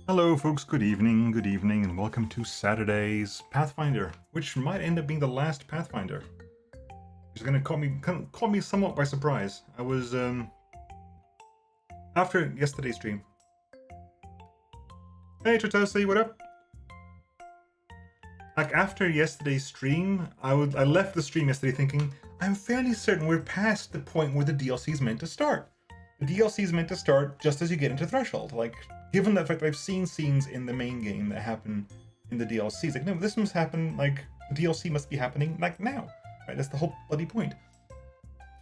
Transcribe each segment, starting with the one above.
Hello, folks. Good evening, and welcome to Saturday's Pathfinder, which might end up being the last Pathfinder. It's going to caught me somewhat by surprise. I was after yesterday's stream. Hey, Tritosi, what up? Like after yesterday's stream, I left the stream yesterday thinking I'm fairly certain we're past the point where the DLC is meant to start. The DLC is meant to start just as you get into Threshold. Like, given the fact that I've seen scenes in the main game that happen in the DLCs, like, no, this must happen, like, the DLC must be happening, like, now. Right, that's the whole bloody point.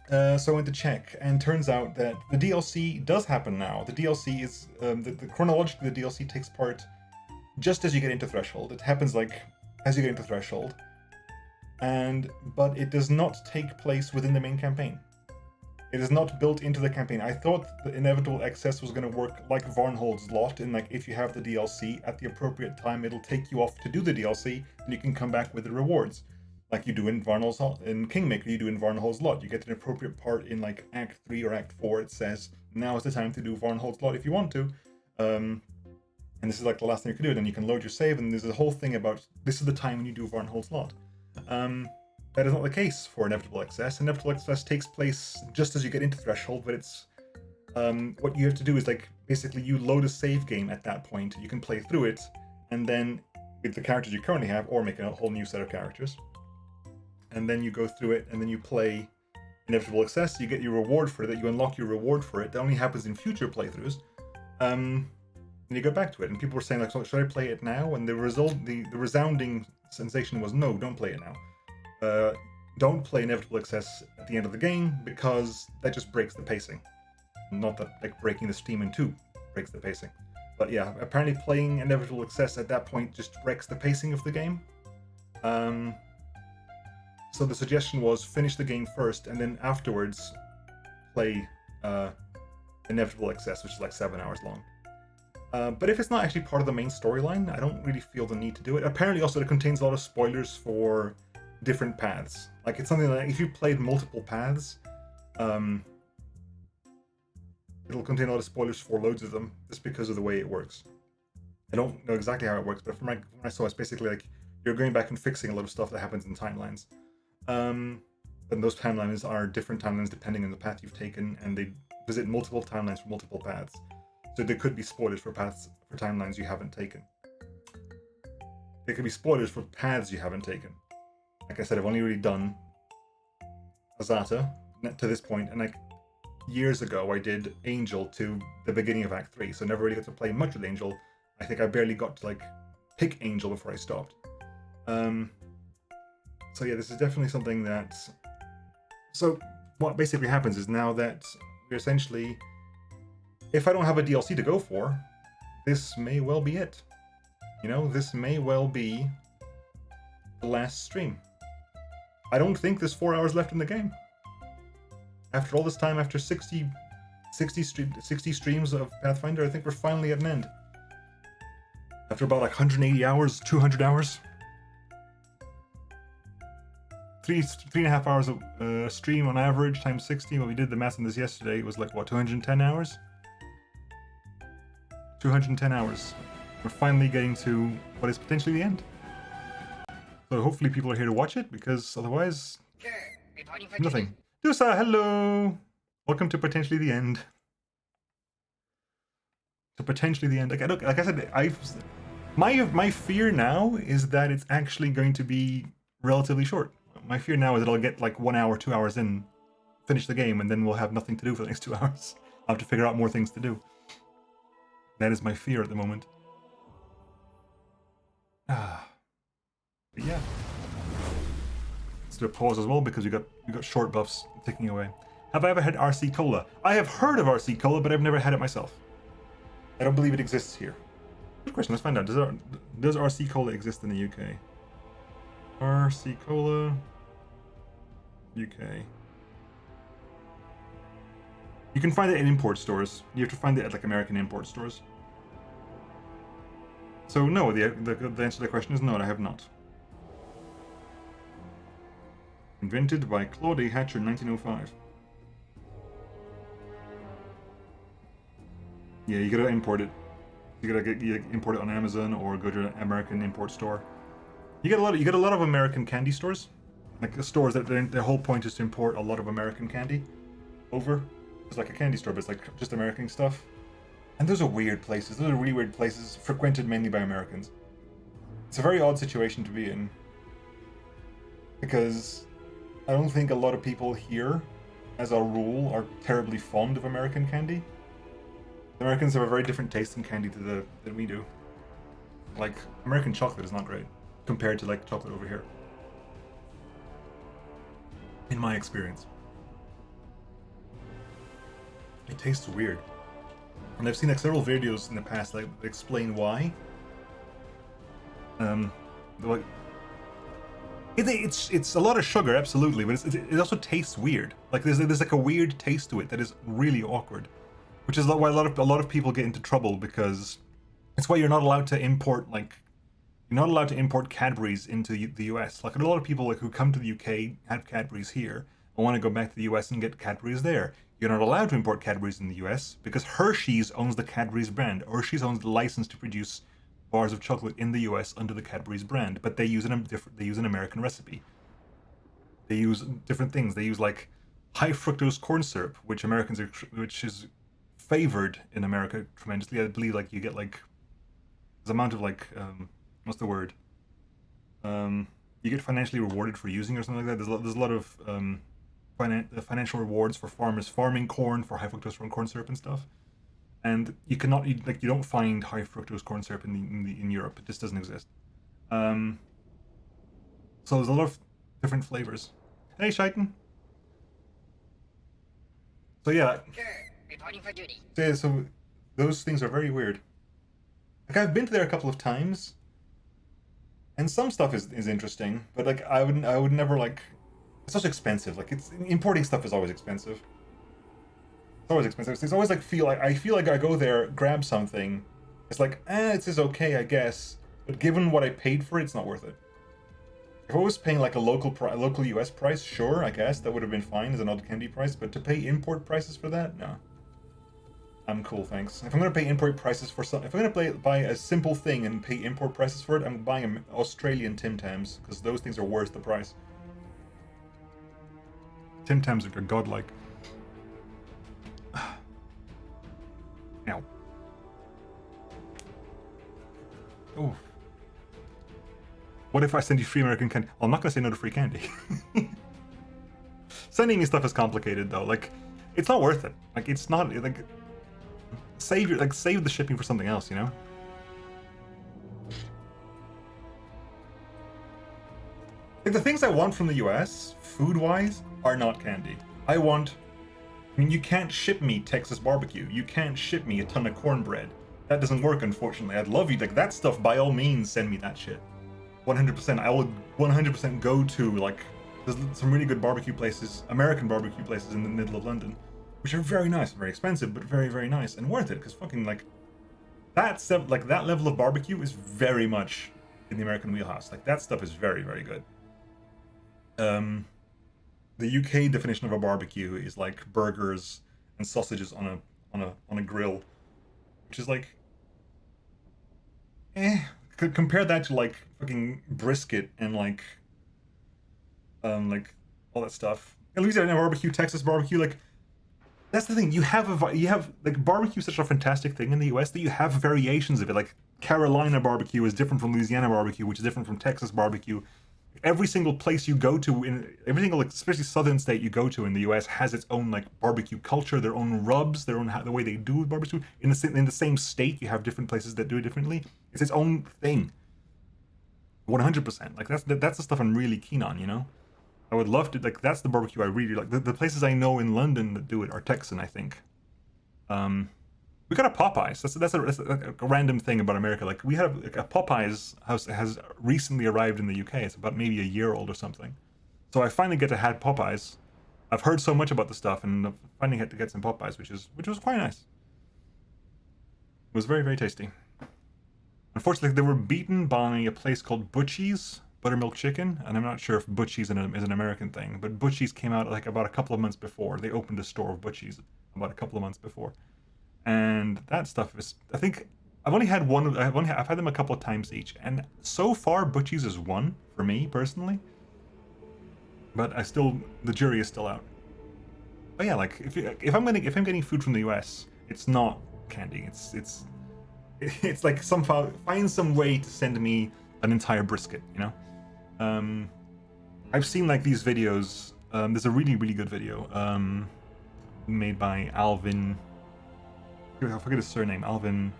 So I went to check, and turns out that the DLC does happen now. The DLC is, chronologically, the DLC takes part just as you get into Threshold. It happens, like, as you get into Threshold. But it does not take place within the main campaign. It is not built into the campaign. I thought the inevitable excess was going to work like Varnhold's Lot, and like if you have the DLC at the appropriate time, it'll take you off to do the DLC, and you can come back with the rewards, like you do in Kingmaker. You do in Varnhold's Lot. You get an appropriate part in like Act 3 or Act 4. It says now is the time to do Varnhold's Lot if you want to, and this is like the last thing you can do. Then you can load your save, and there's a whole thing about this is the time when you do Varnhold's Lot. That is not the case for Inevitable Excess. Inevitable Excess takes place just as you get into Threshold, but it's what you have to do is like basically you load a save game at that point. You can play through it, and then with the characters you currently have, or make a whole new set of characters, and then you go through it, and then you play Inevitable Excess. You get your reward for it. You unlock your reward for it. That only happens in future playthroughs. And you go back to it, and people were saying like, so should I play it now? And the resounding sensation was no, don't play it now. Don't play Inevitable Excess at the end of the game because that just breaks the pacing. Not that like breaking the Steam in two breaks the pacing, but yeah, apparently playing Inevitable Excess at that point just wrecks the pacing of the game. So the suggestion was finish the game first and then afterwards play Inevitable Excess, which is like 7 hours long. But if it's not actually part of the main storyline, I don't really feel the need to do it. Apparently also it contains a lot of spoilers for different paths. Like it's something like if you played multiple paths, it'll contain a lot of spoilers for loads of them just because of the way it works. I don't know exactly how it works, but from what I saw, it's basically like you're going back and fixing a lot of stuff that happens in timelines. And those timelines are different timelines depending on the path you've taken, and they visit multiple timelines for multiple paths. So there could be spoilers for timelines you haven't taken. There could be spoilers for paths you haven't taken. Like I said, I've only really done Azata to this point, and like years ago I did Angel to the beginning of Act 3, so never really got to play much with Angel. I think I barely got to like pick Angel before I stopped. So yeah, this is definitely something that... So what basically happens is now that we're essentially... If I don't have a DLC to go for, this may well be it. You know, this may well be the last stream. I don't think there's 4 hours left in the game. After all this time, after 60 streams of Pathfinder, I think we're finally at an end. After about like 180 hours, 200 hours. 3.5 hours of stream on average, times 60. When we did the math on this yesterday, it was like, what, 210 hours? 210 hours. We're finally getting to what is potentially the end. So hopefully people are here to watch it, because otherwise, nothing. Dusa, hello! Welcome to potentially the end. To potentially the end. Like I said, my fear now is that it's actually going to be relatively short. My fear now is that I'll get like 1 hour, 2 hours in, finish the game, and then we'll have nothing to do for the next 2 hours. I'll have to figure out more things to do. That is my fear at the moment. But yeah. Let's do a pause as well because we got short buffs ticking away. Have I ever had RC Cola? I have heard of RC Cola, but I've never had it myself. I don't believe it exists here. Good question. Let's find out. Does RC Cola exist in the UK? RC Cola UK. You can find it in import stores. You have to find it at like American import stores. So no, the answer to the question is no, I have not. Invented by Claude A. Hatcher in 1905. Yeah, you gotta import it. You import it on Amazon or go to an American import store. You get a lot of American candy stores, like stores that their whole point is to import a lot of American candy over. It's like a candy store, but it's like just American stuff. And those are weird places. Those are really weird places, frequented mainly by Americans. It's a very odd situation to be in, because I don't think a lot of people here, as a rule, are terribly fond of American candy. The Americans have a very different taste in candy than we do. Like, American chocolate is not great compared to like chocolate over here, in my experience. It tastes weird. And I've seen like several videos in the past that explain why. Like, it's a lot of sugar, absolutely, but it also tastes weird. Like there's like a weird taste to it that is really awkward, which is why a lot of people get into trouble, because it's why you're not allowed to import Cadburys into the US. Like a lot of people like who come to the UK have Cadburys here and want to go back to the US and get Cadburys there. You're not allowed to import Cadburys in the US because Hershey's owns the Cadburys brand. Hershey's owns the license to produce bars of chocolate in the US under the Cadburys brand, but they use an American recipe. They use different things. They use like high fructose corn syrup, which which is favored in America tremendously. I believe like you get like this amount of like what's the word? You get financially rewarded for using or something like that. There's a lot of financial rewards for farmers farming corn for high fructose corn syrup and stuff. And you cannot you don't find high fructose corn syrup in Europe. It just doesn't exist. So there's a lot of different flavors. Hey, Shaitan. So yeah. So those things are very weird. Like I've been there a couple of times, and some stuff is interesting, but like I would never like. It's also expensive. Like importing stuff is always expensive. It's always expensive. It's always like I feel like I go there, grab something. It's like this is okay, I guess, but given what I paid for it, it's not worth it. If I was paying like a local US price, sure, I guess that would have been fine as an odd candy price. But to pay import prices for that, no. I'm cool, thanks. If I'm gonna pay import prices for if I'm gonna buy a simple thing and pay import prices for it, I'm buying Australian Tim Tams because those things are worth the price. Tim Tams are godlike. Ow. Oh. What if I send you free American candy? Well, I'm not gonna say no to free candy. Sending me stuff is complicated though. Like, it's not worth it. Like, it's not like save the shipping for something else, you know? Like the things I want from the US, food-wise, are not candy. I mean, you can't ship me Texas barbecue. You can't ship me a ton of cornbread. That doesn't work, unfortunately. I'd love you, like that stuff, by all means, send me that shit. 100%. I will 100% go to, like, there's some really good barbecue places, American barbecue places in the middle of London, which are very nice, very expensive, but very, very nice and worth it, because fucking, like, that level of barbecue is very much in the American wheelhouse. Like, that stuff is very, very good. The UK definition of a barbecue is like burgers and sausages on a grill, which is like, compare that to like fucking brisket and like all that stuff. At least in a barbecue, Texas barbecue, like that's the thing. You have like barbecue is such a fantastic thing in the US that you have variations of it. Like Carolina barbecue is different from Louisiana barbecue, which is different from Texas barbecue. Every single place you go to every single, like, especially southern state you go to in the US has its own like barbecue culture, their own rubs, the way they do barbecue. In the same state, you have different places that do it differently. It's its own thing. 100%. Like that's the stuff I'm really keen on, you know. I would love to, like, that's the barbecue I really like. The places I know in London that do it are Texan, I think. We got a Popeyes. That's a random thing about America. Like, we have like, a Popeyes house has recently arrived in the UK. It's about maybe a year old or something. So I finally get to have Popeyes. I've heard so much about the stuff, and I finally had to get some Popeyes, which was quite nice. It was very, very tasty. Unfortunately, they were beaten by a place called Butchie's Buttermilk Chicken, and I'm not sure if Butchie's is an American thing, but Butchie's came out like about a couple of months before. They opened a store of Butchie's about a couple of months before. And that stuff is, I think I've had them a couple of times each, and so far Butchie's is one for me personally. But the jury is still out. But yeah, like if I'm getting food from the US, it's not candy. It's like find some way to send me an entire brisket, you know. I've seen like these videos. There's a really good video made by Alvin. I forget his surname. Alvin.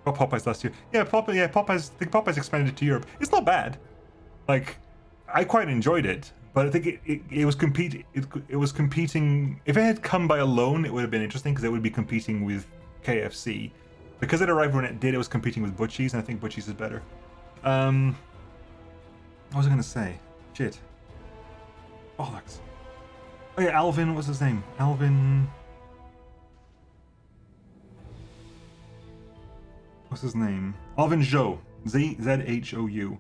Oh, Popeyes last year. Yeah, Popeyes. I think Popeyes expanded it to Europe. It's not bad. Like, I quite enjoyed it, but I think it was competing. If it had come by alone, it would have been interesting because it would be competing with KFC. Because it arrived when it did, it was competing with Butchie's, and I think Butchie's is better. What was I gonna say? Shit. Bollocks. Oh yeah, Alvin. What's his name? Alvin. What's his name? Alvin Zhou. Zhou.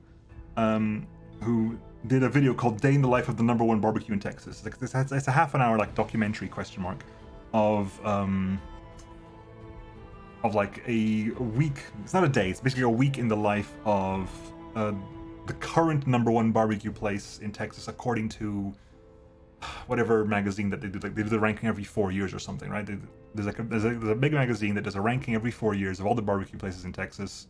Who did a video called "Day in the Life of the #1 Barbecue in Texas." It's a half an hour like documentary of like a week. It's not a day. It's basically a week in the life of the current #1 barbecue place in Texas, according to whatever magazine that they do. Like they do the ranking every 4 years or something, right? There's a big magazine that does a ranking every 4 years of all the barbecue places in Texas.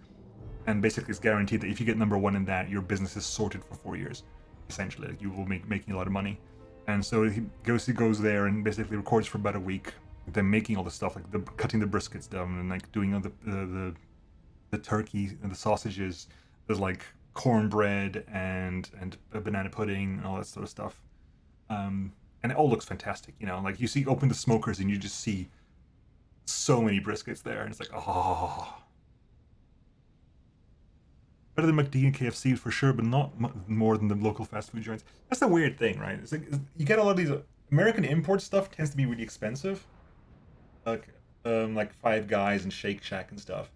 And basically, it's guaranteed that if you get #1 in that, your business is sorted for 4 years. Essentially, like you will making a lot of money. And so he goes there and basically records for about a week. Them making all the stuff, like cutting the briskets down and like doing all the turkey and the sausages. There's like cornbread and a banana pudding and all that sort of stuff. And it all looks fantastic, you know. Like you open the smokers and you just see so many briskets there, and it's like, oh. Better than McD and KFC for sure, but not more than the local fast food joints. That's the weird thing, right? It's like you get a lot of these American import stuff tends to be really expensive, like Five Guys and Shake Shack and stuff.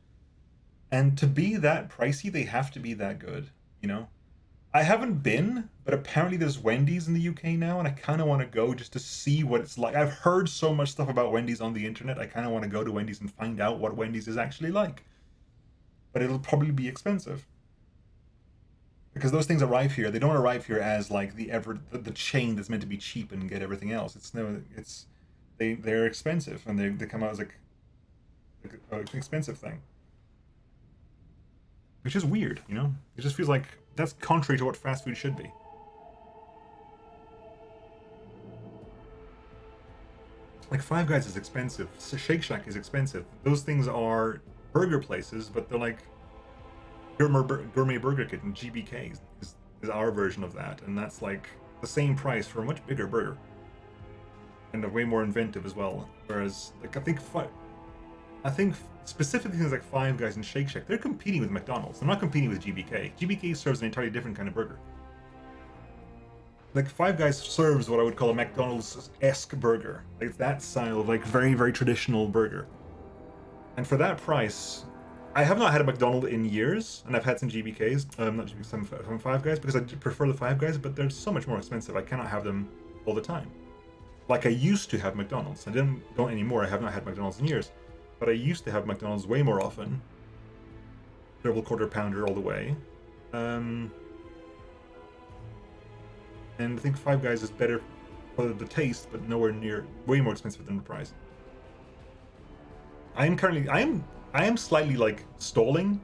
And to be that pricey, they have to be that good, you know. I haven't been, but apparently there's Wendy's in the UK now, and I kind of want to go just to see what it's like. I've heard so much stuff about Wendy's on the internet. I kind of want to go to Wendy's and find out what Wendy's is actually like. But it'll probably be expensive. Because those things arrive here, they don't arrive here as like the chain that's meant to be cheap and get everything else. They're expensive, and they come out as like an expensive thing, which is weird, you know. It just feels like that's contrary to what fast food should be. Like Five Guys is expensive, Shake Shack is expensive. Those things are burger places, but they're like Gourmet Burger Kit and GBK is our version of that, and that's like the same price for a much bigger burger and a way more inventive as well. Whereas, like I think specifically things like Five Guys and Shake Shack, they're competing with McDonald's. They're not competing with GBK. GBK serves an entirely different kind of burger. Like Five Guys serves what I would call a McDonald's-esque burger, like that style of like very very traditional burger. And for that price, I have not had a McDonald's in years, and I've had some GBKs, not GBKs, some Five Guys, because I prefer the Five Guys, but they're so much more expensive. I cannot have them all the time. Like I used to have McDonald's. I don't anymore. I have not had McDonald's in years, but I used to have McDonald's way more often. Double quarter pounder all the way. And I think Five Guys is better for the taste, but nowhere near, way more expensive than the price. I am slightly like stalling,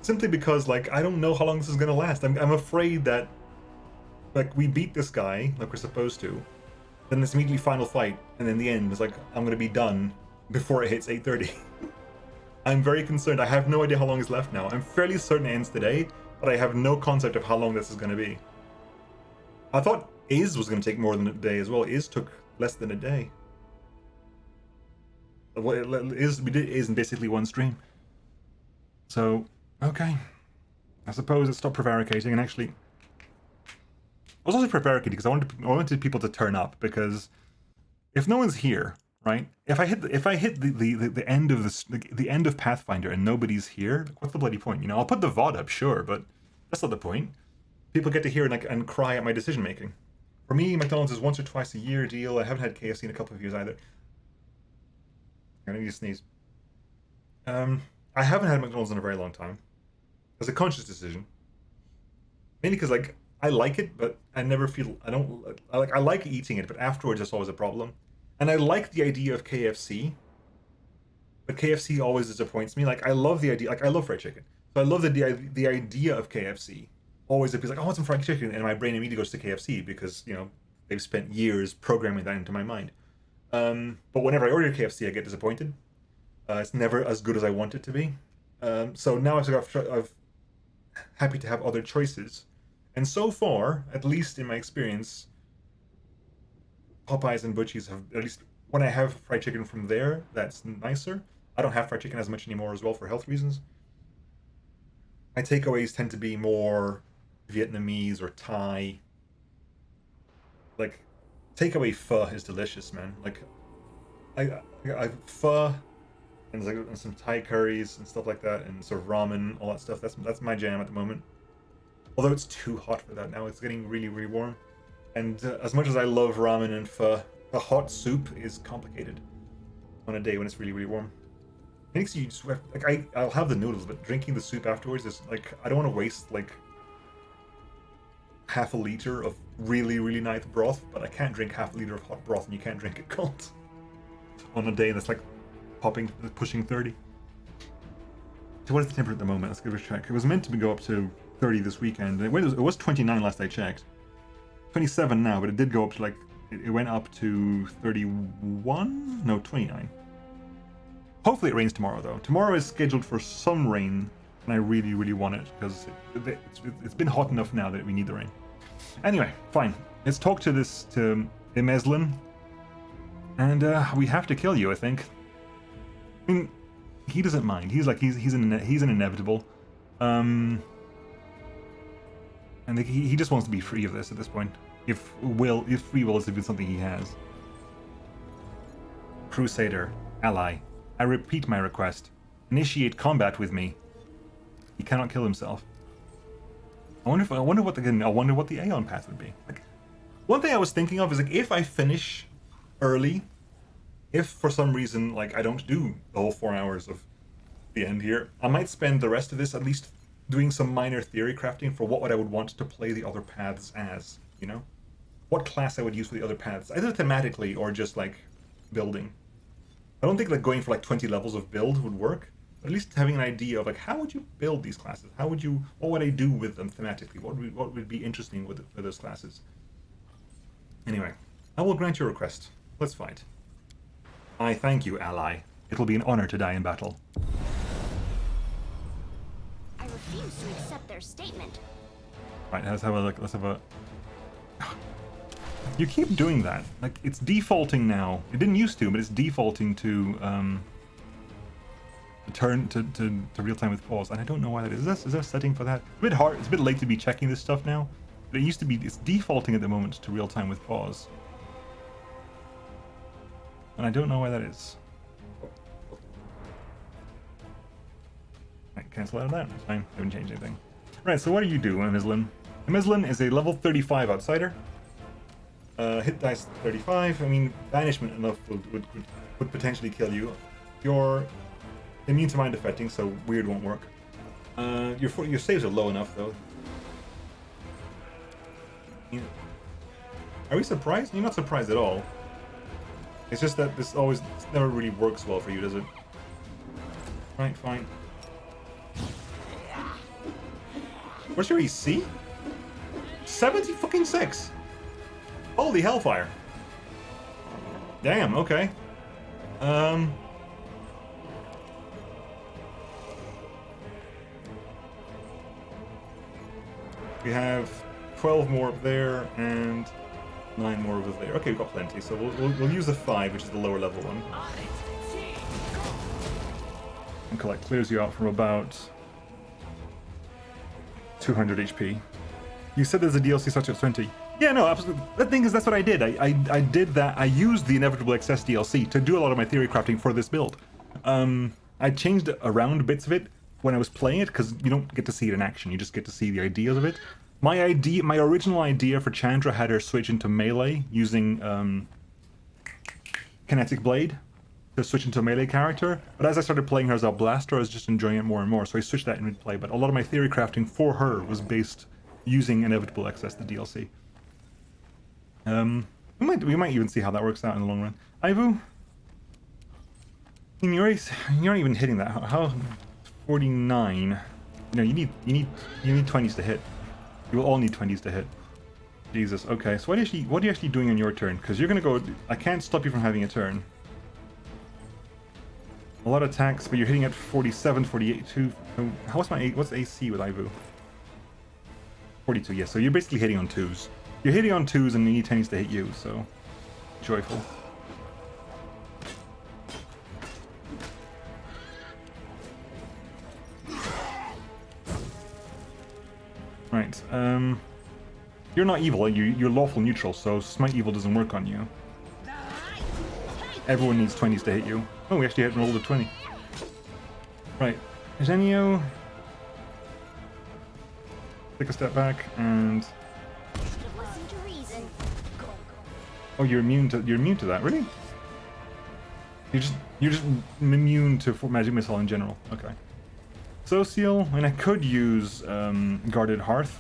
simply because like I don't know how long this is gonna last. I'm afraid that like we beat this guy like we're supposed to, then this immediately final fight, and in the end it's like I'm gonna be done before it hits 8:30. I'm very concerned. I have no idea how long is left now. I'm fairly certain it ends today, but I have no concept of how long this is gonna be. I thought Iz was gonna take more than a day as well. Iz took less than a day. We did Iz in basically one stream. So, okay. I suppose it stopped prevaricating, and actually I was also prevaricating because I wanted people to turn up, because if no one's here, right? If I hit the end of the end of Pathfinder and nobody's here, like, what's the bloody point? You know, I'll put the VOD up, sure, but that's not the point. People get to hear and cry at my decision making. For me, McDonald's is once or twice a year deal. I haven't had KFC in a couple of years either. I need to sneeze. I haven't had McDonald's in a very long time. It's a conscious decision. Mainly because like I like it, but I never feel I like eating it, but afterwards it's always a problem. And I like the idea of KFC, but KFC always disappoints me. Like I love the idea, like I love fried chicken, so I love the idea of KFC. Always it feels like I want some fried chicken, and my brain immediately goes to KFC because they've spent years programming that into my mind. But whenever I order KFC, I get disappointed. It's never as good as I want it to be. So now I've happy to have other choices. And so far, at least in my experience, Popeyes and Butchie's have, at least when I have fried chicken from there, that's nicer. I don't have fried chicken as much anymore as well for health reasons. My takeaways tend to be more Vietnamese or Thai. Like, takeaway pho is delicious, man. Like, I pho and some Thai curries and stuff like that, and sort of ramen, all that stuff. That's my jam at the moment. Although it's too hot for that now, it's getting really, really warm. And as much as I love ramen and pho, a hot soup is complicated on a day when it's really, really warm. It makes you just like I'll have the noodles, but drinking the soup afterwards is like I don't want to waste like half a liter of really, really nice broth, but I can't drink half a liter of hot broth, and you can't drink it cold on a day that's like pushing 30. So what is the temperature at the moment? Let's give it a check. It was meant to go up to 30 this weekend. It was 29 last I checked. 27 now, but it did go up to like it went up to 31? No, 29. Hopefully it rains tomorrow though. Tomorrow is scheduled for some rain, and I really, really want it because it's been hot enough now that we need the rain. Anyway, fine. Let's talk to Imeslin, and we have to kill you, I think. I mean, he doesn't mind. He's an inevitable, and he just wants to be free of this at this point. If free will is even something he has. Crusader, ally, I repeat my request. Initiate combat with me. He cannot kill himself. I wonder what the Aeon path would be. Like, one thing I was thinking of is like if I finish early, if for some reason like I don't do the whole 4 hours of the end here, I might spend the rest of this at least doing some minor theory crafting for what I would want to play the other paths as, what class I would use for the other paths, either thematically or just like building. I don't think like going for like 20 levels of build would work, but at least having an idea of like how would you build these classes? What would I do with them thematically? What would be interesting with those classes? Anyway, I will grant your request. Let's fight. I thank you, ally. It will be an honor to die in battle. I refuse to accept their statement. Right, let's have a look. You keep doing that. Like, it's defaulting now. It didn't used to, but it's defaulting to turn to real-time with pause, and I don't know why that is. Is there a setting for that? It's a bit hard. It's a bit late to be checking this stuff now. But it used to be. It's defaulting at the moment to real-time with pause, and I don't know why that is. Right, cancel out of that. It's fine. I haven't changed anything. Right. So what do you do, Emislin? Emislin is a level 35 outsider. Hit dice 35. I mean, banishment enough would potentially kill you. You're immune to mind affecting, so weird won't work. Your saves are low enough though. Are we surprised? You're not surprised at all. It's just that this never really works well for you, does it? Right, fine. What's your EC? 76. Holy hellfire. Damn, okay. We have 12 more up there and 9 more over there. Okay, we've got plenty, so we'll use the 5, which is the lower level one. And collect clears you out from about 200 HP. You said there's a DLC such as 20. Yeah, no, absolutely. The thing is, that's what I did. I did that. I used the Inevitable Excess DLC to do a lot of my theory crafting for this build. I changed around bits of it when I was playing it, because you don't get to see it in action. You just get to see the ideas of it. My original idea for Chandra had her switch into melee using Kinetic Blade. to switch into a melee character, but as I started playing her as a blaster, I was just enjoying it more and more, so I switched that in mid-play, but a lot of my theory crafting for her was based using Inevitable Excess, the DLC. We might even see how that works out in the long run. Ivu? I mean, you're not even hitting that. How 49? No, you need 20s to hit. You will all need 20s to hit. Jesus. Okay, so what are you actually doing on your turn? Because you're gonna go. I can't stop you from having a turn. A lot of attacks, but you're hitting at 47, 48. What's AC with Ivu? 42. Yeah. So you're basically hitting on 2s. You're hitting on 2s, and you need 10s to hit you. So joyful. Right. You're not evil. You're lawful neutral. So smite evil doesn't work on you. Everyone needs 20s to hit you. Oh, we actually had rolled a 20. Right. Genio. Take a step back and. Listen to reason. Oh, you're immune to that, really? You're just immune to magic missile in general. Okay. Social, and I could use guarded hearth,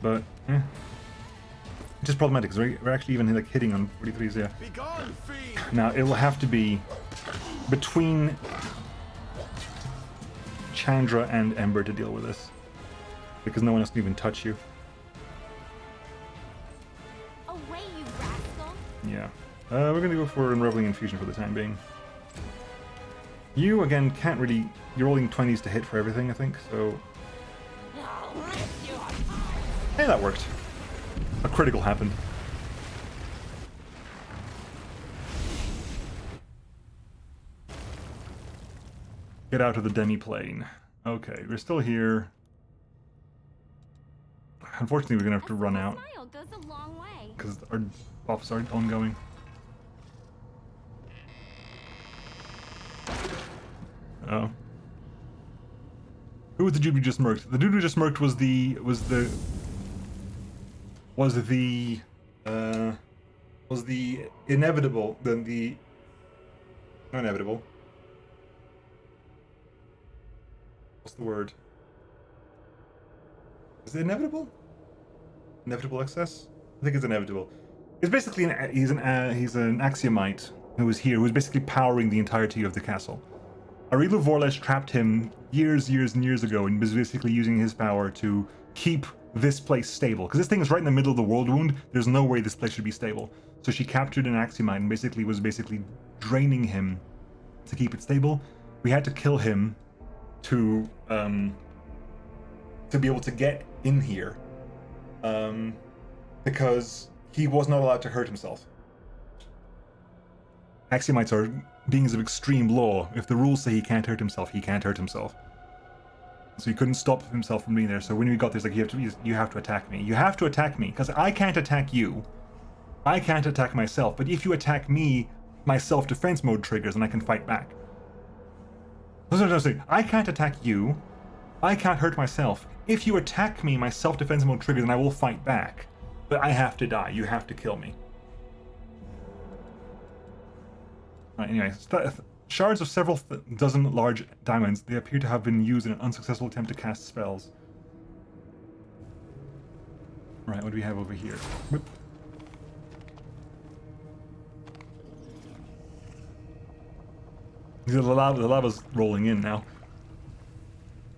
but it's just problematic because we're actually even like hitting on 43s. Yeah. Now it will have to be between Chandra and Ember to deal with this, because no one else can even touch you. Away, you rascal! Yeah. We're gonna go for Unraveling Infusion for the time being. You, again, can't really... You're rolling 20s to hit for everything, I think, so... Hey, that worked. A critical happened. Get out of the demi-plane. Okay, we're still here. Unfortunately, we're gonna have to run out. Smile goes a long way. Because our buffs aren't ongoing. Oh. Who was the dude we just murked? The dude we just murked was the inevitable, the not inevitable. What's the word? Is it inevitable? Inevitable excess? I think it's inevitable. It's basically he's an axiomite who was here, who was basically powering the entirety of the castle. Arilu Vorlesh trapped him years and years ago and was basically using his power to keep this place stable. Because this thing is right in the middle of the world wound, there's no way this place should be stable. So she captured an axiomite and was draining him to keep it stable. We had to kill him to be able to get in here. Because he was not allowed to hurt himself. Axiomites are beings of extreme law. If the rules say he can't hurt himself, he can't hurt himself. So he couldn't stop himself from being there. So when we got this, like, you have to attack me. You have to attack me, because I can't attack you. I can't attack myself. But if you attack me, my self-defense mode triggers and I can fight back. That's what I'm saying. I can't attack you. I can't hurt myself. If you attack me, my self-defense mode triggers and I will fight back. But I have to die. You have to kill me. Right, anyway, shards of several dozen large diamonds. They appear to have been used in an unsuccessful attempt to cast spells. Right, what do we have over here? Whoop. The lava's rolling in now.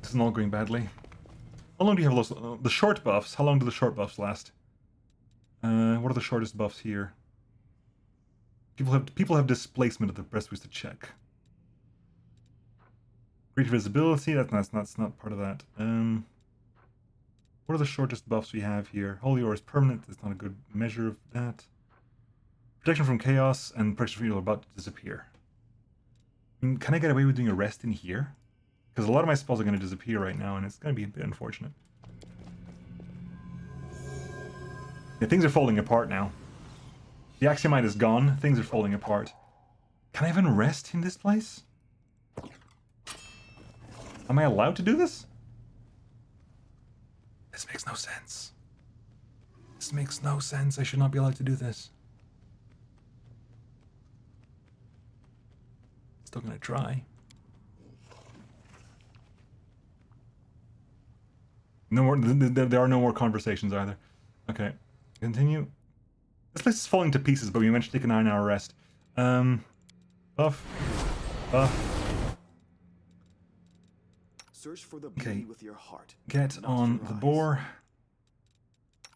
This is not going badly. How long do you have lost? The short buffs, how long do the short buffs last? What are the shortest buffs here? People have displacement of the breast boost to check. Greater visibility, that's not part of that. What are the shortest buffs we have here? Holy Ore is permanent, that's not a good measure of that. Protection from chaos and protection from evil are about to disappear. I mean, can I get away with doing a rest in here? Because a lot of my spells are going to disappear right now, and it's going to be a bit unfortunate. Yeah, things are falling apart now. The axiomite is gone, things are falling apart. Can I even rest in this place? Am I allowed to do this? This makes no sense. This makes no sense. I should not be allowed to do this. still gonna dry. No more. There are no more conversations either. Okay, continue. This place is falling to pieces, but we managed to take a 9-hour rest. Buff. Search for the beauty with your heart. Get not on your the eyes. boar.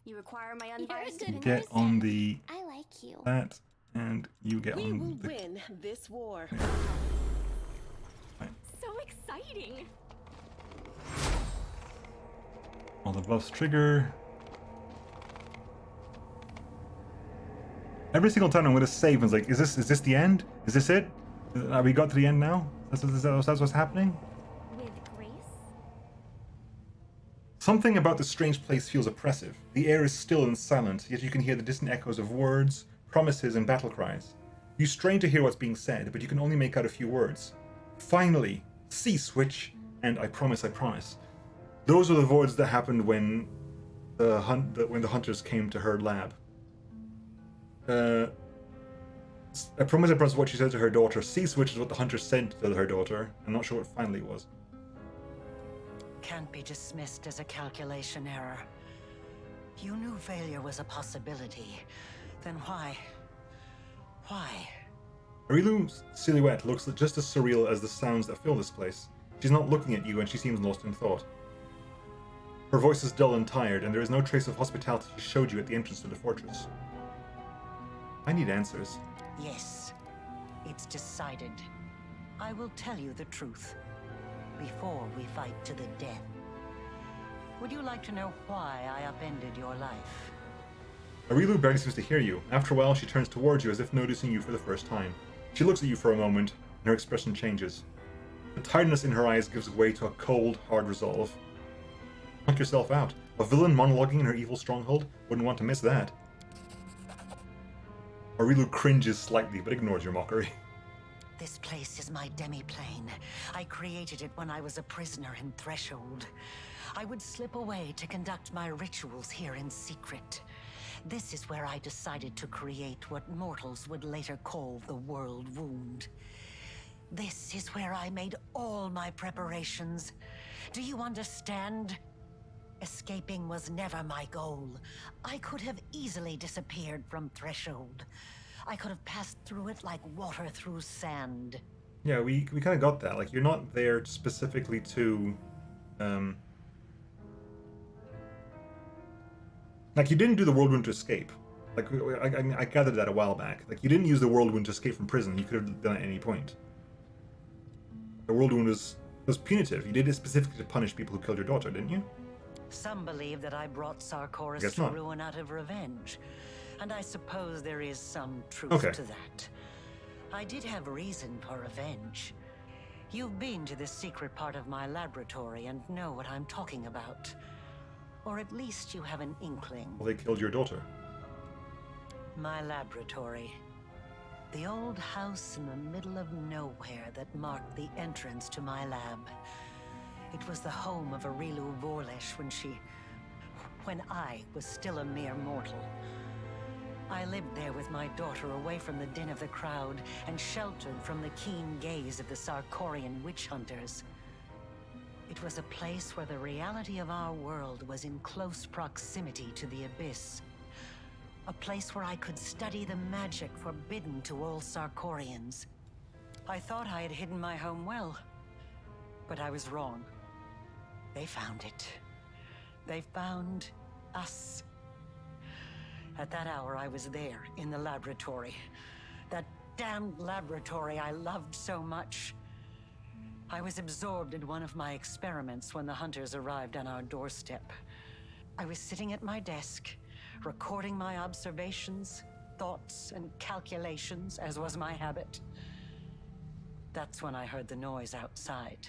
You require my You're a unbiased good opinion. Get on the I like you. that, and you get We on will the. win this war. So exciting. All the buffs trigger. Every single time I'm gonna save and it's like, is this the end? Is this it? Are we got to the end now? That's what's happening? With grace? Something about this strange place feels oppressive. The air is still and silent, yet you can hear the distant echoes of words, promises, and battle cries. You strain to hear what's being said, but you can only make out a few words. Finally, cease, witch, and I promise, I promise. Those are the words that happened when the hunters came to her lab. I promise, I promise what she said to her daughter. Cease, which is what the hunters sent to her daughter. I'm not sure what finally was. Can't be dismissed as a calculation error. You knew failure was a possibility. Then why? Why? Arilu's silhouette looks just as surreal as the sounds that fill this place. She's not looking at you and she seems lost in thought. Her voice is dull and tired, and there is no trace of hospitality she showed you at the entrance to the fortress. I need answers. Yes, it's decided. I will tell you the truth before we fight to the death. Would you like to know why I upended your life? Arilu barely seems to hear you. After a while, she turns towards you as if noticing you for the first time. She looks at you for a moment, and her expression changes. The tiredness in her eyes gives way to a cold, hard resolve. Knock yourself out. A villain monologuing in her evil stronghold? Wouldn't want to miss that. Arilu cringes slightly, but ignores your mockery. This place is my demi-plane. I created it when I was a prisoner in Threshold. I would slip away to conduct my rituals here in secret. This is where I decided to create what mortals would later call the World Wound. This is where I made all my preparations. Do you understand? Escaping was never my goal. I could have easily disappeared from Threshold. I could have passed through it like water through sand. Yeah, we kind of got that. Like, you're not there specifically to, like, you didn't do the Whirlwind to escape. Like, I gathered that a while back. Like, you didn't use the Whirlwind to escape from prison. You could have done it at any point. The Whirlwind was punitive. You did it specifically to punish people who killed your daughter, didn't you? Some believe that I brought Sarkoris Guess to not. ruin out of revenge. And I suppose there is some truth to that. I did have reason for revenge. You've been to the secret part of my laboratory and know what I'm talking about. Or at least you have an inkling. Well, they killed your daughter. My laboratory. The old house in the middle of nowhere that marked the entrance to my lab. It was the home of Arilu Vorlesh when I was still a mere mortal. I lived there with my daughter away from the din of the crowd and sheltered from the keen gaze of the Sarkorian witch hunters. It was a place where the reality of our world was in close proximity to the abyss. A place where I could study the magic forbidden to all Sarkorians. I thought I had hidden my home well, but I was wrong. They found it. They found us. At that hour, I was there, in the laboratory. That damned laboratory I loved so much. I was absorbed in one of my experiments when the hunters arrived on our doorstep. I was sitting at my desk, recording my observations, thoughts, and calculations, as was my habit. That's when I heard the noise outside.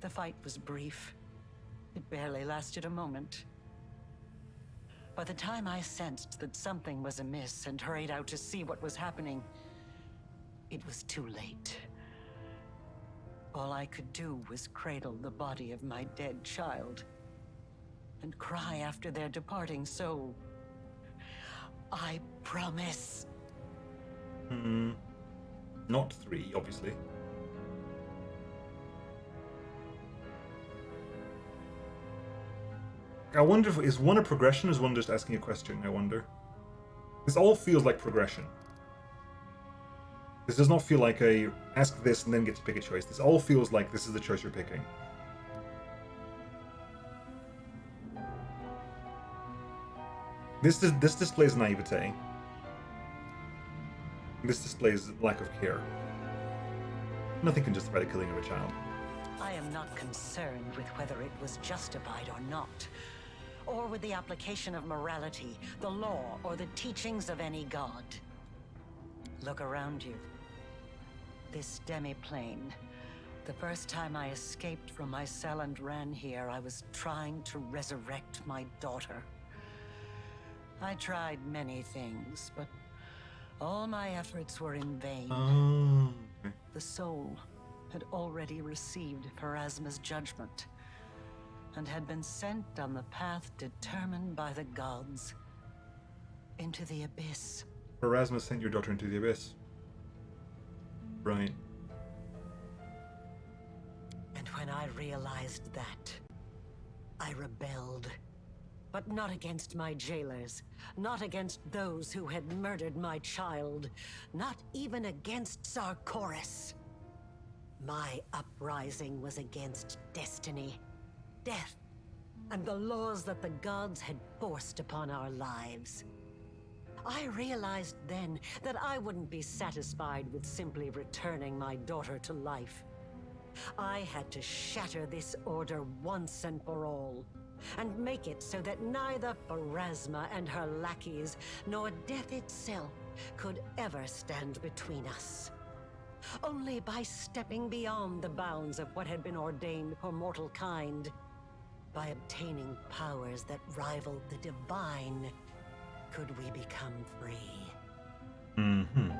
The fight was brief. It barely lasted a moment. By the time I sensed that something was amiss and hurried out to see what was happening, it was too late. All I could do was cradle the body of my dead child and cry after their departing soul. I promise. Not 3, obviously. I wonder if is 1 a progression or is 1 just asking a question, I wonder. This all feels like progression. This does not feel like a ask this and then get to pick a choice. This all feels like this is the choice you're picking. This displays naivete. This displays lack of care. Nothing can justify the killing of a child. I am not concerned with whether it was justified or not, or with the application of morality, the law, or the teachings of any god. Look around you. This demi-plane. The first time I escaped from my cell and ran here, I was trying to resurrect my daughter. I tried many things, but all my efforts were in vain. Oh, okay. The soul had already received Pharasma's judgment, and had been sent on the path determined by the gods, into the abyss. Pharasma sent your daughter into the abyss. Right. And when I realized that, I rebelled. But not against my jailers, not against those who had murdered my child, not even against Sarkoris. My uprising was against destiny, death, and the laws that the gods had forced upon our lives. I realized then that I wouldn't be satisfied with simply returning my daughter to life. I had to shatter this order once and for all, and make it so that neither Pharasma and her lackeys, nor death itself, could ever stand between us. Only by stepping beyond the bounds of what had been ordained for mortal kind, by obtaining powers that rivaled the divine, could we become free. Mm-hmm.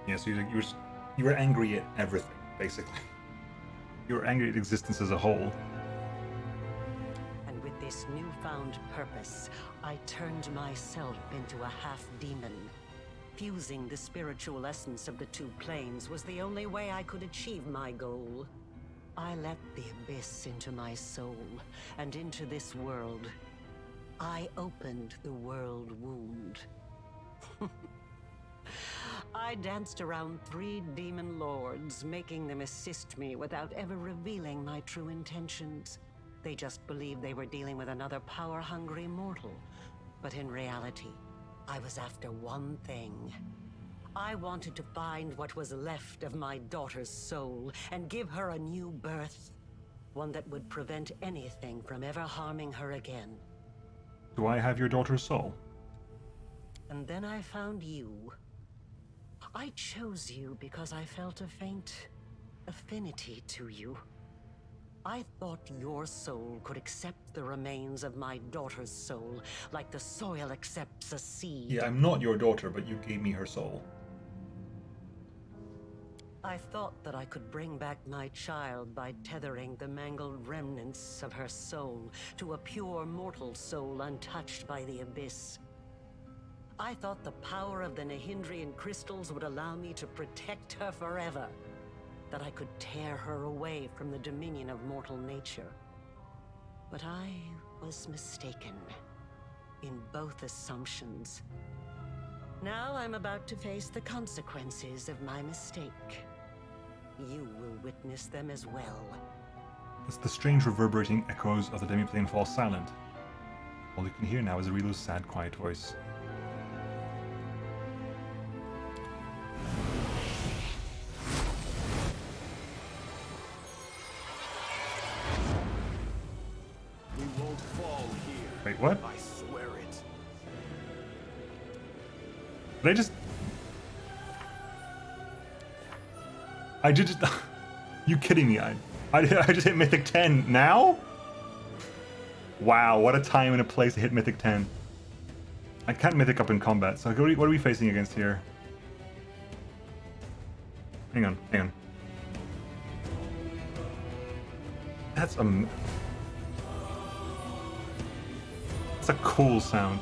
Yeah, so you were angry at everything, basically. You were angry at existence as a whole. And with this newfound purpose, I turned myself into a half-demon. Fusing the spiritual essence of the two planes was the only way I could achieve my goal. I let the abyss into my soul, and into this world. I opened the world wound. I danced around 3 demon lords, making them assist me without ever revealing my true intentions. They just believed they were dealing with another power-hungry mortal. But in reality, I was after one thing. I wanted to find what was left of my daughter's soul and give her a new birth. One that would prevent anything from ever harming her again. Do I have your daughter's soul? And then I found you. I chose you because I felt a faint affinity to you. I thought your soul could accept the remains of my daughter's soul, like the soil accepts a seed. Yeah, I'm not your daughter, but you gave me her soul. I thought that I could bring back my child by tethering the mangled remnants of her soul to a pure mortal soul untouched by the abyss. I thought the power of the Nahindrian crystals would allow me to protect her forever. That I could tear her away from the dominion of mortal nature. But I was mistaken in both assumptions. Now I'm about to face the consequences of my mistake. You will witness them as well. As the strange reverberating echoes of the demiplane fall silent, all you can hear now is Arilu's sad, quiet voice. We won't fall here. Wait, what? I swear it. Did I just... I did just... You kidding me? I just hit Mythic 10 now? Wow, what a time and a place to hit Mythic 10. I can't Mythic up in combat, so what are we facing against here? Hang on. That's a cool sound.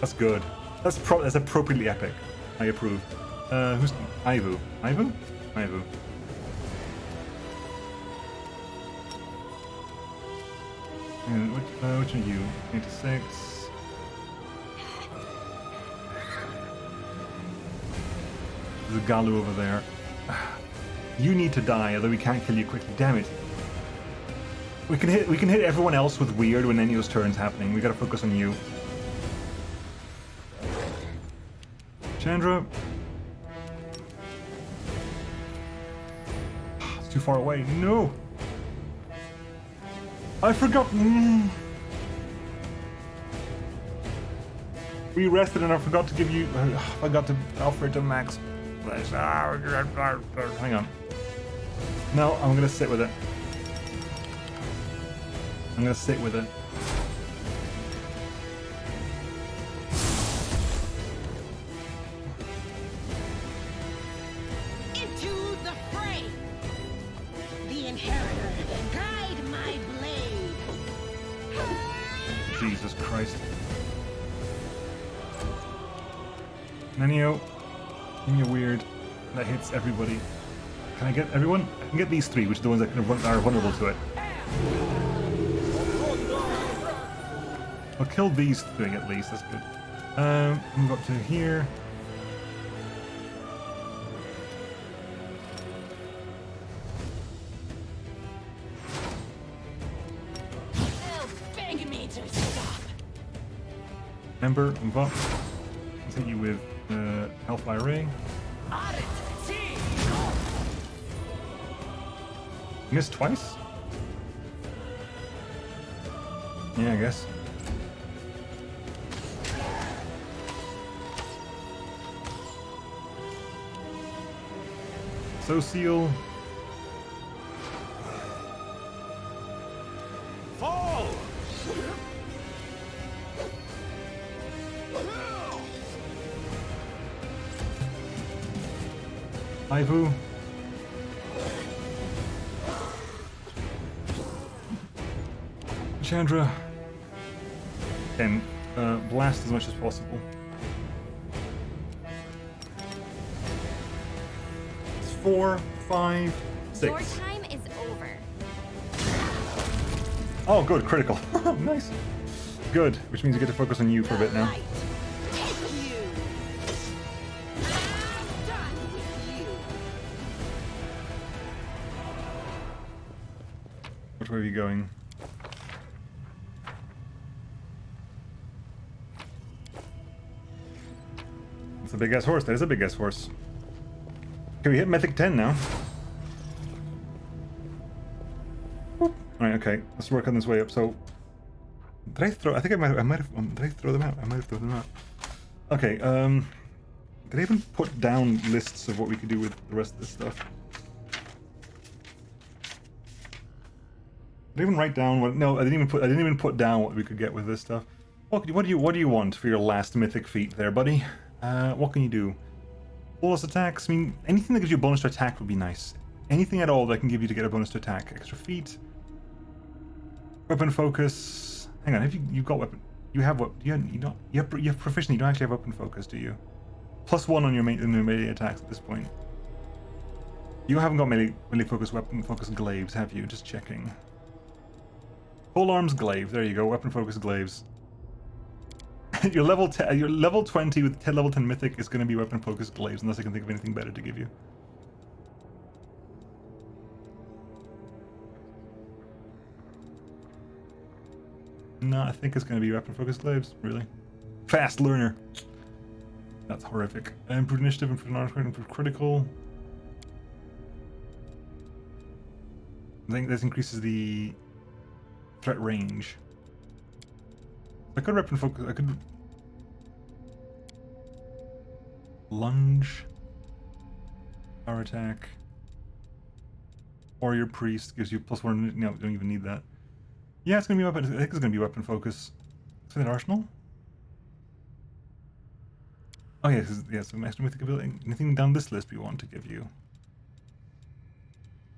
That's good. That's appropriately epic. I approve. Who's Ivu? Ivu? Ivu. And which are you? 86. There's a Galu over there. You need to die, although we can't kill you quickly. Damn it. We can hit everyone else with weird when any of those turns happening. We gotta focus on you. Chandra. It's too far away. No. I forgot. We rested and I forgot to give you. I forgot to offer it to Max. Hang on. No, I'm gonna sit with it. I'm gonna sit with it. Into the fray! The inheritor, guide my blade! Jesus Christ. Nenio, give me a weird that hits everybody. Can I get everyone? I can get these three, which are the ones that are vulnerable to it. I'll kill these three at least, that's good. Move up to here. They'll beg me to stop! Ember, move up. Let's hit you with Hellfire Ray. Missed twice? Yeah, I guess. So seal. Fall! Ivu. Chandra. And blast as much as possible. It's 4, 5, 6. Your time is over. Oh, good, critical. Nice. Good, which means you get to focus on you for a bit now. Right. Take you! I'm done with you! Which way are you going? It's a big ass horse. That is a big ass horse. Can we hit Mythic 10 now? Alright, okay. Let's work on this way up. So, did I throw? I think I might have. Did I throw them out? I might have thrown them out. Okay. Did I even put down lists of what we could do with the rest of this stuff? Did I even write down what? No, I didn't even put down what we could get with this stuff. What do you want for your last mythic feat, there, buddy? What can you do? Bonus attacks. I mean, anything that gives you a bonus to attack would be nice. Anything at all that can give you to get a bonus to attack. Extra feet. Weapon focus. Hang on, have you got weapon? You have what? You don't. You have proficiency. You don't actually have weapon focus, do you? +1 on your melee attacks at this point. You haven't got melee focus, weapon focus glaives, have you? Just checking. Pole arms glaive. There you go. Weapon focus glaives. Your level 20 with level 10 mythic is going to be weapon focus glaives, unless I can think of anything better to give you. No, I think it's going to be weapon focus glaives. Really, fast learner. That's horrific. Improved initiative, improved non-critical, improved critical. I think this increases the threat range. I could weapon focus. I could lunge, power attack. Warrior priest gives you +1. No, don't even need that. Yeah, it's gonna be weapon. I think it's gonna be weapon focus. Is that arsenal? Oh yeah, so extra mythic ability. Anything down this list we want to give you?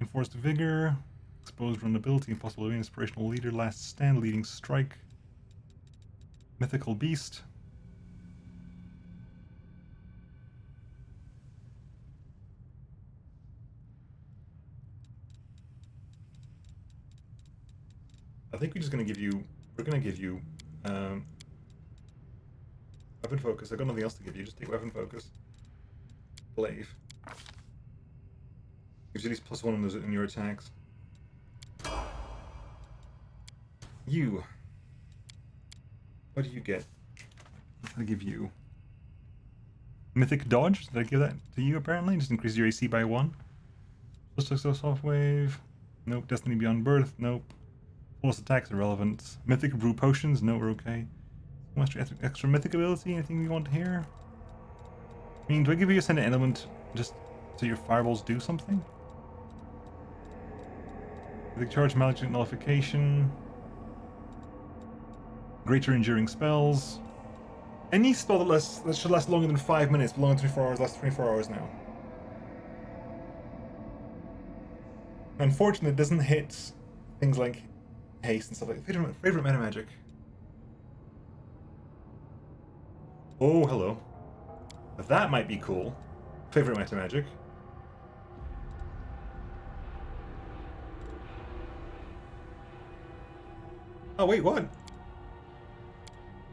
Enforced vigor, exposed vulnerability, impossible inspirational leader, last stand, leading strike. Mythical beast. I think we're just gonna give you. We're gonna give you weapon focus. I've got nothing else to give you. Just take weapon focus. Glaive. Gives you at least +1 on those in your attacks. You. What do you get? I'm gonna give you Mythic Dodge. Did I give that to you apparently? Just increases your AC by 1. Just so soft wave. Nope. Destiny Beyond Birth. Nope. Plus attacks irrelevant. Mythic Brew Potions. No, we're okay. Extra mythic ability. Anything you want here? I mean, do I give you a Ascendant Element just so your fireballs do something? Mythic Charge, Magic Nullification. Greater Enduring Spells. Any spell that should last longer than 5 minutes, but longer than 24 hours, lasts 24 hours now. Unfortunately, it doesn't hit things like haste and stuff like that. Favorite meta magic. Oh, hello. That might be cool. Favorite meta magic. Oh, wait, what?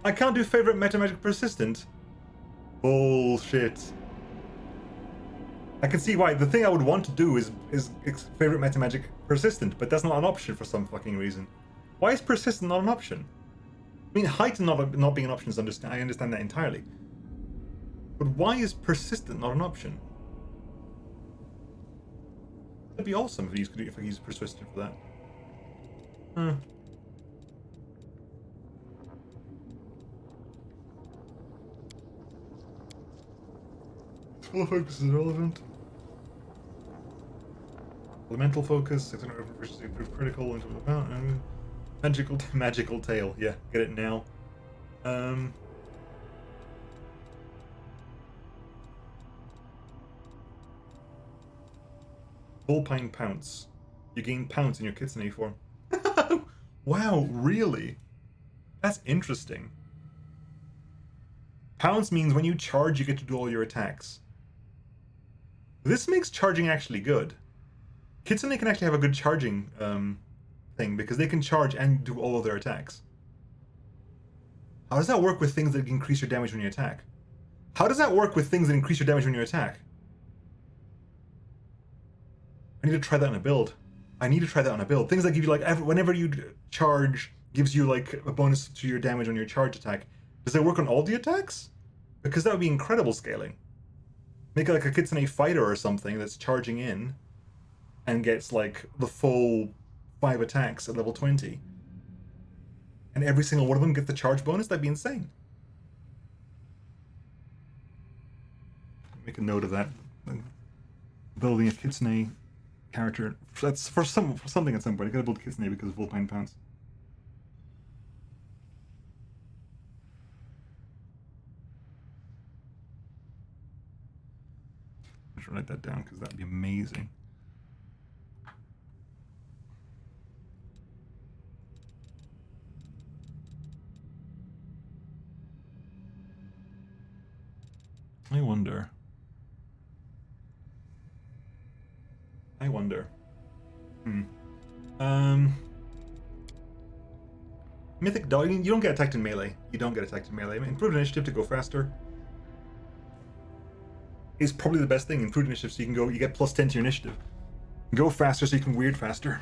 I can't do favorite meta magic persistent. Bullshit. I can see why. The thing I would want to do is favorite meta magic persistent, but that's not an option for some fucking reason. Why is persistent not an option? I mean, heighten not being an option is I understand that entirely. But why is persistent not an option? That'd be awesome if I use persistent for that. Full focus is irrelevant. Elemental focus, 600 efficiency, improve critical into the mountain. Magical tail. Yeah, get it now. Vulpine Pounce. You gain pounce in your kitsune form. Wow, really? That's interesting. Pounce means when you charge, you get to do all your attacks. This makes charging actually good. Kitsune can actually have a good charging thing because they can charge and do all of their attacks. How does that work with things that increase your damage when you attack? How does that work with things that increase your damage when you attack? I need to try that on a build. Things that give you like whenever you charge gives you like a bonus to your damage on your charge attack. Does that work on all the attacks? Because that would be incredible scaling. Make it like a Kitsune fighter or something that's charging in and gets like the full 5 attacks at level 20. And every single one of them gets the charge bonus? That'd be insane. Make a note of that. Building a Kitsune character. That's for something at some point. I gotta build Kitsune because of Vulpine Pounce. I should write that down because that'd be amazing. I wonder. Mythic Dog. You don't get attacked in melee. Improved initiative to go faster is probably the best thing. Improved initiative, so you get +10 to your initiative. Go faster so you can weird faster.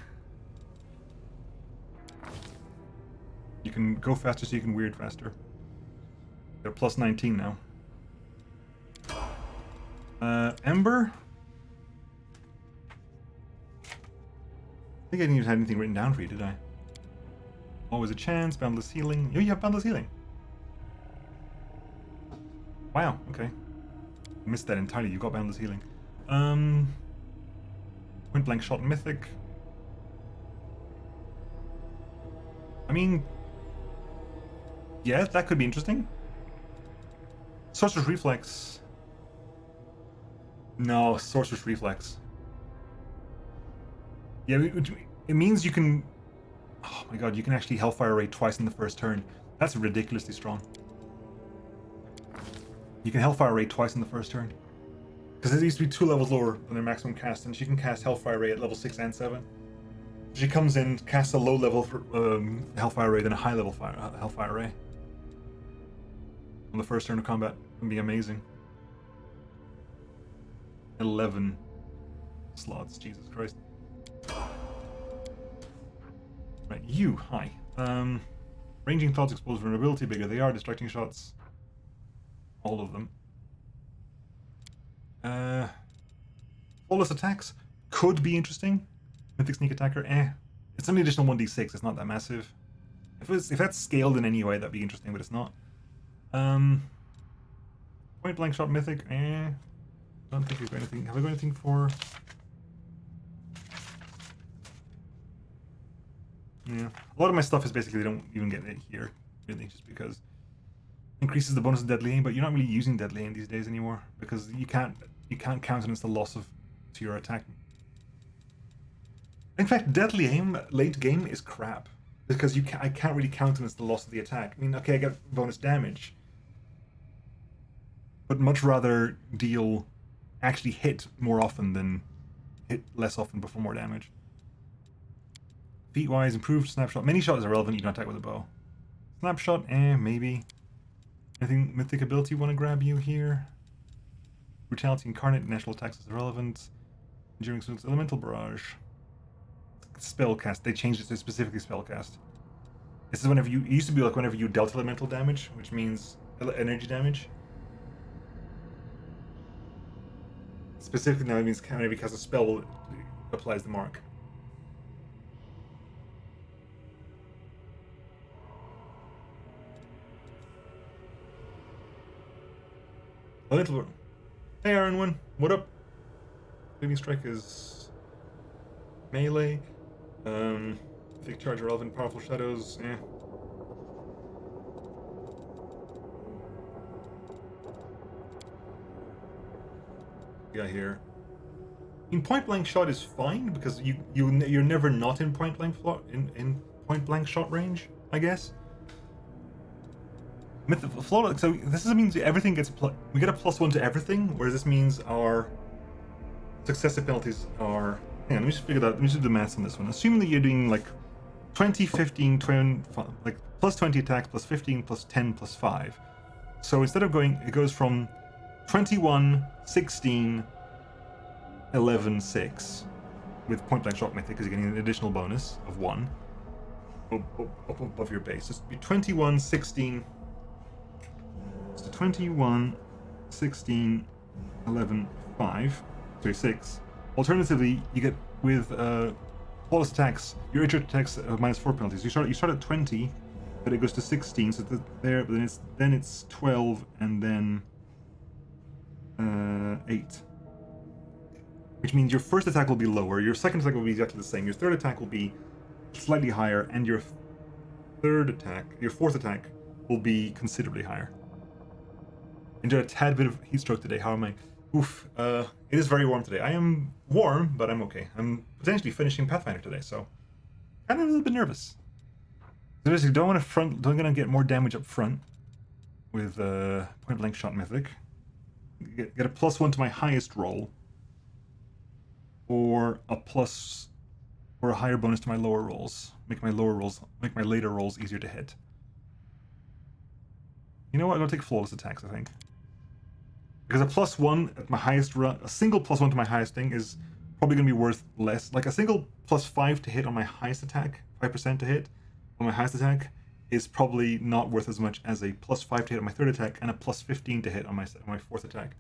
You can go faster so you can weird faster. They're +19 now. Ember? I think I didn't even have anything written down for you, did I? Always a chance, boundless healing. Oh, you have boundless healing. Wow, okay. I missed that entirely. You got boundless healing. Point blank shot mythic. I mean, yeah, that could be interesting. Sorcerer's Reflex. No, Sorcerer's Reflex. Yeah, it means you can... Oh my god, you can actually Hellfire Ray twice in the first turn. That's ridiculously strong. You can Hellfire Ray twice in the first turn. Because it used to be 2 levels lower than their maximum cast, and she can cast Hellfire Ray at level 6 and 7. She comes in, casts a low level Hellfire Ray, then a high level Hellfire Ray. On the first turn of combat, it would be amazing. 11 slots, Jesus Christ. Right, you, hi. Ranging thoughts expose vulnerability, bigger they are, distracting shots. All of them. Flawless attacks could be interesting. Mythic Sneak Attacker, It's only additional 1d6, it's not that massive. If that's scaled in any way, that'd be interesting, but it's not. Point Blank Shot Mythic, Don't think we've got anything. Have I got anything for... Yeah. A lot of my stuff is basically, don't even get it here, really, just because increases the bonus of Deadly Aim, but you're not really using Deadly Aim these days anymore, because you can't countenance the loss to your attack. In fact, Deadly Aim late game is crap, because I can't really countenance the loss of the attack. I mean, okay, I get bonus damage, but much rather actually hit more often than hit less often but for more damage. Feat-wise, improved snapshot. Many shot is irrelevant, you don't attack with a bow. Snapshot, maybe. Anything mythic ability want to grab you here? Brutality Incarnate, natural attacks is irrelevant. Enduring Suits, Elemental Barrage. Spellcast, they changed it to specifically spellcast. This is whenever it used to be like whenever you dealt elemental damage, which means energy damage. Specifically now it means whenever you cast a spell, it applies the mark. Elemental. Hey Iron One, what up? Leading Strike is melee. Thick Charge irrelevant, Powerful Shadows, Yeah, here. In Point Blank Shot is fine because you're never not in point blank point blank shot range, I guess. So this means everything gets we get a +1 to everything, whereas this means our successive penalties are. Hang on, let me just figure that. Let me just do the maths on this one. Assuming that you're doing like 20, 15, 20, like plus 20 attacks, plus 15, plus 10, plus 5. So instead of going, it goes from 21, 16, 11, 6 with Point Blank Shot Mythic because you're getting an additional bonus of 1 up above your base. So it's be 21, 16. So 21, 16, 11, 5, 6. Alternatively, you get with flawless attacks, your injured attacks -4 penalties. You start at 20, but it goes to 16, so there. But then it's 12, and then 8, which means your first attack will be lower. Your second attack will be exactly the same. Your third attack will be slightly higher, and your fourth attack will be considerably higher. Enjoyed a tad bit of heat stroke today. How am I? Oof. It is very warm today. I am warm, but I'm okay. I'm potentially finishing Pathfinder today, so kind of a little bit nervous. So basically, don't want to get more damage up front with Point Blank Shot Mythic. Get a +1 to my highest roll, or a higher bonus to my lower rolls. Make my later rolls easier to hit. You know what? I'm gonna take flawless attacks, I think. Because a +1 at my highest run, a single +1 to my highest thing is probably going to be worth less. Like a single +5 to hit on my highest attack, 5% to hit on my highest attack, is probably not worth as much as a +5 to hit on my third attack and a +15 to hit on my fourth attack.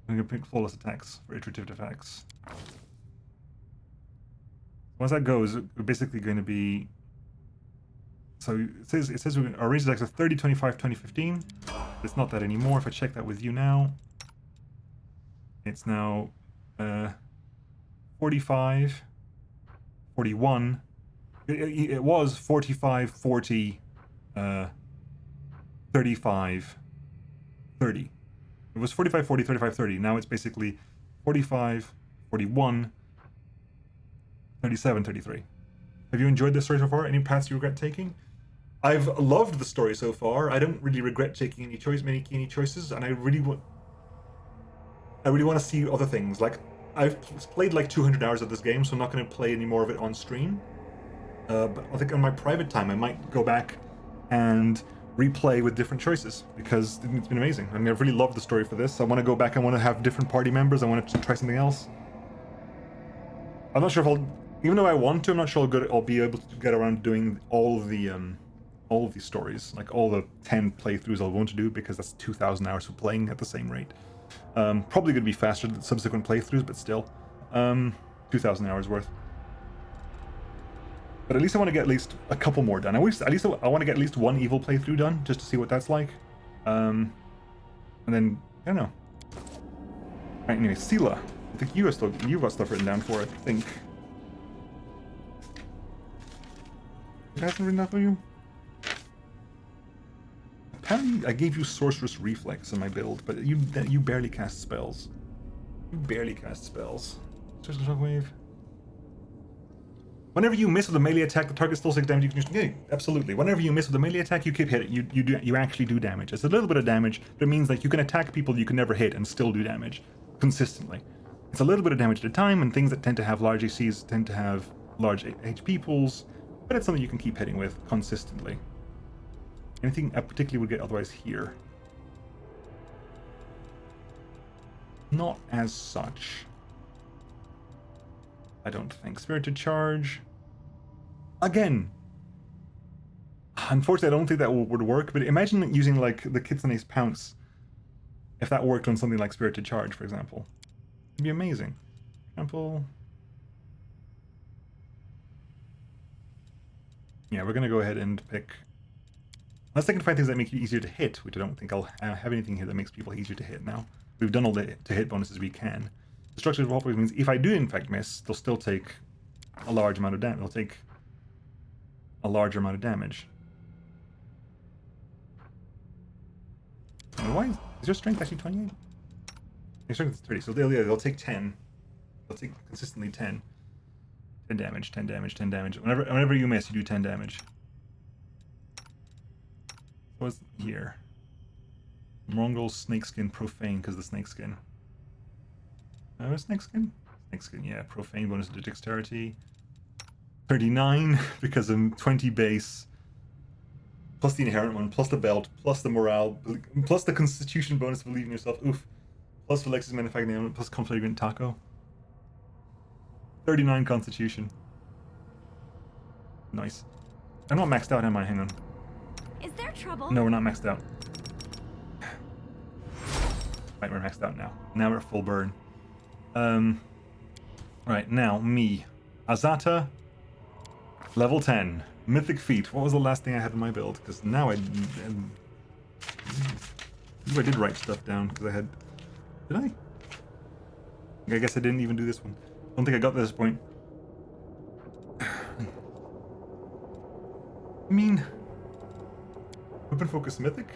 I'm going to pick flawless attacks for iterative attacks. Once that goes, we're basically going to be. So it says our range attacks are 30, 25, 20, 15. It's not that anymore. If I check that with you now, it's now 45, 41. It was 45, 40, 35, 30. It was 45, 40, 35, 30. Now it's basically 45, 41, 37, 33. Have you enjoyed this story so far? Any paths you regret taking? I've loved the story so far. I don't really regret taking any choices, and I really want to see other things. Like, I've played like 200 hours of this game, so I'm not going to play any more of it on stream. But I think on my private time, I might go back and replay with different choices because it's been amazing. I mean, I've really loved the story for this. I want to go back. I want to have different party members. I want to try something else. I'm not sure if I'll, even though I want to, I'm not sure I'll be able to get around to doing all of these stories, like all the 10 playthroughs I'll want to do, because that's 2,000 hours for playing at the same rate. Probably going to be faster than subsequent playthroughs, but still, 2,000 hours worth. But at least I want to get at least a couple more done. I want to get at least one evil playthrough done, just to see what that's like. And then, I don't know. Right, anyway, Sela. I think you've got stuff written down for it, I think. It hasn't written down for you? Apparently, I gave you Sorceress Reflex in my build, but you barely cast spells. You barely cast spells. Sorceress Shockwave. Whenever you miss with a melee attack, the target still takes damage. You can just, yeah, absolutely. Whenever you miss with a melee attack, you keep hitting. You actually do damage. It's a little bit of damage, but it means like you can attack people you can never hit and still do damage consistently. It's a little bit of damage at a time, and things that tend to have large ACs tend to have large HP pools, but it's something you can keep hitting with consistently. Anything I particularly would get otherwise here? Not as such. I don't think. Spirited Charge. Again. Unfortunately, I don't think that would work, but imagine using like the Kitsune's Pounce. If that worked on something like Spirited Charge, for example. It'd be amazing. Example. Yeah, we're gonna go ahead and pick. Let's take and find things that make you easier to hit, which I don't think I'll have anything here that makes people easier to hit now. We've done all the to hit bonuses we can. The structure of Walkways means if I do in fact miss, they'll still take a large amount of damage. They'll take a larger amount of damage. Why is your strength actually 28? Your strength is 30, so they'll take 10. They'll take consistently 10. 10 damage, 10 damage, 10 damage. Whenever you miss, you do 10 damage. What's here? Mongol Snakeskin Profane, because the snakeskin. Snakeskin? Snakeskin, yeah. Profane bonus to dexterity. 39, because of 20 base. Plus the inherent one, plus the belt, plus the morale, plus the constitution bonus to believe in yourself. Oof. Plus Alexis Manufacturing, plus Conflagrant Taco. 39 constitution. Nice. I'm not maxed out, am I? Hang on. Is there trouble? No, we're not maxed out. Right, we're maxed out now. Now we're at full burn. Right, now, me. Azata, level 10. Mythic Feat. What was the last thing I had in my build? Because now I did write stuff down, because I had... Did I? I guess I didn't even do this one. I don't think I got to this point. I mean... Weapon Focus Mythic?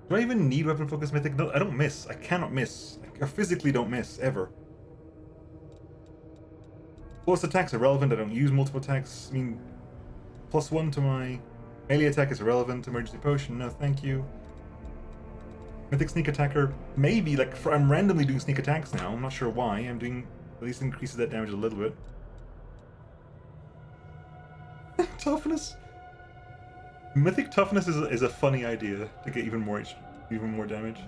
Do I even need Weapon Focus Mythic? No, I don't miss. I cannot miss. I physically don't miss, ever. Plus attacks are relevant. I don't use multiple attacks. I mean, +1 to my melee attack is irrelevant. Emergency Potion, no thank you. Mythic Sneak Attacker, maybe, like, I'm randomly doing sneak attacks now. I'm not sure why. I'm doing, at least increases that damage a little bit. Toughness? Mythic Toughness is a funny idea to get even more damage.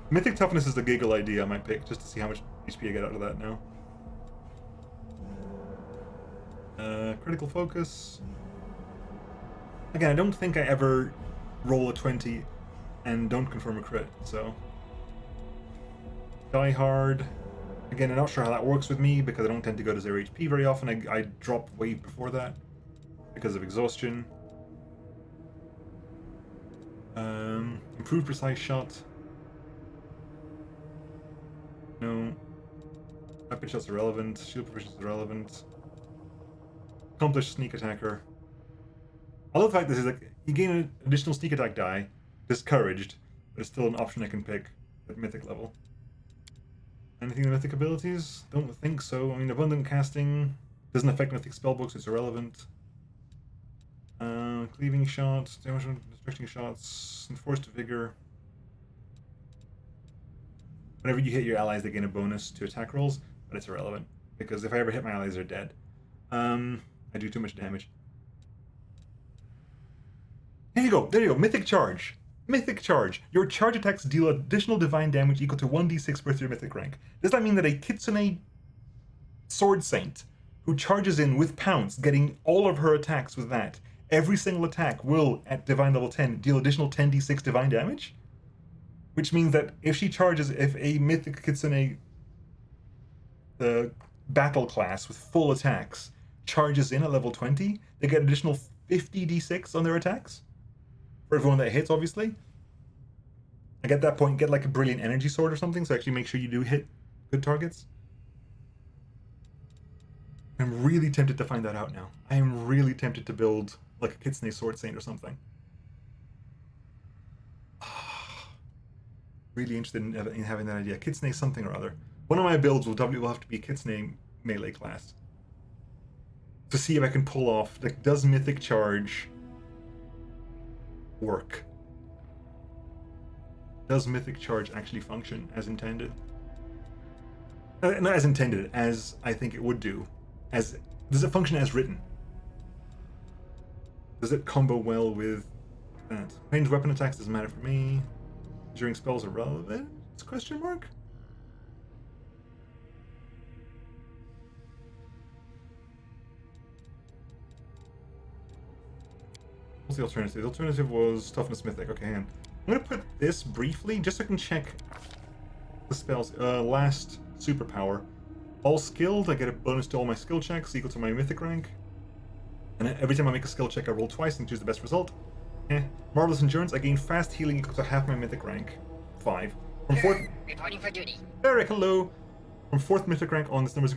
Mythic Toughness is a giggle idea I might pick, just to see how much HP I get out of that now. Critical Focus. Again, I don't think I ever roll a 20 and don't confirm a crit, so... Die Hard. Again, I'm not sure how that works with me, because I don't tend to go to 0 HP very often. I drop way before that, because of exhaustion. Improved Precise Shot. No. Rapid Shot's irrelevant. Shield Proficiency is irrelevant. Accomplished Sneak Attacker. I love the fact this is like, you gain an additional sneak attack die, discouraged, but it's still an option I can pick at mythic level. Anything in mythic abilities? Don't think so. I mean, Abundant Casting doesn't affect mythic spellbooks, it's irrelevant. Cleaving Shot, damage from distracting shots, Enforced Vigor. Whenever you hit your allies, they gain a bonus to attack rolls, but it's irrelevant because if I ever hit my allies, they're dead. I do too much damage. There you go. There you go. Mythic Charge. Mythic Charge. Your charge attacks deal additional divine damage equal to 1d6 worth your mythic rank. Does that mean that a Kitsune Sword Saint who charges in with Pounce, getting all of her attacks with that, every single attack will, at divine level 10, deal additional 10d6 divine damage? Which means that if she charges, if a mythic Kitsune battle class with full attacks charges in at level 20, they get additional 50d6 on their attacks? For everyone that hits, obviously. Like at that point, get like a brilliant energy sword or something, so actually make sure you do hit good targets. I'm really tempted to find that out now. I am really tempted to build like a Kitsune Sword Saint or something. Really interested in having that idea. Kitsune something or other. One of my builds will have to be a Kitsune melee class. To see if I can pull off, like, does Mythic Charge work? Does Mythic Charge actually function as intended? Not as intended, as I think it would do. Does it function as written? Does it combo well with that? Ranged weapon attacks doesn't matter for me. During spells are relevant? It's a question mark? What's the alternative? The alternative was Toughness Mythic. Okay, hang on. I'm gonna put this briefly, just so I can check the spells. Last superpower. All skilled, I get a bonus to all my skill checks equal to my mythic rank. And every time I make a skill check, I roll twice and choose the best result. Marvelous Endurance, I gain fast healing equal to half my mythic rank. 5. From 4th... Reporting for duty. Eric, hello! From 4th mythic rank on, this number is...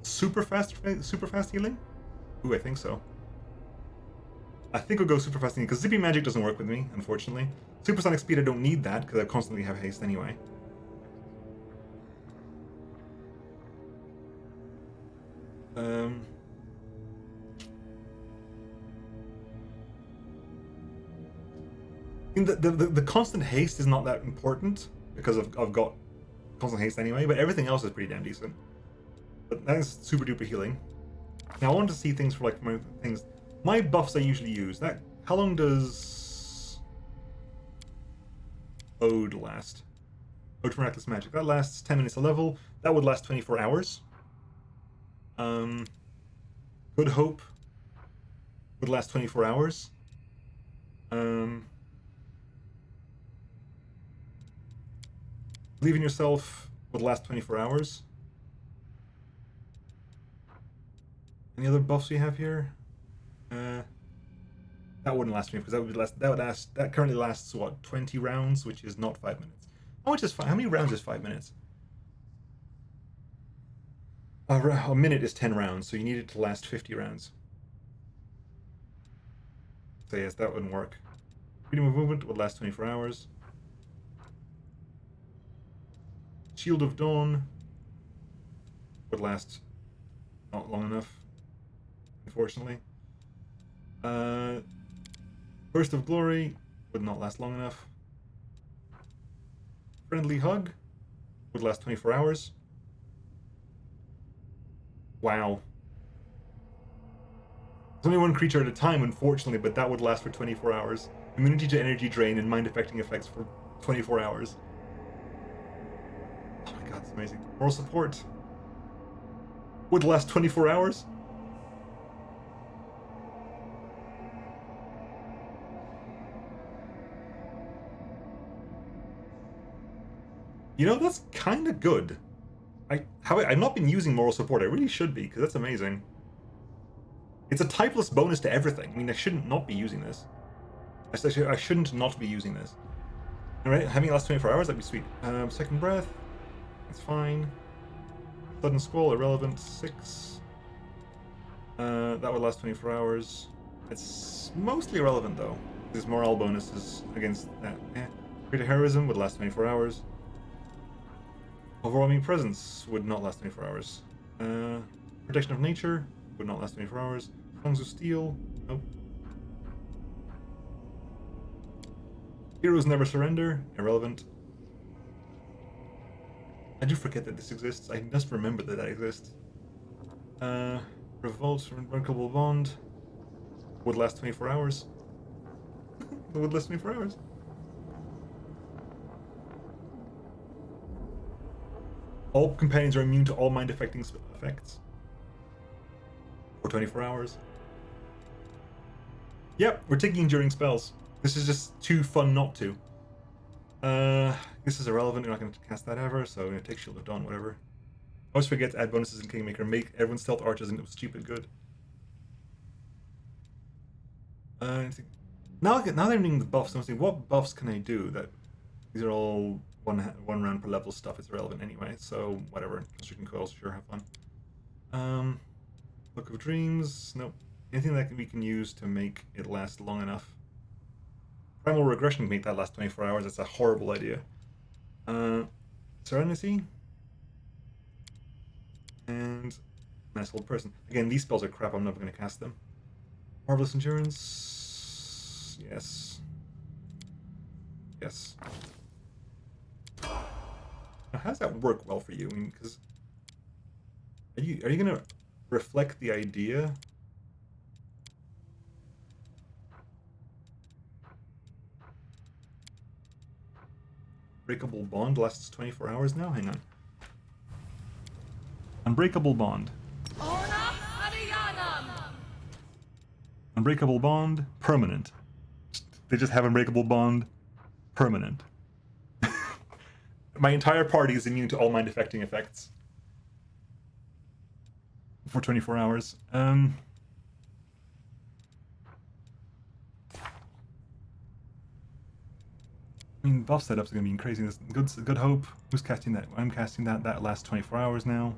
Super fast healing? Ooh, I think so. I think we'll go super fast healing, because Zippy Magic doesn't work with me, unfortunately. Supersonic Speed, I don't need that, because I constantly have haste anyway. The constant haste is not that important because I've got constant haste anyway, but everything else is pretty damn decent. But that is super duper healing. Now I want to see things for like my buffs I usually use. How long does Ode last? Ode to Miraculous Magic. That lasts 10 minutes a level. That would last 24 hours. Good Hope would last 24 hours. Believe in Yourself would last 24 hours. Any other buffs we have here? That wouldn't last me because that currently lasts what, 20 rounds, which is not 5 minutes. How many rounds is 5 minutes? A minute is 10 rounds, so you need it to last 50 rounds. So yes, that wouldn't work. Freedom of movement would last 24 hours. Shield of Dawn would last not long enough, unfortunately. Burst of Glory would not last long enough. Friendly Hug would last 24 hours. Wow. There's only one creature at a time, unfortunately, but that would last for 24 hours. Immunity to energy drain and mind-affecting effects for 24 hours. Oh my god, that's amazing. Moral Support would last 24 hours? You know, that's kind of good. I've not been using Moral Support. I really should be, because that's amazing. It's a typeless bonus to everything. I mean, I shouldn't not be using this. I shouldn't not be using this. Alright, having it last 24 hours, that'd be sweet. Second Breath. That's fine. Sudden Squall, irrelevant. 6. That would last 24 hours. It's mostly irrelevant, though. There's morale bonuses against that. Greater Heroism would last 24 hours. Overwhelming Presence would not last 24 hours. Protection of Nature would not last 24 hours. Songs of Steel, nope. Heroes Never Surrender, irrelevant. I do forget that this exists. I must remember that exists. Revolt from Unbreakable Bond would last 24 hours. It would last 24 hours. All companions are immune to all mind-affecting effects. For 24 hours. Yep, we're taking enduring spells. This is just too fun not to. This is irrelevant. You're not going to cast that ever, so I'm going to take Shield of Dawn, whatever. I always forget to add bonuses in Kingmaker. Make everyone's stealth archers into stupid good. Now they're doing the buffs. I'm saying, what buffs can I do? That these are all one round per level stuff. It's irrelevant anyway. So whatever. Constricting coils, sure, have fun. Book of Dreams. Nope. Anything that we can use to make it last long enough. Primal Regression can make that last 24 hours. That's a horrible idea. Serenity. And Mass Old Person. Again, these spells are crap. I'm never going to cast them. Marvelous Endurance. Yes. Yes. Now, how does that work well for you? I mean, because are you going to reflect the idea? Unbreakable Bond lasts 24 hours now? Hang on. Unbreakable Bond. Unbreakable Bond, permanent. They just have Unbreakable Bond, permanent. My entire party is immune to all mind-affecting effects. For 24 hours. I mean, buff setups are going to be crazy. Good Hope. Who's casting that? I'm casting that. That lasts 24 hours now.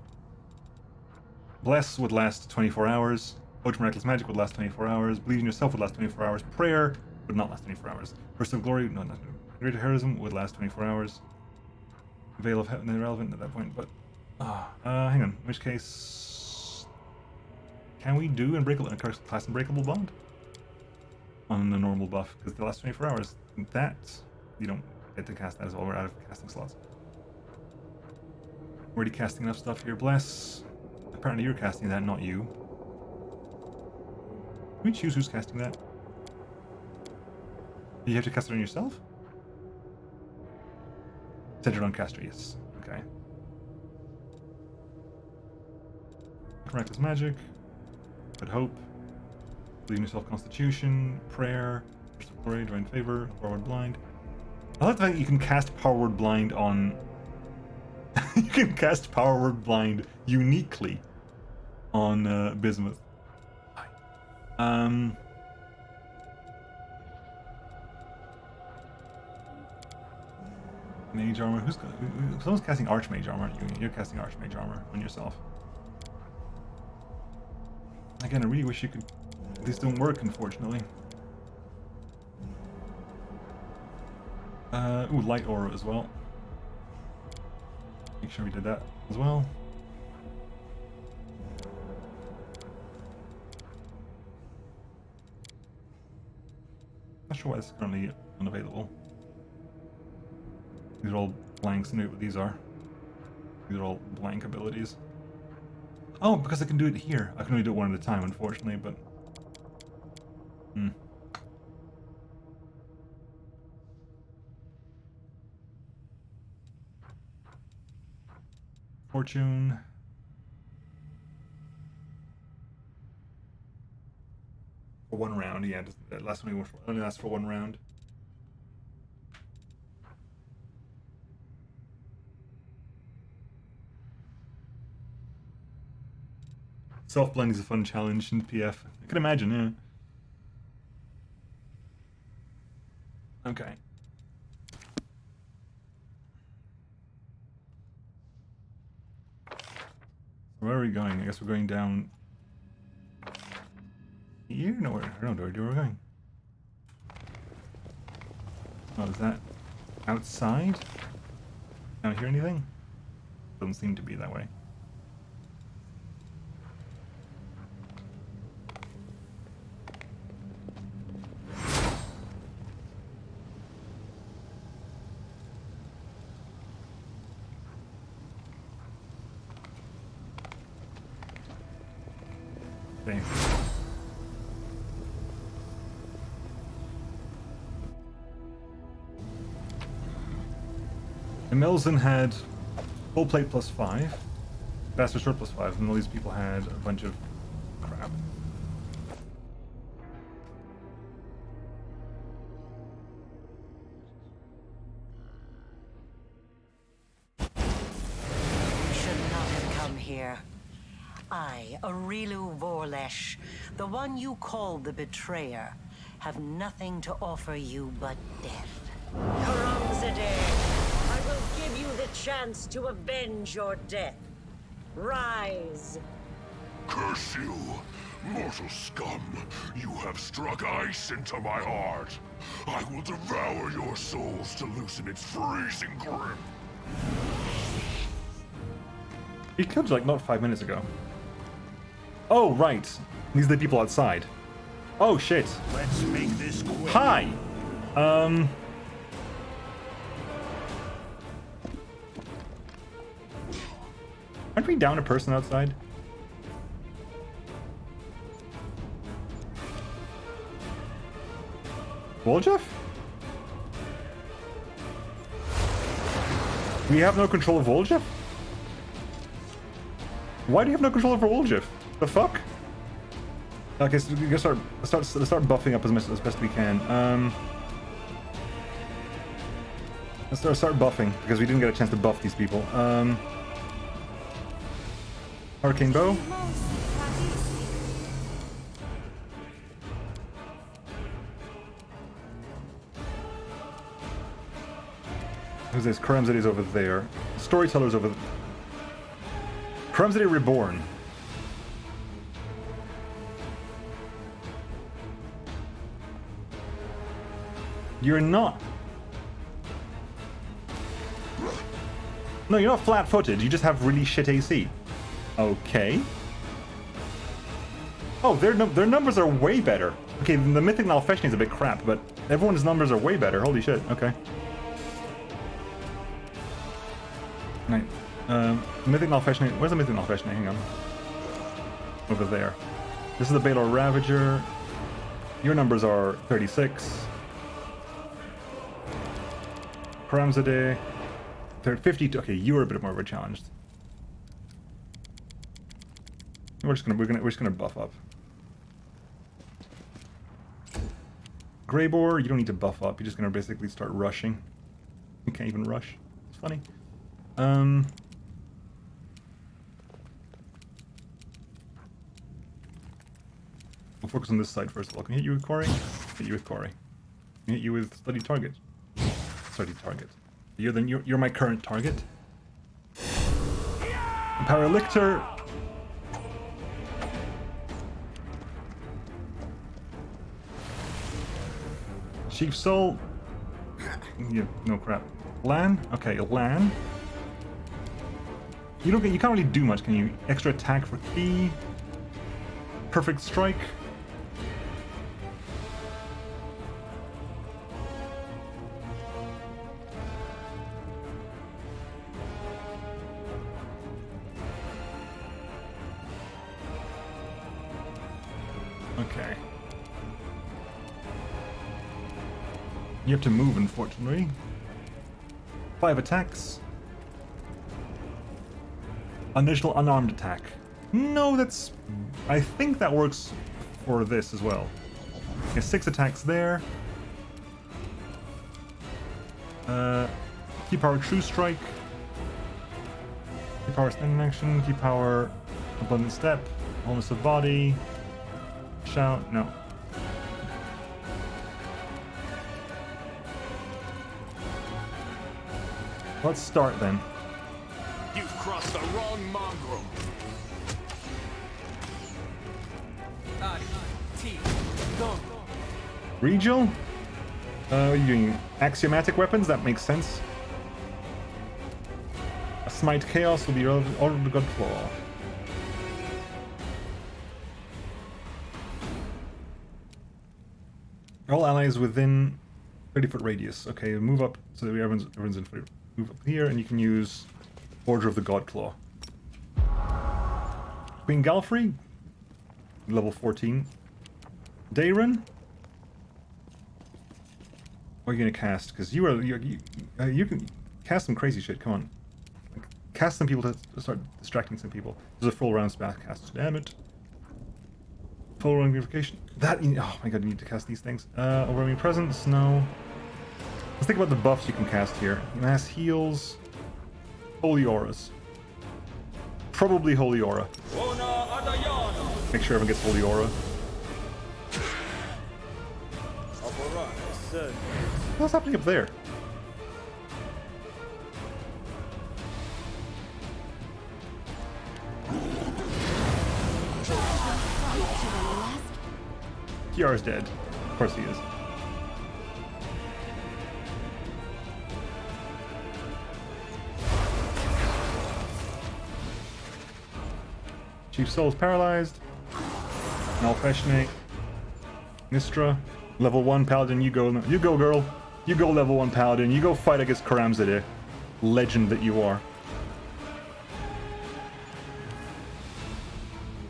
Bless would last 24 hours. Ultra Miraculous Magic would last 24 hours. Believe in Yourself would last 24 hours. Prayer would not last 24 hours. Burst of Glory, no, not Greater Heroism would last 24 hours. Veil of Heaven, irrelevant at that point, but... hang on. In which case... Can we do class Unbreakable Bond? On the normal buff, because the last 24 hours. That... You don't get to cast that as well. We're out of casting slots. Already casting enough stuff here. Bless. Apparently you're casting that, not you. Can we choose who's casting that? You have to cast it on yourself? Centered on caster, yes. Okay. Miraculous Magic. Good Hope. Believe in Yourself, Constitution. Prayer. Burst of Glory, Divine Favor. Forward Blind. I like the fact that you can cast Power Word Blind on... you can cast Power Word Blind uniquely on Bismuth. Mage Armor. Someone's casting Archmage Armor, aren't you? You're casting Archmage Armor on yourself. Again, I really wish you could... These don't work, unfortunately. Ooh, Light Aura as well. Make sure we did that as well. Not sure why this is currently unavailable. These are all blanks. I know what these are. These are all blank abilities. Oh, because I can do it here. I can only do it one at a time, unfortunately, but... Fortune. For 1 round, yeah. That last one only lasts for 1 round. Self-blending is a fun challenge in PF. I can imagine, yeah. Okay. Where are we going? I guess we're going down here? No, I don't know where we're going. Oh, is that outside? Can't hear anything? Doesn't seem to be that way. Emelzen had full plate +5, bastard sword +5, and all these people had a bunch of crap. You should not have come here. I, Arilu Vorlesh, the one you called the Betrayer, have nothing to offer you but death. Karamzadeh, I will give you the chance to avenge your death. Rise. Curse you, mortal scum! You have struck ice into my heart. I will devour your souls to loosen its freezing grip. He killed you like not 5 minutes ago. Oh, right. These are the people outside. Oh, shit. Let's make this quick. Hi! Aren't we down a person outside? Voljeff? We have no control of Voljeff? Why do you have no control over Voljeff? The fuck? Okay, so we gotta start buffing up as best we can. Let's start buffing because we didn't get a chance to buff these people. Arcane bow. Who's this? Karamzade's over there. Storyteller's over there. Karamzade Reborn. You're not. No, you're not flat-footed. You just have really shit AC. Okay. Oh, their numbers are way better. Okay, the Mythic Nalfeshni is a bit crap, but everyone's numbers are way better. Holy shit. Okay. Right. Mythic Nalfeshni. Where's the Mythic Nalfeshni? Hang on. Over there. This is the Baelor Ravager. Your numbers are 36. Karamzadeh. 52. Okay, you are a bit more of a challenge. We're just gonna buff up. Greybore, you don't need to buff up. You're just gonna basically start rushing. You can't even rush. It's funny. We'll focus on this side first of all. Can I hit you with Quarry? Hit you with Quarry. Can I hit you with Study Target? Study Target. You're my current target. Power Lictor. Chief Soul. Yeah, no crap. Lan? Okay, Lan. You can't really do much, can you? Extra attack for key. Perfect strike. Okay. You have to move, unfortunately. 5 attacks. Initial unarmed attack. No, that's... I think that works for this as well. Okay, 6 attacks there. Key power true strike. Key power standing action. Key power abundant step. Wholeness of body. Shout. No. Let's start then. You've crossed the wrong mongrel. Regal? What are you doing? Axiomatic weapons? That makes sense. A Smite Chaos will be Order of the God Claw. All allies within 30-foot radius. Okay, move up so that everyone's in 30. Move up here, and you can use Order of the God Claw. Queen Galfrey, level 14. Dayron. What are you gonna cast? Because you can cast some crazy shit. Come on. Like, cast some people to start distracting some people. There's a full round spell cast. Damn it. Full round unification. That. Oh my god, you need to cast these things. Overwhelming presence. No. Let's think about the buffs you can cast here. Mass heals. Holy auras. Probably holy aura. Make sure everyone gets holy aura. What's happening up there? Kiara's dead. Of course he is. Chief Soul's paralyzed. Malfeshne. Nistra. Level 1 Paladin, you go. You go, girl. You go level 1 Paladin. You go fight against Karamzadeh. Legend that you are.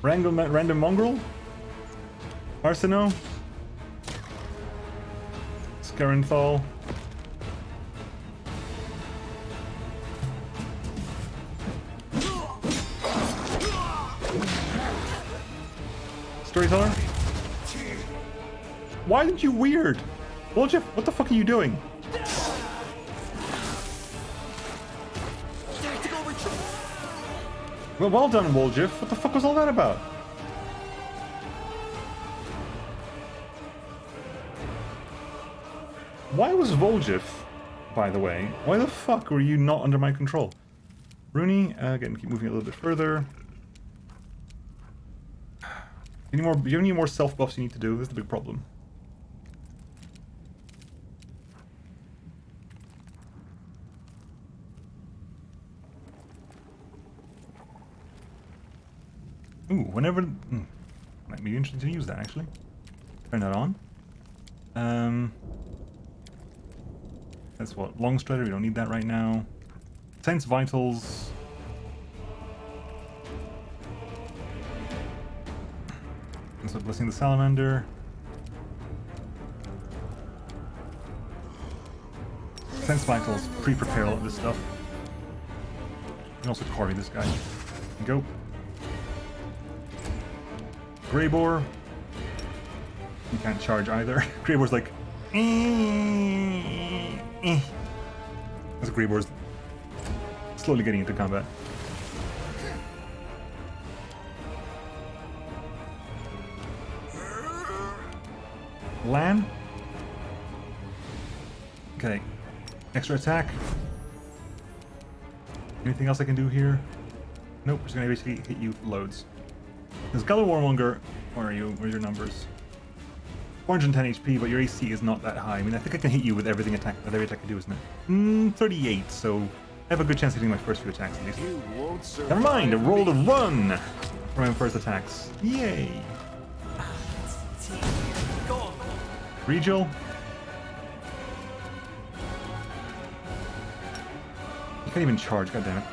Random Mongrel? Arsino? Scarenthal? Storyteller? Why aren't you weird? Woljif, what the fuck are you doing? Well done, Woljif. What the fuck was all that about? Why was Woljif, by the way? Why the fuck were you not under my control? Rooney, again, keep moving a little bit further. Any more? Do you have any more self buffs you need to do? This is the big problem. Ooh, whenever... might be interesting to use that, actually. Turn that on. That's what? Long Strider, we don't need that right now. Sense Vitals. That's what Blessing the Salamander. Sense Vitals, pre-prepare all of this stuff. You can also quarry this guy. Go. Greybore. You can't charge either. Greybore's like... As Greybore's slowly getting into combat. Lan? Okay. Extra attack. Anything else I can do here? Nope, just gonna basically hit you loads. There's Gullah Warmonger. Where are you? Where's your numbers? 410 HP, but your AC is not that high. I mean, I think I can hit you with every attack I do, isn't it? 38, so I have a good chance of hitting my first few attacks at least. Never mind, I rolled a 1 for my first attacks. Yay! Regal. You can't even charge, goddammit.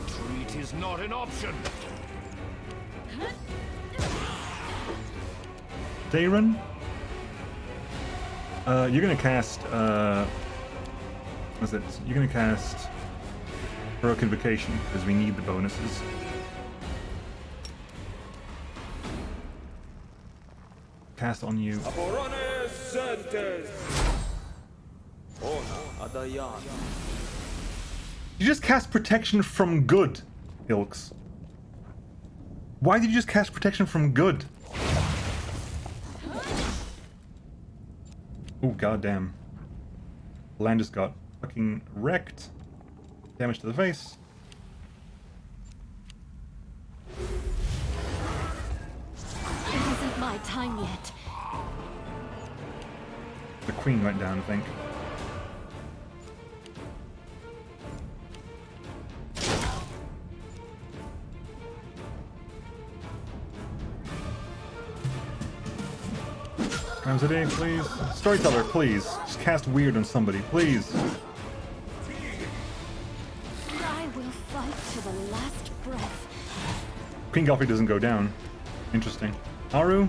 Retreat is not an option. Dayron? You're gonna cast, what's it? You're gonna cast Heroic Invocation, because we need the bonuses. Cast on you. You just cast Protection from Good, Ilks. Why did you just cast Protection from Good? Oh, goddamn. Land just got fucking wrecked. Damage to the face. It isn't my time yet. The queen went down, I think. Ramsey, please. Storyteller, please. Just cast weird on somebody, please. I will fight to the last breath. Queen Galfrey doesn't go down. Interesting. Aru,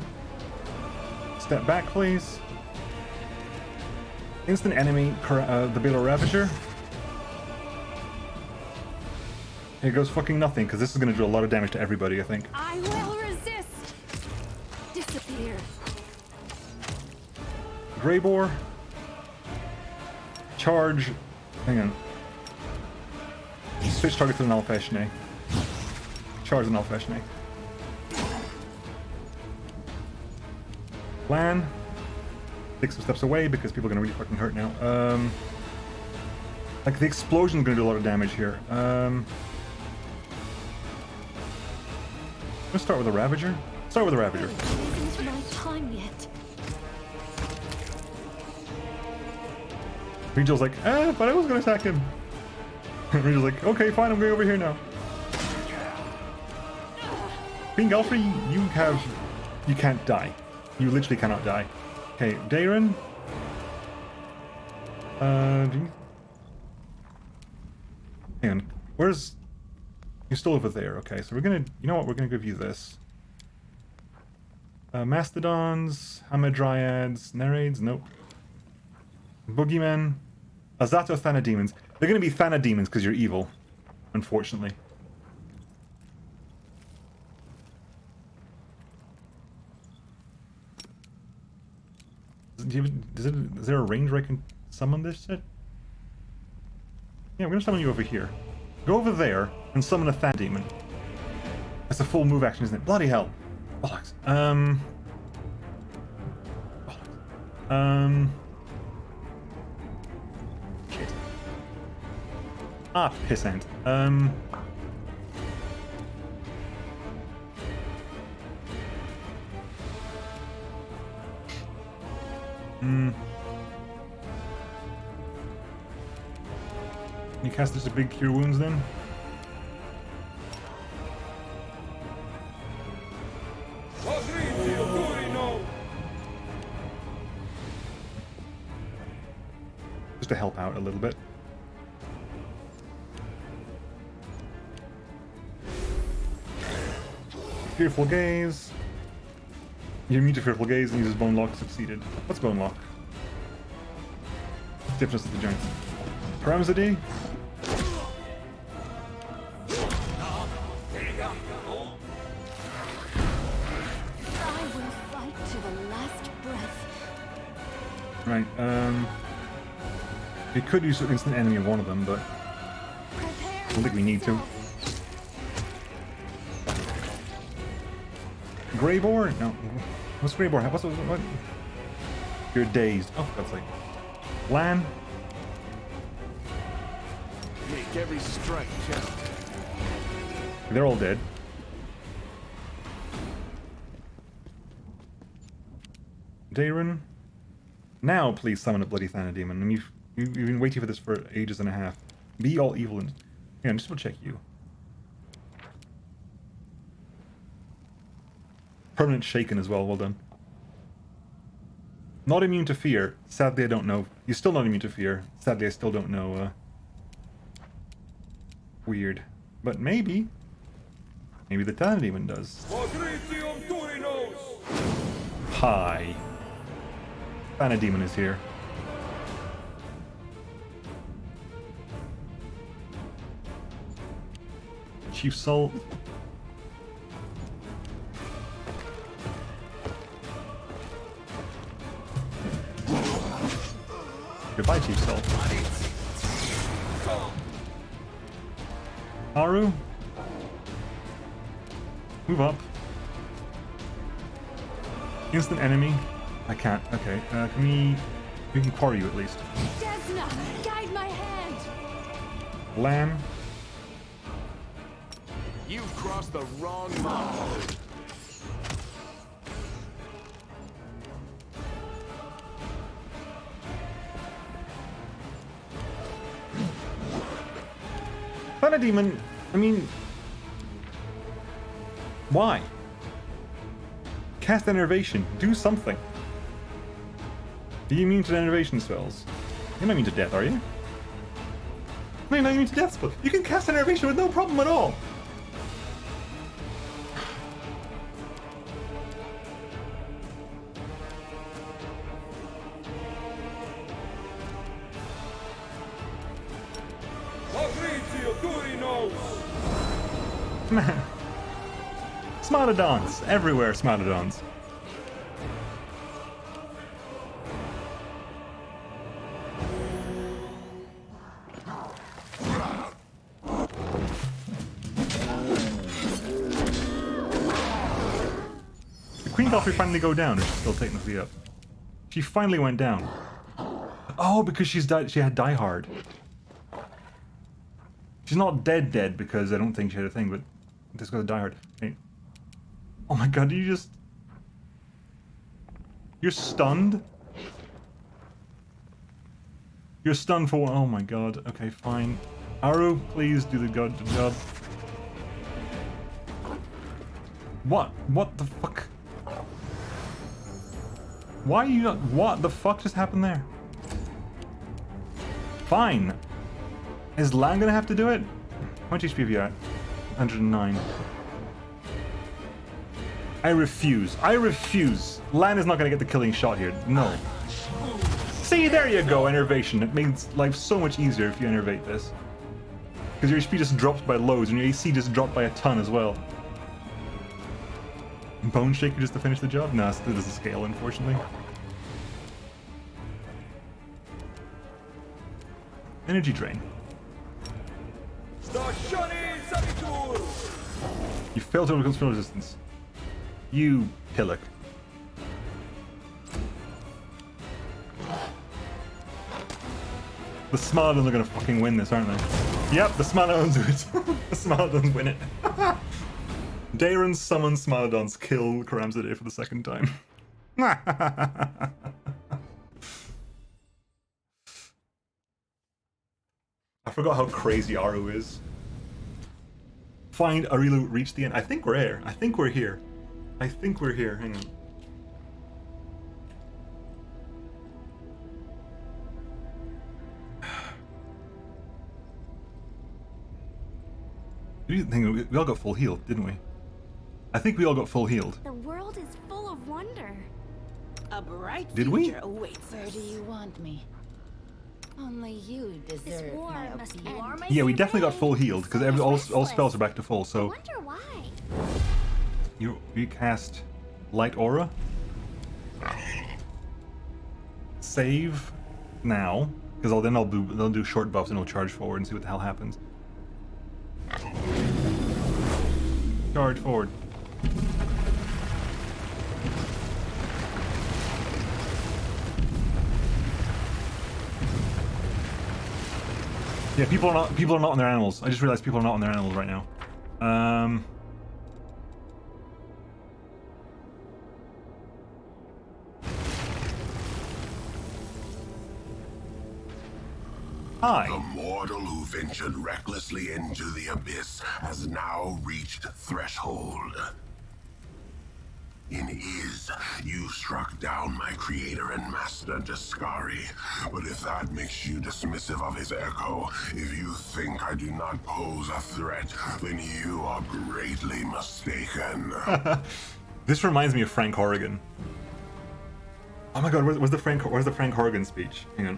step back, please. Instant enemy, the Baylor Ravager. Here goes fucking nothing, because this is going to do a lot of damage to everybody, I think. I will resist. Disappear. Grey Boar. Charge. Hang on. Switch target to an Alfeshne. Charge an Alfeshne. Plan. Take some steps away because people are going to really fucking hurt now. Like the explosion's going to do a lot of damage here. Let's start with a Ravager. Start with a Ravager. It isn't my time yet. Regel's like, but I was going to attack him. Regel's like, okay, fine, I'm going over here now. Being Galfrey, you can't die. You literally cannot die. Okay, Dayron. Hang on. Where's... You're still over there. Okay, so we're gonna... You know what? We're gonna give you this. Mastodons, Hamadryads, Nerades? Nope. Boogeymen. Azato Thanademons. They're gonna be Thanademons because you're evil. Unfortunately. Is there a range where I can summon this shit? Yeah, I'm gonna summon you over here. Go over there and summon a Thanademon. That's a full move action, isn't it? Bloody hell. Bollocks. Shit. Ah, pissant. You cast just a big Cure Wounds then? Just to help out a little bit. Fearful Gaze. You're immune to Fearful Gaze and uses Bone Lock. Succeeded. What's Bone Lock? Difference of the giants. Paramazadi. I will fight to the last breath. Right, we could use an instant enemy of one of them, but I don't think we need to. Grey Boar? No. What's Grey Boar? What? You're dazed. Oh, that's like... Lan? Make every strike count. They're all dead. Dayron? Now, please summon a bloody Thanademon. I mean, you've been waiting for this for ages and a half. Be all evil and... Yeah, just will check you. Permanent Shaken as well, well done. Not immune to fear. Sadly, I don't know. You're still not immune to fear. Sadly, I still don't know. Weird. But maybe. Maybe the Thanademon does. Hi. Thanademon is here. Chief Soul. Goodbye, Chief Soul. Haru? Move up. Instant enemy. I can't. Okay. Can we... We can quarry you at least. Desna, guide my hand. Lan. You've crossed the wrong line. Thanademon, I mean... Why? Cast Enervation. Do something. Are you immune to Enervation spells? You're not immune to death, are you? No, you're not immune to death spells. You can cast Enervation with no problem at all. Man. Smilodons! Everywhere, Smilodons. The Queen Belfry finally go down, or she's still technically up? She finally went down. Oh, because she had Die Hard. She's not dead because I don't think she had a thing, but just got to Die Hard. Okay. Oh my god, you're stunned? You're stunned for, oh my god. Okay, fine. Aru, please do the job. What? What the fuck? Why are you not, what the fuck just happened there? Fine. Is Lan gonna have to do it? How much HP have you at? 109. I refuse. I refuse. Lan is not gonna get the killing shot here. No. See, there you go, enervation. It makes life so much easier if you enervate this. Because your HP just drops by loads, and your AC just dropped by a ton as well. Bone Shaker just to finish the job? No, this doesn't scale, unfortunately. Energy drain. You failed to overcome spell resistance. You pillock. The Smilodons are gonna fucking win this, aren't they? Yep, the Smilodons do it. The Smilodons win it. Daeron's summoned Smilodons kill Karamzadeh for the second time. I forgot how crazy Aru is. Find Arilu, reach the end. I think we're here. I think we're here. I think we're here. Hang on. We all got full healed, didn't we? I think we all got full healed. The world is full of wonder. A bright Did we? future awaits. Where do you want me? Only you deserve This war my must appeal. end. Yeah, we definitely got full healed because all spells are back to full. I So wonder why. you cast Light Aura. Save now because then they'll do short buffs and it'll charge forward and see what the hell happens. Charge forward. Yeah, people are not on their animals. I just realized people are not on their animals right now. Hi. The mortal who ventured recklessly into the abyss has now reached threshold. In Iz, you struck down my creator and master Daskari. But if that makes you dismissive of his echo, if you think I do not pose a threat, then you are greatly mistaken. This reminds me of Frank Horrigan. Oh my god, where's the Frank Horrigan speech? Hang on.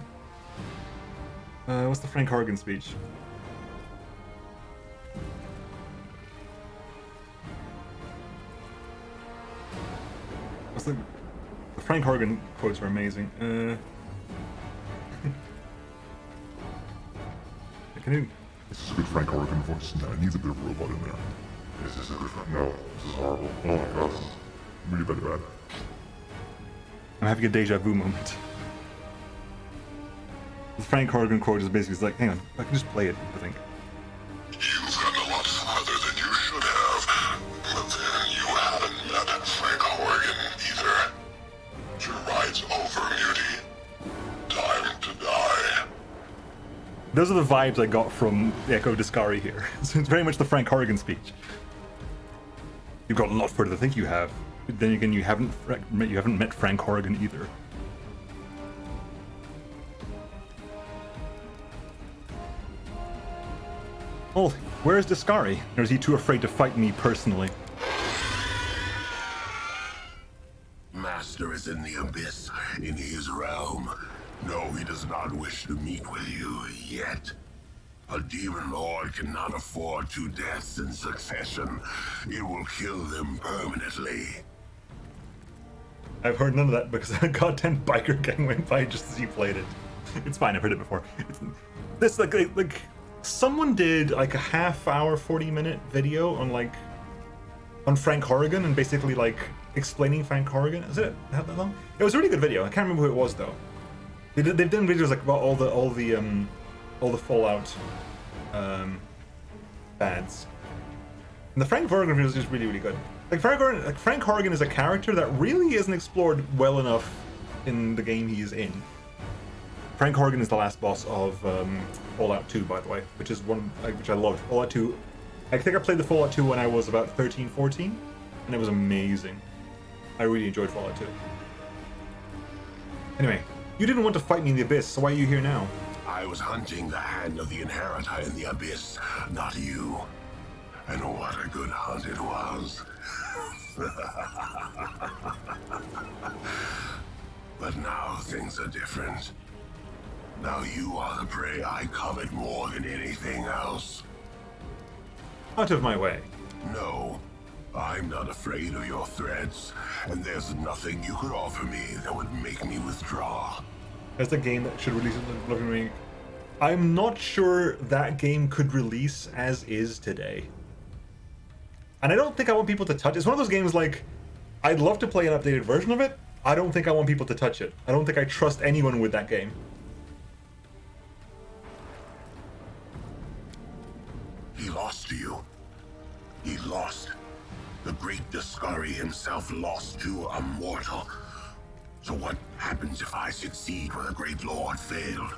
What's the Frank Horrigan speech? What's the Frank Horrigan quotes are amazing. Can you? This is a good Frank Horrigan voice. No, it needs a bit of a robot in there. This is a different. No, this is horrible. Oh my god, this is really bad. I'm having a deja vu moment. The Frank Horrigan quote is basically like, hang on, I can just play it, I think. You've gotten a lot farther than you should have, but then you haven't met Frank Horrigan either. Your ride's over, Muty. Time to die. Those are the vibes I got from the Echo Daskari here. So it's very much the Frank Horrigan speech. You've got a lot further than I think you have. But then again, you haven't met Frank Horrigan either. Well, where's Daskari? Or is he too afraid to fight me personally? Master is in the abyss, in his realm. No, he does not wish to meet with you yet. A demon lord cannot afford 2 deaths in succession. It will kill them permanently. I've heard none of that because a goddamn biker gang went by just as you played it. It's fine, I've heard it before. This like someone did like a half-hour, 40-minute video on Frank Horrigan and basically like explaining Frank Horrigan. Is it that long? It was a really good video. I can't remember who it was though. They've done videos like about all the Fallout bads. And the Frank Horrigan video is just really, really good. Like Frank Horrigan is a character that really isn't explored well enough in the game he is in. Frank Horrigan is the last boss of Fallout 2, by the way, which is which I loved. Fallout 2. I think I played the Fallout 2 when I was about 13, 14, and it was amazing. I really enjoyed Fallout 2. Anyway, you didn't want to fight me in the Abyss, so why are you here now? I was hunting the hand of the inheritor in the abyss, not you. And what a good hunt it was. But now things are different. Now you are the prey I covet more than anything else. Out of my way. No, I'm not afraid of your threats, and there's nothing you could offer me that would make me withdraw. That's a game that should release in the living room. I'm not sure that game could release as is today. And I don't think I want people to touch it. It's one of those games like, I'd love to play an updated version of it. I don't think I want people to touch it. I don't think I trust anyone with that game. He lost to you. He lost. The great Discovery himself lost to a mortal. So what happens if I succeed where the Great Lord failed?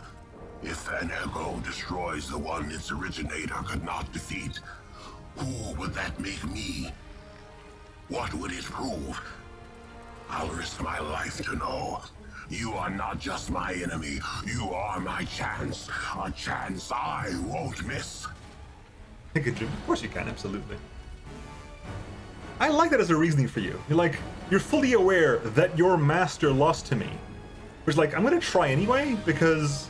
If an echo destroys the one its originator could not defeat, who would that make me? What would it prove? I'll risk my life to know. You are not just my enemy, you are my chance. A chance I won't miss. Take a dream. Of course you can, absolutely. I like that as a reasoning for you. You're fully aware that your master lost to me. Which I'm gonna try anyway, because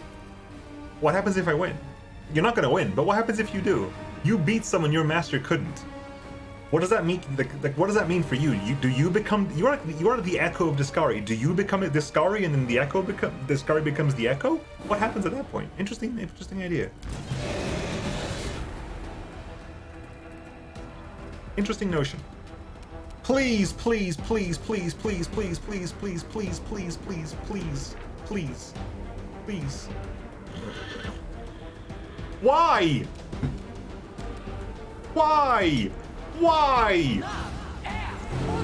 what happens if I win? You're not gonna win, but what happens if you do? You beat someone your master couldn't. What does that mean? What does that mean for you? You are the echo of Discovery. Do you become a Discovery and then the echo Discovery becomes the echo? What happens at that point? Interesting idea. Interesting notion. Please, please, please, please, please, please, please, please, please, please, please, please, please, please. Why? Why? Why?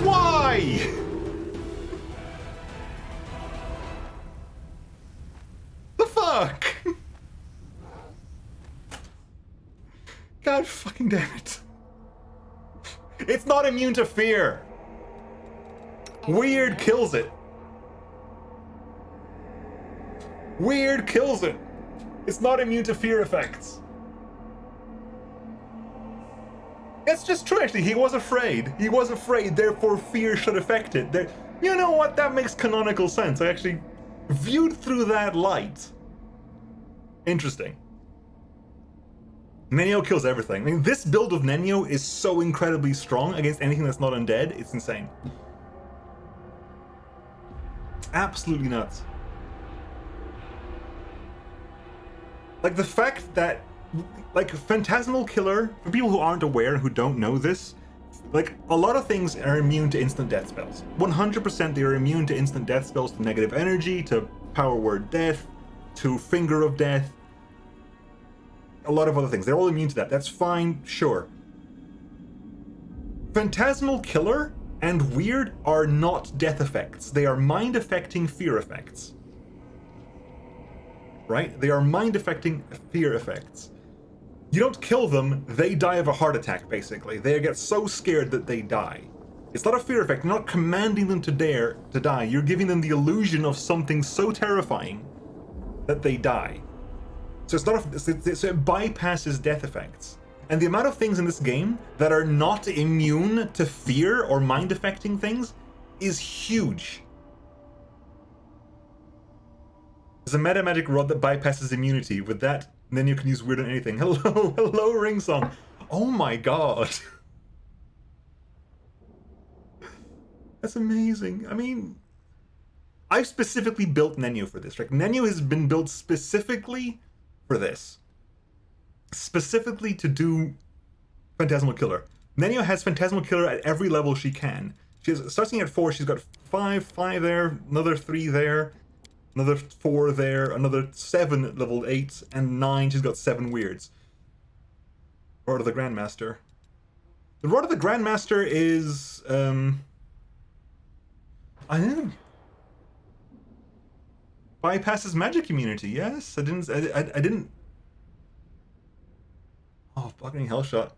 Why? The fuck? God fucking damn it. It's not immune to fear. Weird kills it. Weird kills it. It's not immune to fear effects. It's just true, actually. He was afraid. He was afraid, therefore fear should affect it. You know what? That makes canonical sense. I actually viewed through that light. Interesting. Nenio kills everything. I mean, this build of Nenio is so incredibly strong against anything that's not undead. It's insane. Absolutely nuts. The fact that, Phantasmal Killer, for people who aren't aware, who don't know this, a lot of things are immune to instant death spells. 100% they are immune to instant death spells, to negative energy, to power word death, to finger of death, a lot of other things. They're all immune to that. That's fine, sure. Phantasmal Killer and Weird are not death effects. They are mind-affecting fear effects. Right? They are mind-affecting fear effects. You don't kill them, they die of a heart attack, basically. They get so scared that they die. It's not a fear effect. You're not commanding them to die. You're giving them the illusion of something so terrifying that they die. So it's not so it bypasses death effects. And the amount of things in this game that are not immune to fear or mind-affecting things is huge. There's a meta magic rod that bypasses immunity. With that And then you can use weird on anything. Hello, hello, ring song. Oh my god. That's amazing. I mean, I've specifically built Nenio for this. Like, Nenio has been built specifically for this. Specifically to do Phantasmal Killer. Nenio has Phantasmal Killer at every level she can. Starting at 4, she's got 5 there, another 3 there, another 4 there, another 7 at level 8, and 9, she's got 7 weirds. Rod of the Grandmaster. The Rod of the Grandmaster is, I think, bypasses magic immunity, yes? I didn't... Oh, fucking hellshot.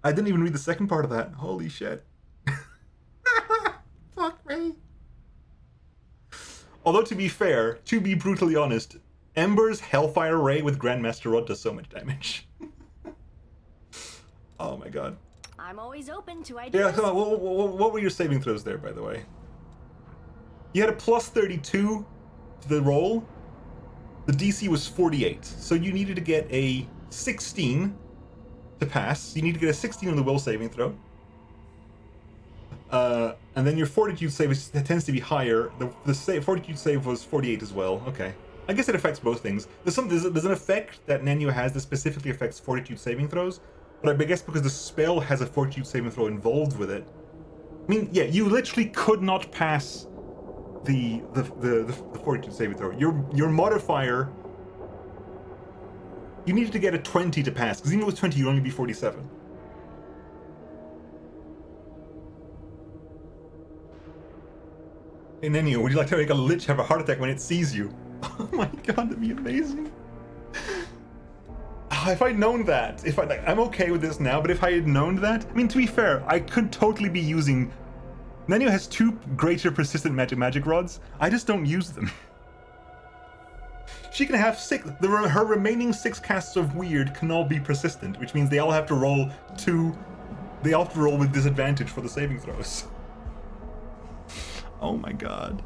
I didn't even read the second part of that. Holy shit. Fuck me. Although, to be fair, to be brutally honest, Ember's Hellfire Ray with Grandmaster Rod does so much damage. Oh my god. I'm always open to ideas. Yeah, come on. What were your saving throws there, by the way? You had a plus 32 to the roll. The DC was 48, so you needed to get a 16 to pass. You need to get a 16 on the will saving throw. And then your fortitude save tends to be higher. The fortitude save was 48 as well. Okay. I guess it affects both things. There's an effect that Nenio has that specifically affects fortitude saving throws, but I guess because the spell has a fortitude saving throw involved with it. I mean, yeah, you literally could not pass the fortitude saving throw. Your modifier, you needed to get a 20 to pass, because even with 20 you'd only be 47. Hey Nenio, would you like to make a lich have a heart attack when it sees you? Oh my god, that'd be amazing. If I'd known that, I'm okay with this now, but if I had known that, I mean, to be fair, I could totally be using... Nenio has 2 greater persistent magic rods. I just don't use them. She can have 6. Her remaining 6 casts of weird can all be persistent, which means they all have to roll 2. They all have to roll with disadvantage for the saving throws. Oh my god.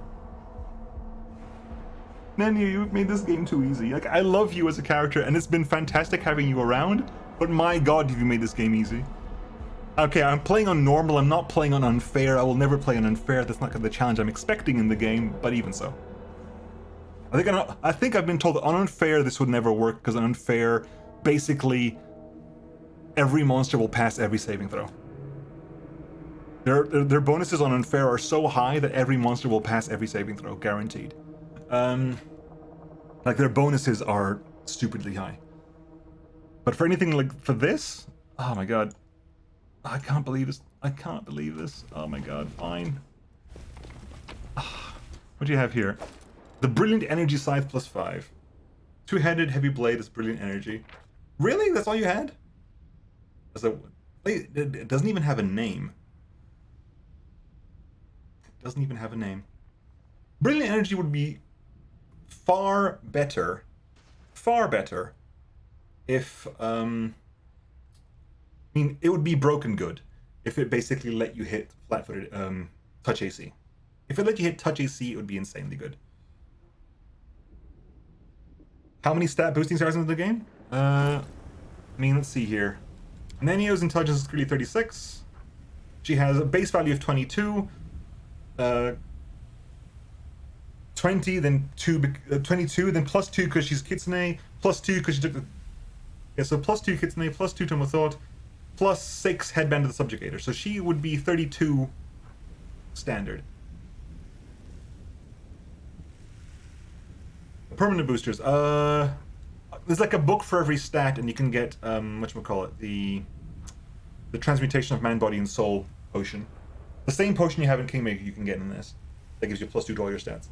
Nenio, you've made this game too easy. Like, I love you as a character, and it's been fantastic having you around, but my god, have you made this game easy. Okay, I'm playing on normal, I'm not playing on unfair. I will never play on unfair. That's not the challenge I'm expecting in the game, but even so. I think I've been told that on unfair this would never work, because on unfair, basically, every monster will pass every saving throw. Their bonuses on unfair are so high that every monster will pass every saving throw, guaranteed. Like, their bonuses are stupidly high. But for anything like for this, oh my god. I can't believe this. I can't believe this. Oh my god, fine. What do you have here? The Brilliant Energy Scythe plus 5. 2-handed heavy blade is brilliant energy. Really? That's all you had? It doesn't even have a name. It doesn't even have a name. Brilliant energy would be far better if I mean, it would be broken good if it basically let you hit flat-footed touch AC. If it let you hit touch AC, it would be insanely good. How many stat boosting stars in the game? I mean, let's see here. Nenio's intelligence is clearly 36. She has a base value of 22. 20, then 22, then plus 2 because she's Kitsune, plus 2 because she took the... Yeah, so plus 2 Kitsune, plus 2 Tome of Thought, plus 6 Headband of the Subjugator. So she would be 32 standard. Permanent boosters. There's like a book for every stat, and you can get, whatchamacallit, the Transmutation of Man, Body, and Soul potion. The same potion you have in Kingmaker you can get in this. That gives you plus 2 to all your stats.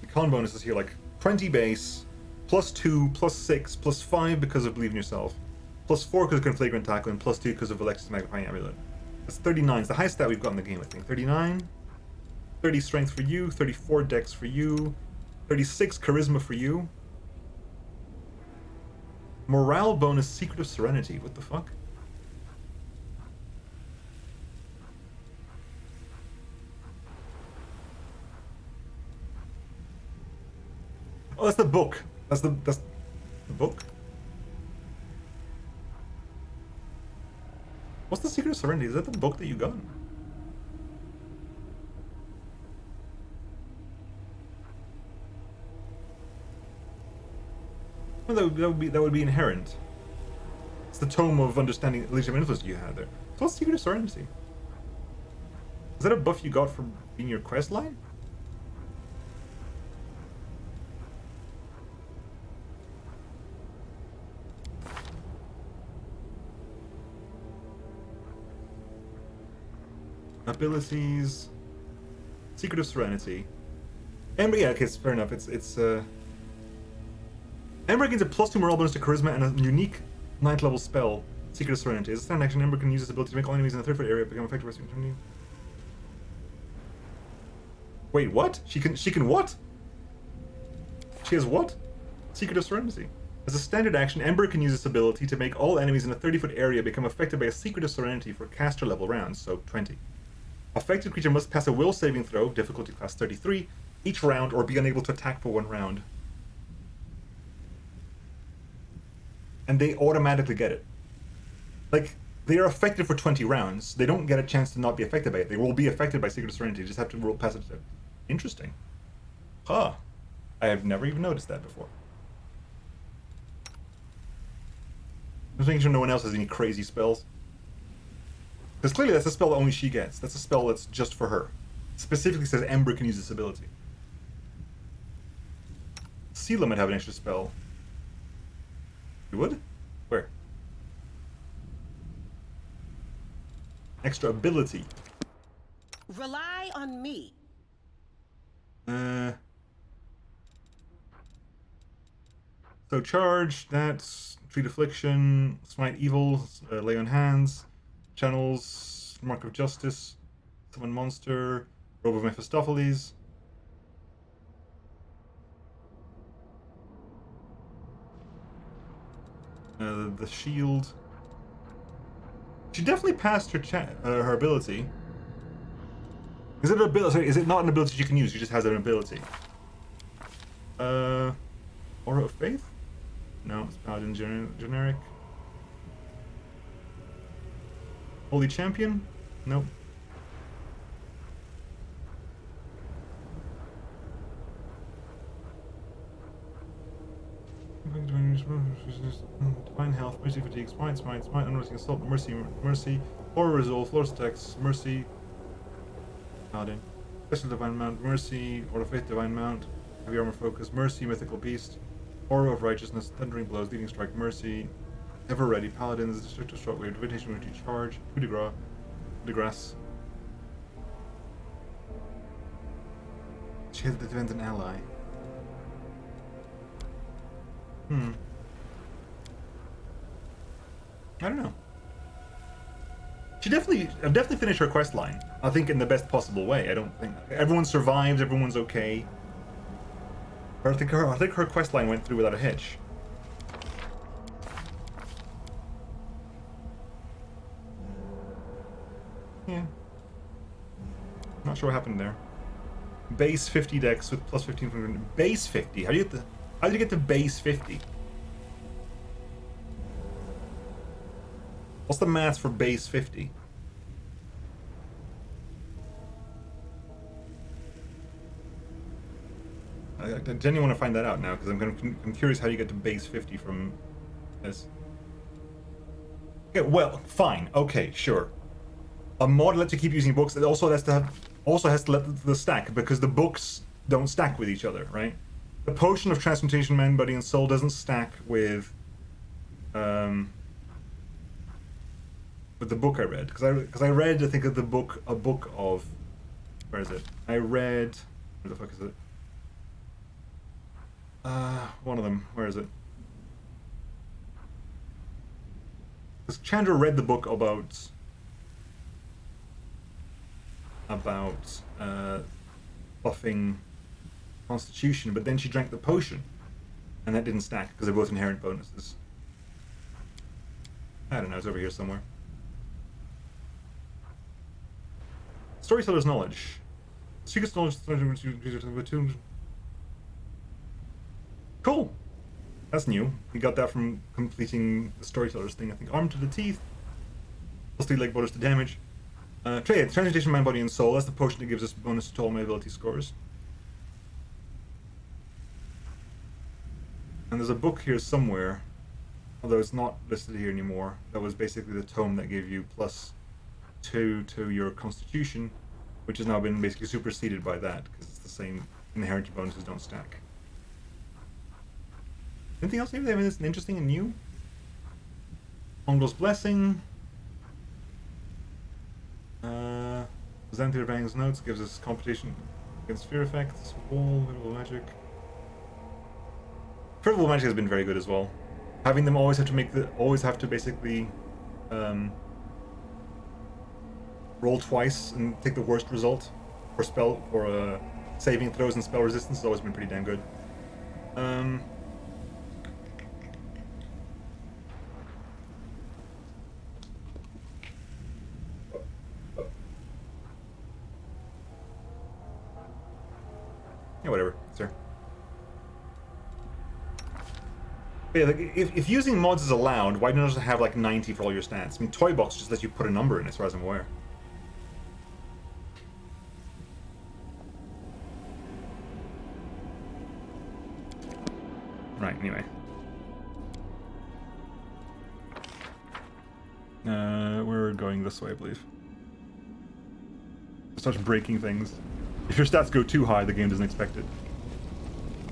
The con bonuses here, like 20 base, plus 2, plus 6, plus 5 because of Believe in Yourself, plus 4 because of Conflagrant Tackle, and plus 2 because of Alexis Magnifying Amulet. That's 39. It's the highest stat we've got in the game, I think. 39. 30 strength for you, 34 dex for you, 36 charisma for you. Morale bonus, Secret of Serenity. What the fuck? Oh, that's the book. That's the book. What's the Secret of Serenity? Is that the book that you got? Well, that would be inherent. It's the tome of understanding leadership influence you had there. So what's Secret of Serenity? Is that a buff you got from being your quest line? Abilities. Secret of Serenity. Ember, yeah, okay, fair enough. Ember gains a +2 morale bonus to charisma and a unique 9th level spell, Secret of Serenity. As a standard action, Ember can use this ability to make all enemies in the 3-foot area become effective by swinging. Wait, what? She can what? She has what? Secret of Serenity. As a standard action, Ember can use this ability to make all enemies in a 30-foot area become affected by a Secret of Serenity for caster level rounds, so 20. Affected creature must pass a will saving throw, difficulty class 33, each round or be unable to attack for 1 round. And they automatically get it. Like, they are affected for 20 rounds. They don't get a chance to not be affected by it. They will be affected by Secret of Serenity. You just have to roll pass it. Interesting. Huh. I have never even noticed that before. Just making sure no one else has any crazy spells. Because clearly that's a spell that only she gets. That's a spell that's just for her. It specifically says Ember can use this ability. Seela might have an extra spell. You would? Where? Extra ability. Rely on me. So charge, that's treat affliction, smite evil, lay on hands, channels, mark of justice, summon monster, robe of Mephistopheles. The shield. She definitely passed her ability. Is it an ability? Sorry, is it not an ability she can use? She just has an ability. Aura of Faith? No, it's Paladin generic. Holy Champion? Nope. Divine Health, Mercy Fatigue, Smite, Unmercy Assault, Mercy, Horror Resolve, Floor Stacks, Mercy, Paladin, Special Divine Mount, Mercy, Order of Faith Divine Mount, Heavy Armor Focus, Mercy, Mythical Beast, Aura of Righteousness, Thundering Blows, Leading Strike, Mercy, Ever Ready, Paladins, Destructive Shockwave, Divination Immunity, Charge, Coup de Grace. She has to defend an ally. I don't know. I've definitely finished her quest line. I think in the best possible way. I don't think everyone survives, everyone's okay. I think her quest line went through without a hitch. Yeah. Not sure what happened there. Base 50 dex with plus 15 from base 50. How did you get to base 50? What's the math for base 50? I genuinely want to find that out now because I'm curious how you get to base 50 from this. Okay, well, fine. Okay, sure. A mod lets you keep using books. It also has to let the stack because the books don't stack with each other, right? The potion of transmutation, mind, body, and soul doesn't stack with the book I read because I read I think of a book of where is it? I read where the fuck is it? One of them. Where is it? Because Chandra read the book about buffing Constitution, but then she drank the potion, and that didn't stack because they're both inherent bonuses. I don't know. It's over here somewhere. Storyteller's knowledge. Secret knowledge. That's new. We got that from completing the storyteller's thing, I think. Arm to the teeth. Plus 3 leg bonus to damage. Trade. Transmutation of mind, body, and soul. That's the potion that gives us bonus to all my ability scores. And there's a book here somewhere, although it's not listed here anymore. That was basically the tome that gave you +2 to your constitution, which has now been basically superseded by that, because it's the same inherent bonuses don't stack. Anything else maybe that's interesting and new? Mongo's Blessing. Xanthir Bang's Notes gives us competition against fear effects. Wall, Fertile Magic. Fertile Magic has been very good as well. Having them always have to basically roll twice and take the worst result for saving throws and spell resistance has always been pretty damn good. Yeah, whatever, sir. But yeah, like, if using mods is allowed, why don't you just have like 90 for all your stats? I mean, Toybox just lets you put a number in, as far as I'm aware. Right, anyway. We're going this way, I believe. It starts breaking things. If your stats go too high, the game doesn't expect it.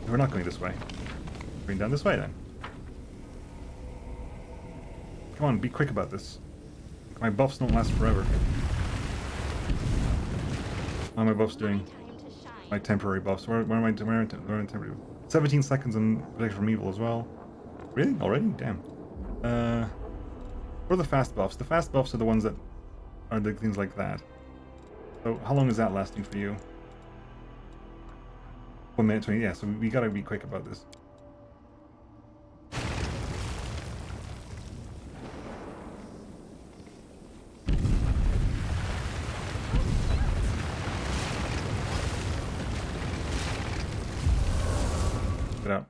We're not going this way. We're going down this way, then. Come on, be quick about this. My buffs don't last forever. How are my buffs doing? My temporary buffs. Where am I temporary? 17 seconds on protection from evil as well. Really? Already? Damn. What are the fast buffs? The fast buffs are the ones that are the things like that. So how long is that lasting for you? 1 minute 20. Yeah, so we gotta be quick about this. Get out.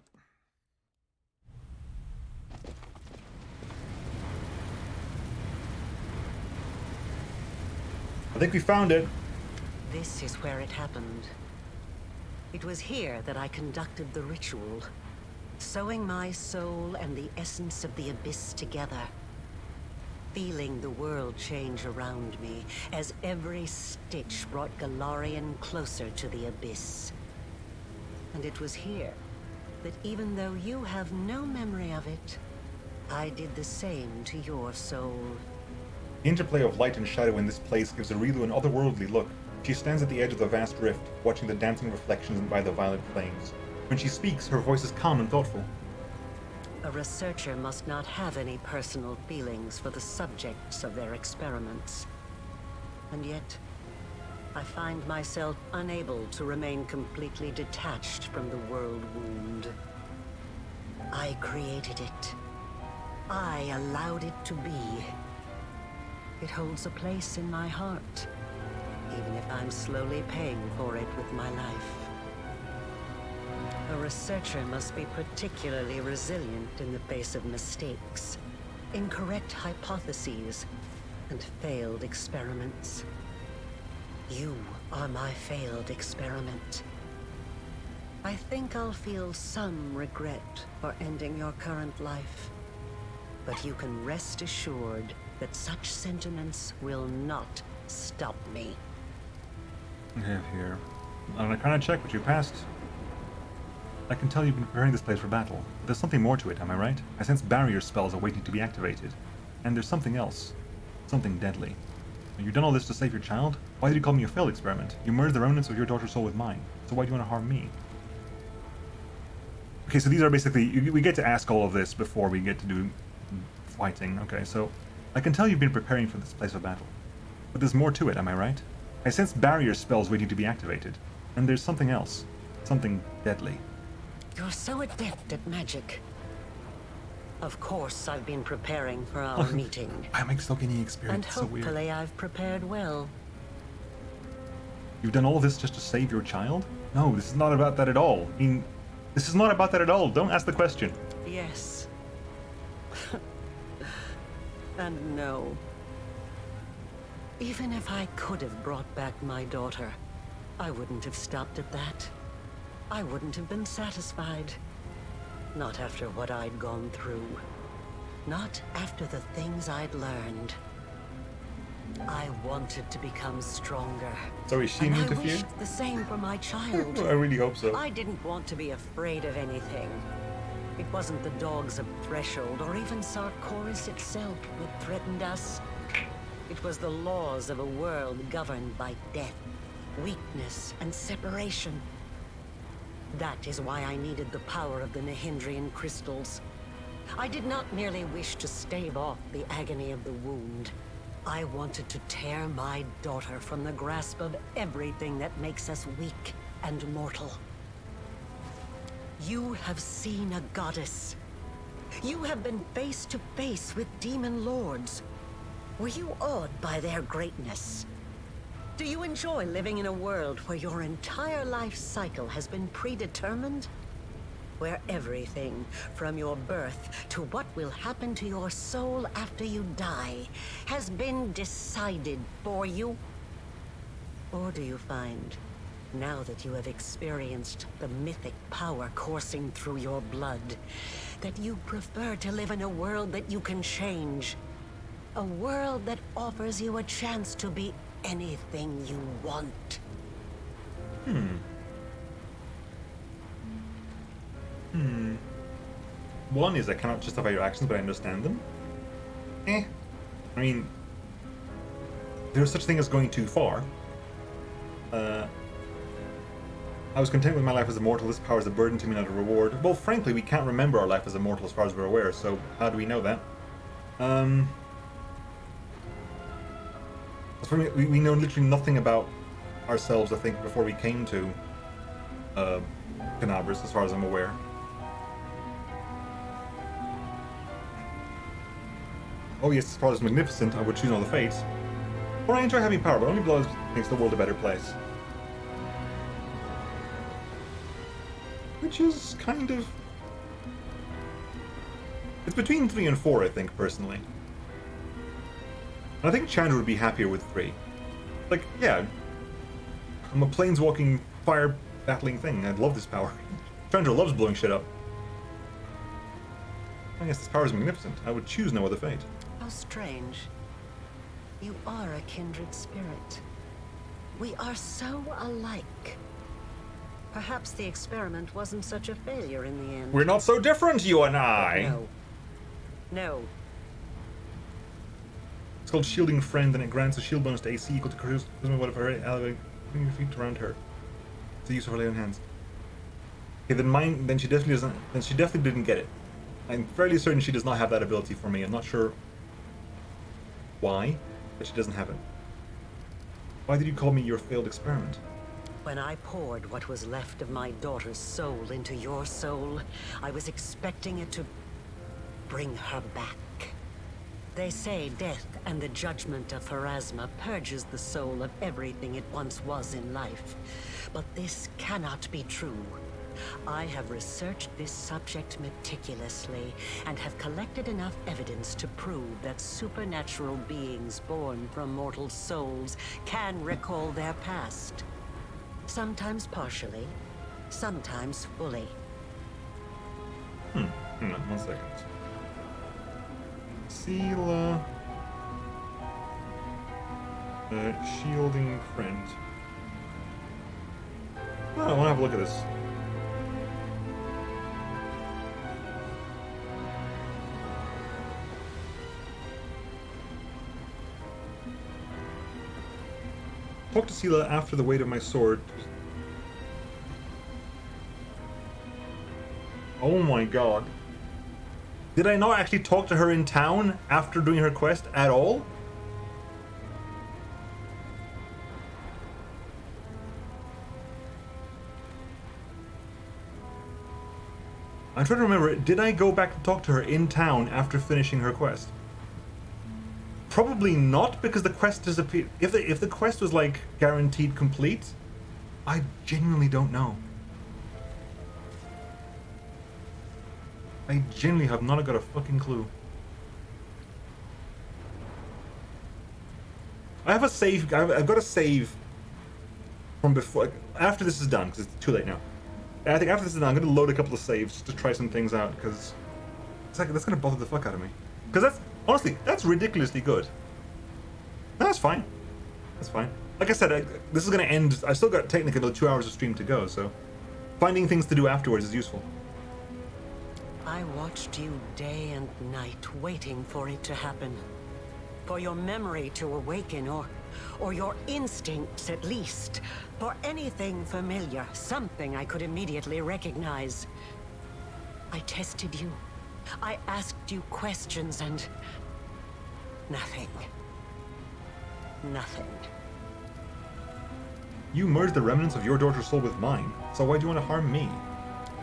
I think we found it. This is where it happened. It was here that I conducted the ritual, sewing my soul and the essence of the abyss together. Feeling the world change around me as every stitch brought Galarian closer to the abyss. And it was here that even though you have no memory of it, I did the same to your soul. The interplay of light and shadow in this place gives Arilu an otherworldly look. She stands at the edge of the vast rift, watching the dancing reflections by the violet flames. When she speaks, her voice is calm and thoughtful. A researcher must not have any personal feelings for the subjects of their experiments. And yet, I find myself unable to remain completely detached from the world wound. I created it. I allowed it to be. It holds a place in my heart, even if I'm slowly paying for it with my life. A researcher must be particularly resilient in the face of mistakes, incorrect hypotheses, and failed experiments. You are my failed experiment. I think I'll feel some regret for ending your current life, but you can rest assured that such sentiments will not stop me. I have here. On a kind of check, but you passed. I can tell you've been preparing this place for battle. But there's something more to it, am I right? I sense barrier spells are waiting to be activated. And there's something else. Something deadly. You've done all this to save your child? Why did you call me a failed experiment? You merged the remnants of your daughter's soul with mine. So why do you want to harm me? Okay, so these are basically... We get to ask all of this before we get to do fighting. Okay, so... I can tell you've been preparing for this place of battle. But there's more to it, am I right? I sense barrier spells waiting to be activated. And there's something else. Something deadly. You're so adept at magic. Of course, I've been preparing for our meeting. I'm still gaining experience. And So weird. hopefully I've prepared well. You've done all this just to save your child? No, this is not about that at all. I mean, this is not about that at all. Don't ask the question. yes. And no. Even if I could have brought back my daughter, I wouldn't have stopped at that. I wouldn't have been satisfied. Not after what I'd gone through. Not after the things I'd learned. I wanted to become stronger. So is she And immune I to fear? wished the same for my child. I really hope so. I didn't want to be afraid of anything. It wasn't the dogs of Threshold or even Sarkoris itself that threatened us. It was the laws of a world governed by death, weakness, and separation. That is why I needed the power of the Nahindrian crystals. I did not merely wish to stave off the agony of the wound. I wanted to tear my daughter from the grasp of everything that makes us weak and mortal. You have seen a goddess. You have been face to face with demon lords. Were you awed by their greatness? Do you enjoy living in a world where your entire life cycle has been predetermined? Where everything, from your birth to what will happen to your soul after you die, has been decided for you? Or do you find, now that you have experienced the mythic power coursing through your blood, that you prefer to live in a world that you can change? A world that offers you a chance to be anything you want. One is I cannot justify your actions, but I understand them. I mean, there's such a thing as going too far. I was content with my life as a mortal. This power is a burden to me, not a reward. Well, frankly, we can't remember our life as a mortal as far as we're aware, so how do we know that? As for me, we know literally nothing about ourselves, I think, before we came to Canabras, as far as I'm aware. Oh yes, this power is magnificent. I would choose all the fates. Or I enjoy having power, but only blood makes the world a better place. Which is kind of... It's between 3 and 4, I think, personally. And I think Chandra would be happier with 3. Like, yeah, I'm a planeswalking, fire-battling thing. I'd love this power. Chandra loves blowing shit up. I guess this power is magnificent. I would choose no other fate. How strange. You are a kindred spirit. We are so alike. Perhaps the experiment wasn't such a failure in the end. We're not so different, you and I! No. No. It's called Shielding Friend, and it grants a shield bonus to AC equal to charisma, whatever, elevating your feet around her. It's the use of her lay on hands. Okay, then she definitely doesn't. Then she definitely didn't get it. I'm fairly certain she does not have that ability for me. I'm not sure why, but she doesn't have it. Why did you call me your failed experiment? When I poured what was left of my daughter's soul into your soul, I was expecting it to bring her back. They say death and the judgment of Pharasma purges the soul of everything it once was in life. But this cannot be true. I have researched this subject meticulously and have collected enough evidence to prove that supernatural beings born from mortal souls can recall their past. Sometimes partially, sometimes fully. Hang on, 1 second. Sela... Shielding Friend. Oh, I want to have a look at this. Talk to Sela after the weight of my sword. Oh my god. Did I not actually talk to her in town after doing her quest at all? I'm trying to remember, did I go back to talk to her in town after finishing her quest? Probably not, because the quest disappeared. If the quest was like guaranteed complete, I genuinely don't know. I genuinely have not got a fucking clue. I have a save. I've got a save from before. After this is done, because it's too late now. I think after this is done, I'm going to load a couple of saves just to try some things out, because it's like, that's going to bother the fuck out of me. Because that's, honestly, that's ridiculously good. No, that's fine. That's fine. Like I said, this is going to end. I've still got technically another 2 hours of stream to go, so finding things to do afterwards is useful. I watched you day and night, waiting for it to happen. For your memory to awaken, or your instincts at least. For anything familiar, something I could immediately recognize. I tested you. I asked you questions and... nothing. Nothing. You merged the remnants of your daughter's soul with mine, so why do you want to harm me?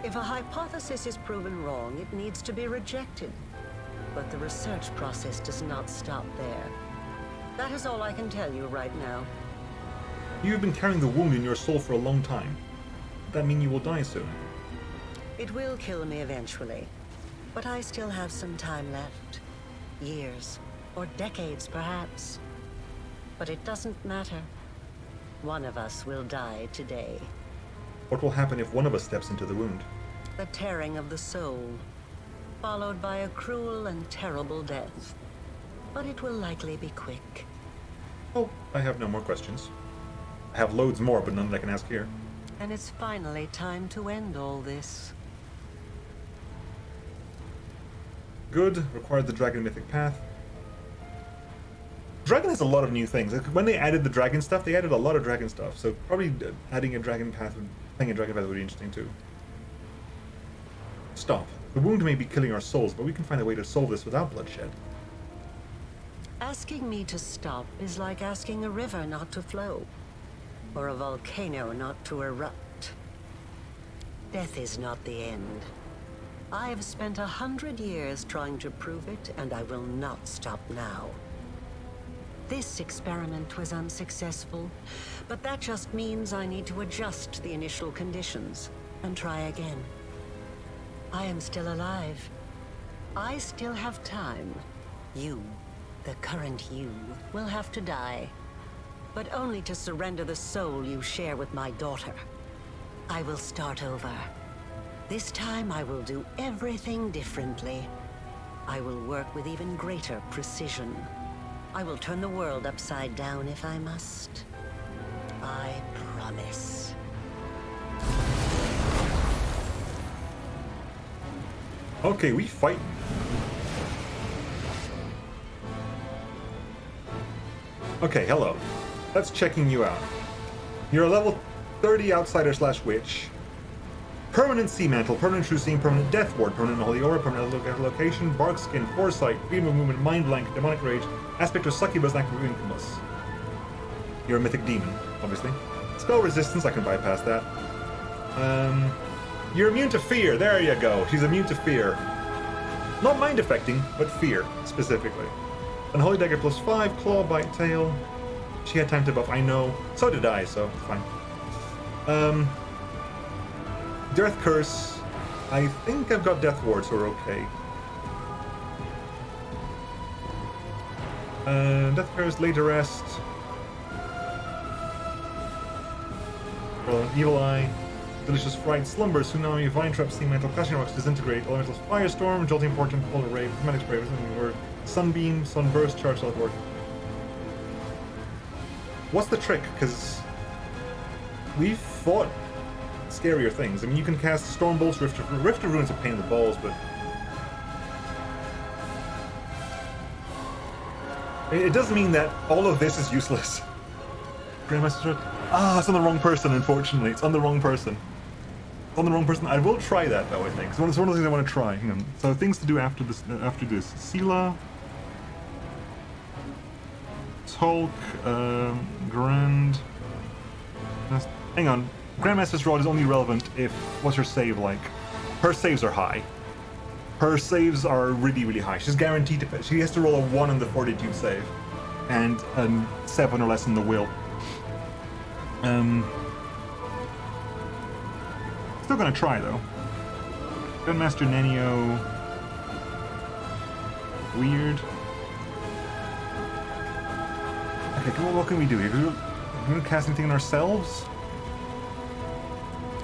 If a hypothesis is proven wrong, it needs to be rejected. But the research process does not stop there. That is all I can tell you right now. You have been carrying the wound in your soul for a long time. Does that mean you will die soon? It will kill me eventually. But I still have some time left. Years, or decades perhaps. But it doesn't matter. One of us will die today. What will happen if one of us steps into the wound? The tearing of the soul, followed by a cruel and terrible death. But it will likely be quick. Oh, I have no more questions. I have loads more, but none that I can ask here. And it's finally time to end all this. Good. Required the Dragon Mythic Path. Dragon has a lot of new things. Like, when they added the dragon stuff, they added a lot of dragon stuff. So probably adding a dragon path, playing a dragon path would be interesting too. Stop. The wound may be killing our souls, but we can find a way to solve this without bloodshed. Asking me to stop is like asking a river not to flow, or a volcano not to erupt. Death is not the end. I have spent 100 years trying to prove it, and I will not stop now. This experiment was unsuccessful, but that just means I need to adjust the initial conditions and try again. I am still alive. I still have time. You, the current you, will have to die, but only to surrender the soul you share with my daughter. I will start over. This time I will do everything differently. I will work with even greater precision. I will turn the world upside down if I must. I promise. Okay, we fight. Okay, hello. That's checking you out. You're a level 30 outsider / witch. Permanent Sea Mantle, permanent True Seeing, permanent Death Ward, permanent Holy Aura, permanent Location, Bark Skin, Foresight, Freedom of Movement, Mind Blank, Demonic Rage, Aspect of Succubus, and Act of Incubus. You're a mythic demon, obviously. Spell Resistance, I can bypass that. You're immune to fear, there you go. She's immune to fear. Not mind affecting, but fear, specifically. Unholy Dagger +5, Claw, Bite, Tail. She had time to buff, I know. So did I, so it's fine. Death Curse. I think I've got Death Ward, so we're okay. Death Curse, Late Arrest. Evil Eye. Delicious Fright, Slumber, Tsunami, Vine Trap, Sea Mantle, Clashing Rocks, Disintegrate, Elementals, Firestorm, Jolting Portent, Polar Ray, Prismatic Spray, Word, Sunbeam, Sunburst, Charge, Teleport. What's the trick? Because we've fought scarier things. I mean, you can cast Storm Bolts, Rift of Ruin's a pain in the balls, but it doesn't mean that all of this is useless. Grandmaster, it's on the wrong person, unfortunately. It's on the wrong person. It's on the wrong person. I will try that, though, I think. It's one of the things I want to try. Hang on. So, things to do after this. Sela. Hulk. Grand. Hang on. Grandmaster's Rod is only relevant if... What's her save like? Her saves are high. Her saves are really, really high. She's guaranteed to... She has to roll a 1 on the Fortitude save. And a 7 or less in the Will. Still gonna try though. Gunmaster Nenio. weird. Okay, come on, what can we do here? Can we cast anything on ourselves?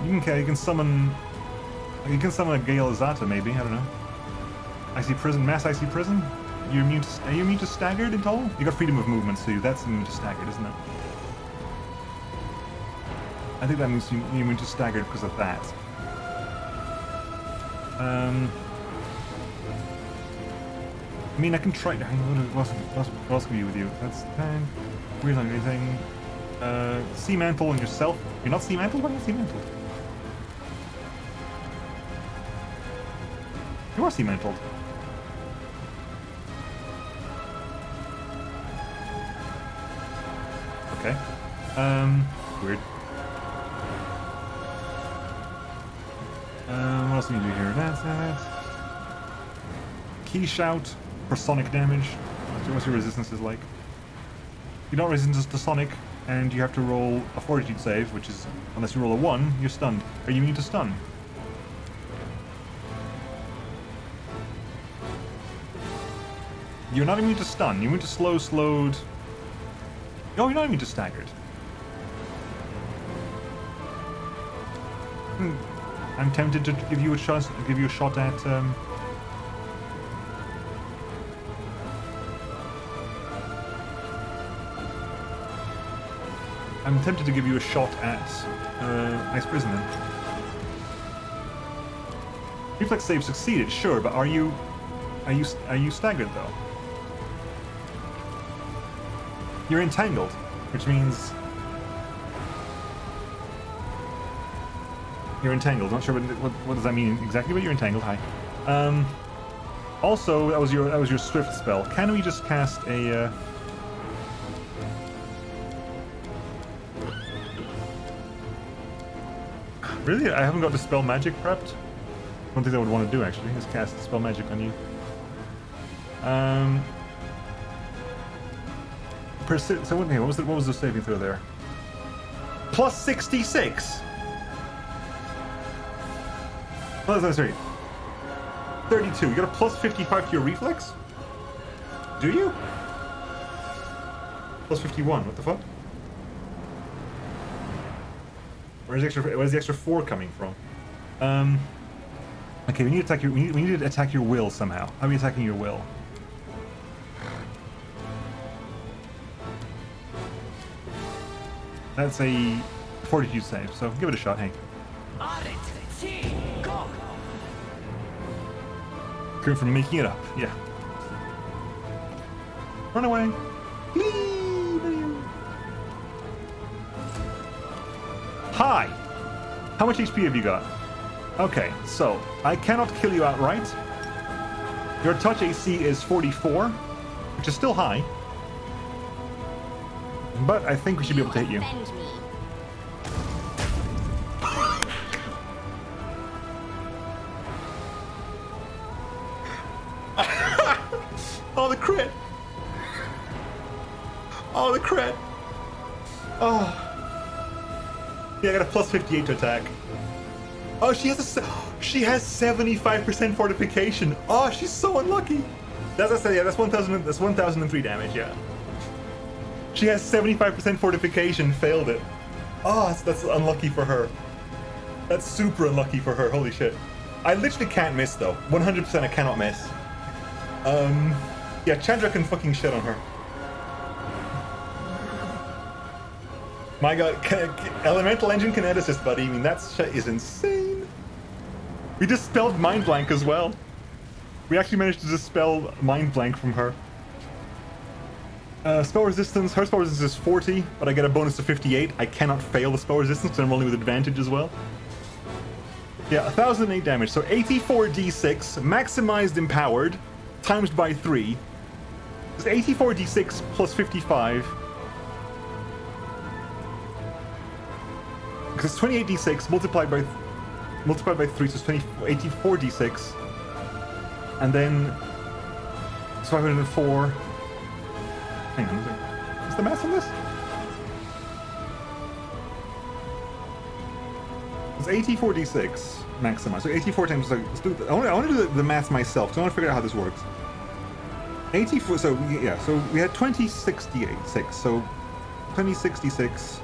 You can summon... You can summon a Gale Zata, maybe, I don't know. Icy Prison, Mass Icy Prison? Are you immune to staggered at all? You got freedom of movement, so that's immune to staggered, isn't it? I think that means you're immune to staggered because of that. I mean, I can try... What else can we do with you? That's tank. Weird on anything. Sea Mantle on yourself. You're not Sea Mantle? Why are you Sea Mantle? You are Sea Mantled. Okay. Weird. What else can you do here? That's that. Key Shout for sonic damage. What's your resistance is like? You're not resistant to sonic, and you have to roll a fortitude save, which is, unless you roll a 1, you're stunned. Are you immune to stun? You're not immune to stun. You're immune to slowed. No, you're not immune to staggered. I'm tempted to give you a shot. At. I'm tempted to give you a shot at Ice Prison then. Reflex save succeeded, sure, but are you staggered though? You're entangled, which means you're entangled. Not sure what does that mean exactly, but you're entangled. Hi. Also, that was your swift spell. Can we just cast a? Really? I haven't got Dispel Magic prepped? One thing I would want to do actually is cast Dispel Magic on you. So what was the saving throw there? Plus 66! Oh, that's right. 32. You got a plus 55 to your reflex? Do you? Plus 51. What the fuck? Where's the extra 4 coming from? Okay, we need to attack we need to attack your will somehow. How are we attacking your will? That's a fortitude save, so give it a shot, hey. Came from making it up, yeah. Run away. Hi! How much HP have you got? Okay, so I cannot kill you outright. Your touch AC is 44, which is still high. But I think we should be able to hit you. Oh, the crit! Oh, the crit! Oh. Yeah, I got a plus 58 to attack. Oh, she has 75% fortification. Oh, she's so unlucky. That's 1003 damage, yeah. She has 75% fortification, failed it. Oh, that's unlucky for her. That's super unlucky for her, holy shit. I literally can't miss though. 100% I cannot miss. Yeah, Chandra can fucking shit on her. My god, Elemental Engine can edit assist, buddy. I mean, that shit is insane. We dispelled Mind Blank as well. We actually managed to dispel Mind Blank from her. Spell resistance, her spell resistance is 40, but I get a bonus to 58. I cannot fail the spell resistance because I'm rolling with advantage as well. Yeah, 1008 damage, so 84d6, maximized empowered, times by 3. It's 84d6 plus 55. Because it's 28d6 multiplied by 3, so it's 84d6. And then it's 504. Hang on, what's the math on this? It's 84d6 maximized. So 84 times. I want to do the math myself. So I want to figure out how this works. 84, so yeah, so we had 2068, 6, so 2066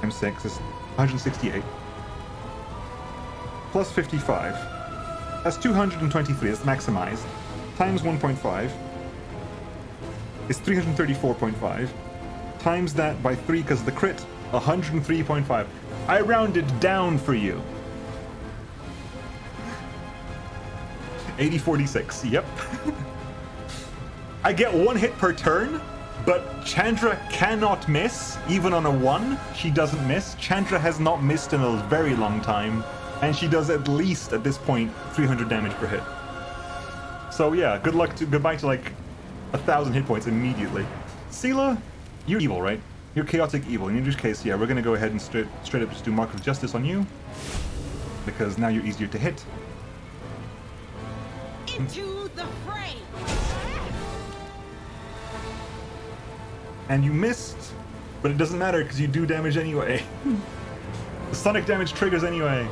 times 6 is 168, plus 55, that's 223, that's maximized, times 1.5 is 334.5, times that by 3 because of the crit, 103.5. I rounded down for you. 8046, yep. I get 1 hit per turn, but Chandra cannot miss. Even on a 1, she doesn't miss. Chandra has not missed in a very long time, and she does at least, at this point, 300 damage per hit. So yeah, goodbye to like 1,000 hit points immediately. Sela, you're evil, right? You're chaotic evil. In this case, yeah, we're gonna go ahead and straight up just do Mark of Justice on you, because now you're easier to hit. Into the fray! And you missed, but it doesn't matter because you do damage anyway. The sonic damage triggers anyway.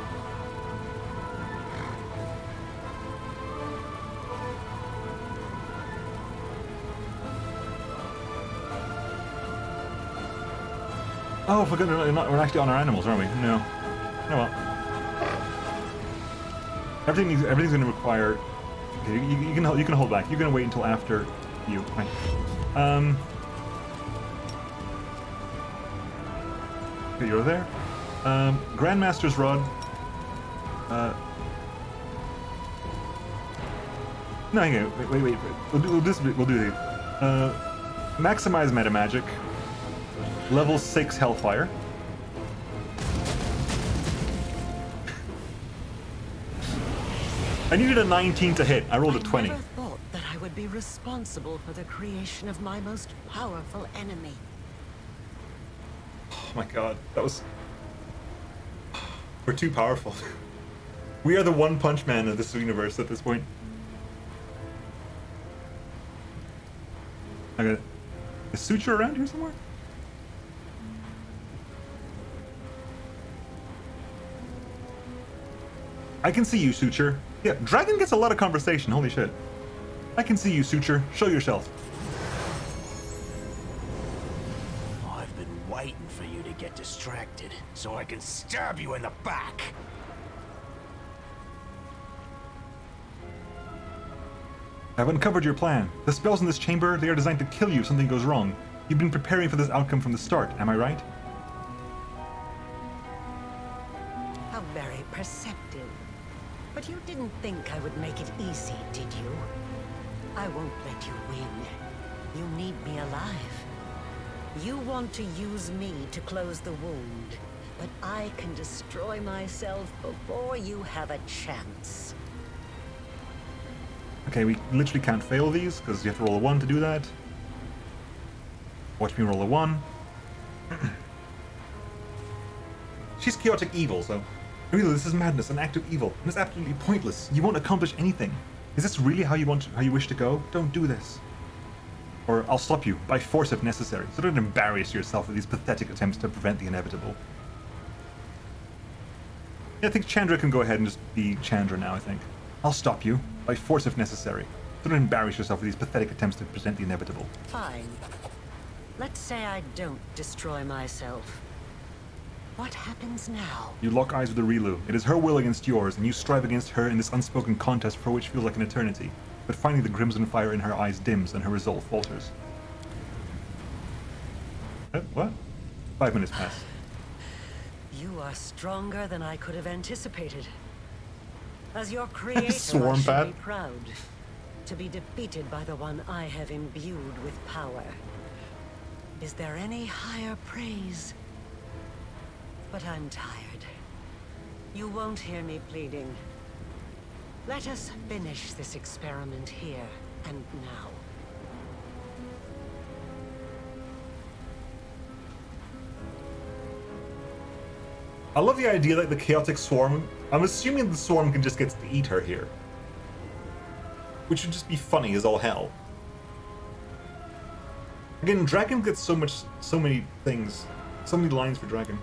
Oh, for goodness, we're actually on our animals, aren't we? No. No, well. Everything's going to require. Okay, you can hold back. You're going to wait until after you. Right. Okay, you're there. Grandmaster's Rod. No, hang on. Wait. We'll do it. Maximize meta magic. Level 6 Hellfire. I needed a 19 to hit. I rolled a 20. I never thought that I would be responsible for the creation of my most powerful enemy. Oh my god, that was... We're too powerful. We are the One Punch Man of this universe at this point. I got a suture around here somewhere? I can see you, Suture. Yeah, Dragon gets a lot of conversation, holy shit. I can see you, Suture. Show yourself. I've been waiting for you to get distracted, so I can stab you in the back. I've uncovered your plan. The spells in this chamber, they are designed to kill you if something goes wrong. You've been preparing for this outcome from the start, am I right? How very perceptive. But you didn't think I would make it easy, did you? I won't let you win. You need me alive. You want to use me to close the wound, but I can destroy myself before you have a chance. Okay, we literally can't fail these, because you have to roll a 1 to do that. Watch me roll a 1. She's chaotic evil, so... Really, this is madness, an act of evil, and it's absolutely pointless. You won't accomplish anything. Is this really how you wish to go? Don't do this. Or I'll stop you, by force if necessary, so don't embarrass yourself with these pathetic attempts to prevent the inevitable. Yeah, I think Chandra can go ahead and just be Chandra now, I think. I'll stop you, by force if necessary, so don't embarrass yourself with these pathetic attempts to prevent the inevitable. Fine. Let's say I don't destroy myself. What happens now? You lock eyes with the Rilu. It is her will against yours, and you strive against her in this unspoken contest for which feels like an eternity. But finally the crimson fire in her eyes dims, and her resolve falters. What? 5 minutes pass. You are stronger than I could have anticipated. As your creator, Swarm I should bat. be proud to be defeated by the one I have imbued with power. Is there any higher praise? But I'm tired. You won't hear me pleading. Let us finish this experiment here and now. I love the idea that the chaotic swarm... I'm assuming the swarm can just get to eat her here. Which would just be funny as all hell. Again, Dragon gets so many things. So many lines for Dragon.